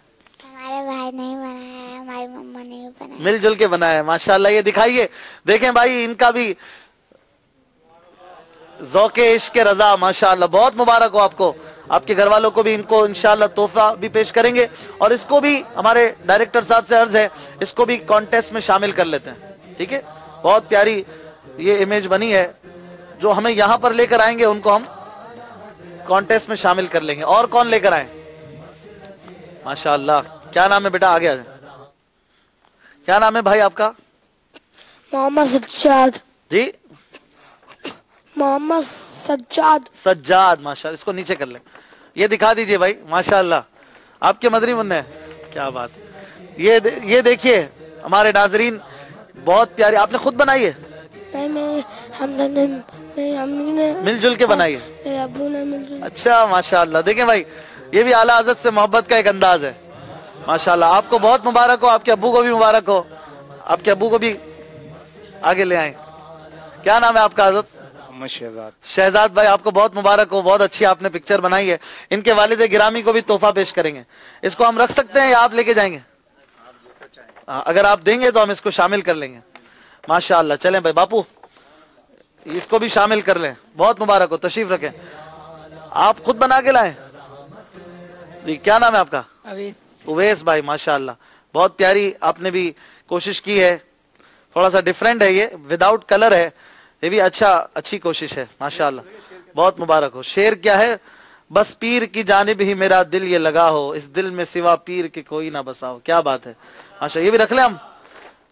ہمارے بھائی نہیں بنایا ہے، ہماری مما نے بنایا. مل جل کے بنایا ہے ماشاءاللہ. یہ دکھائیے، دیکھیں بھائی ان کا بھی ذوق عشق رضا ماشاءاللہ. بہت مبارک ہو آپ کو. آپ کے گھر والوں کو بھی ان کو انشاءاللہ تحفہ بھی پیش کریں گے، اور اس کو بھی ہمارے ڈائریکٹر صاحب سے عرض ہے اس کو بھی کانٹیسٹ میں شامل کر لیتے ہیں، ٹھیک ہے؟ بہت پیاری یہ امیج بنی ہے، جو ہمیں یہاں پر لے کر آئیں گے ان کو ہم کانٹیسٹ میں شامل کر لیں گے۔ اور کون لے کر آئیں؟ ماشاءاللہ، کیا نام ہے بیٹا؟ آگے آ جائیں۔ کیا نام ہے بھائی آپ کا؟ محمد سجاد۔ جی محمد سجاد۔ سجاد، ماشاءاللہ، اس کو نیچے کر لیں، یہ دکھا دیجئے بھائی، ماشاءاللہ آپ کے مدنی منع ہیں، کیا بات ہے۔ یہ دیکھیے ہمارے ناظرین، بہت پیاری، آپ نے خود بنائی ہے؟ میری امی نے مل جل کے بنائی ہے؟ میرے ابو نے مل جل۔ اچھا، ماشاءاللہ، دیکھیں بھائی یہ بھی اعلیٰ حضرت سے محبت کا ایک انداز ہے، ماشاءاللہ۔ آپ کو بہت مبارک ہو، آپ کے ابو کو بھی مبارک ہو، آپ کے ابو کو بھی آگے لے آئیں۔ کیا نام ہے آپ کا حضرت؟ شہزاد۔ شہزاد بھائی، آپ کو بہت مبارک ہو، بہت اچھی آپ نے پکچر بنائی ہے۔ ان کے والد گرامی کو بھی تحفہ پیش کریں گے۔ اس کو ہم رکھ سکتے ہیں یا آپ لے کے جائیں گے؟ اگر آپ دیں گے تو ہم اس کو شامل کر لیں گے، ماشاءاللہ۔ چلیں بھائی باپو، اس کو بھی شامل کر لیں، بہت مبارک ہو، تشریف رکھیں۔ آپ خود بنا کے لائیں جی؟ کیا نام ہے آپ کا؟ اویس بھائی، ماشاءاللہ، بہت پیاری آپ نے بھی کوشش کی ہے، تھوڑا سا ڈیفرنٹ ہے، یہ وداؤٹ کلر ہے، یہ بھی اچھی کوشش ہے، ماشاءاللہ، بہت مبارک ہو۔ شعر کیا ہے؟ بس پیر کی جانب ہی میرا دل یہ لگا ہو، اس دل میں سوا پیر کے کوئی نہ بسا ہو، کیا بات ہے، ماشاءاللہ۔ یہ بھی رکھ لیں ہم؟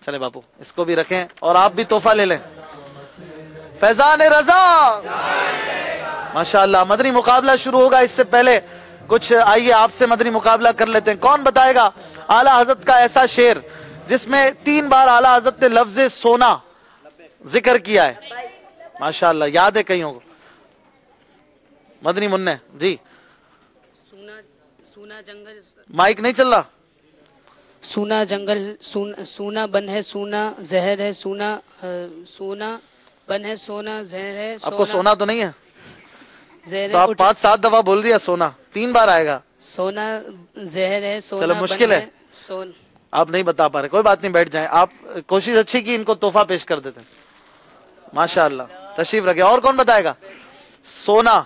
چلے باپو، اس کو بھی رکھیں، اور آپ بھی تحفہ لے لیں۔ فیضان رضا، ماشاءاللہ۔ مدنی مقابلہ شروع ہوگا، اس سے پہلے کچھ آئیے آپ سے مدنی مقابلہ کر لیتے ہیں۔ کون بتائے گا اعلیٰ حضرت کا ایسا شعر جس میں 3 بار اعلیٰ حضرت نے لفظ سونا ذکر کیا ہے؟ ماشاءاللہ، یاد ہے کئیوں کو؟ مدنی منع جی، سونا جنگل، مائک نہیں چل رہا۔ سونا جنگل، سونا بن ہے، سونا زہر ہے، سونا بن ہے، سونا زہر ہے۔ آپ کو سونا تو نہیں ہے زہر تو آپ 5-7 دفعہ بول دیا سونا، 3 بار آئے گا۔ سونا زہر ہے، سونا چلو مشکل ہے، آپ نہیں بتا پا رہے، کوئی بات نہیں، بیٹھ جائیں آپ۔ کوشش اچھی کی، ان کو تحفہ پیش کر دیتے ہیں، ماشاءاللہ، تشریف رکھے۔ اور کون بتائے گا؟ سونا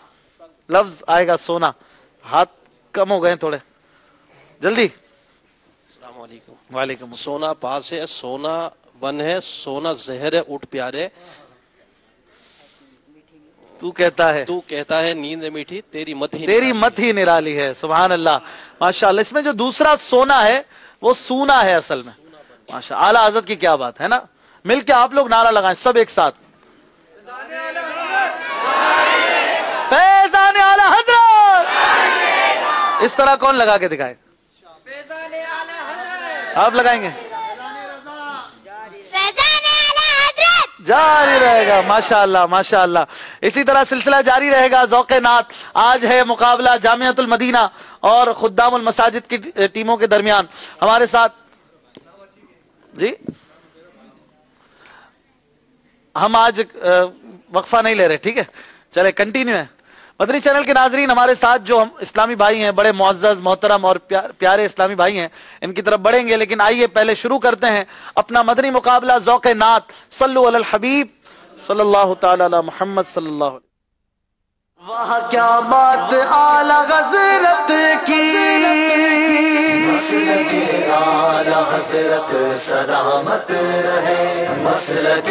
لفظ آئے گا، سونا، ہاتھ کم ہو گئے تھوڑے، جلدی۔ السلام علیکم۔ وعلیکم۔ سونا پاس ہے، سونا بن ہے، سونا زہر ہے، اٹھ پیارے، تو کہتا ہے نیند میٹھی، تیری مت ہی نرالی ہے، سبحان اللہ، ماشاءاللہ۔ اس میں جو دوسرا سونا ہے وہ سونا ہے اصل میں، ماشاءاللہ۔ اعلیٰ حضرت کی کیا بات ہے نا، مل کے آپ لوگ نعرہ لگائیں سب ایک ساتھ، فیضان اعلیٰ حضرت۔ اس طرح کون لگا کے دکھائے؟ آپ لگائیں گے؟ جاری رہے گا، ماشاءاللہ ماشاءاللہ۔ اسی طرح سلسلہ جاری رہے گا، ذوق نعت۔ آج ہے مقابلہ جامعۃ المدینہ اور خدام المساجد کی ٹیموں کے درمیان۔ ہمارے ساتھ جی ہم آج وقفہ نہیں لے رہے، ٹھیک ہے، چلے کنٹینیو ہے۔ مدنی چینل کے ناظرین، ہمارے ساتھ جو ہم اسلامی بھائی ہیں، بڑے معزز محترم اور پیارے اسلامی بھائی ہیں، ان کی طرف بڑھیں گے، لیکن آئیے پہلے شروع کرتے ہیں اپنا مدنی مقابلہ ذوق نعت۔ صلو علی الحبیب صلی اللہ تعالی علی محمد صلی اللہ علیہ وسلم۔ واہ کیا بات اعلیٰ حضرت کی، مسلک اعلیٰ حضرت سلامت رہے، مسلک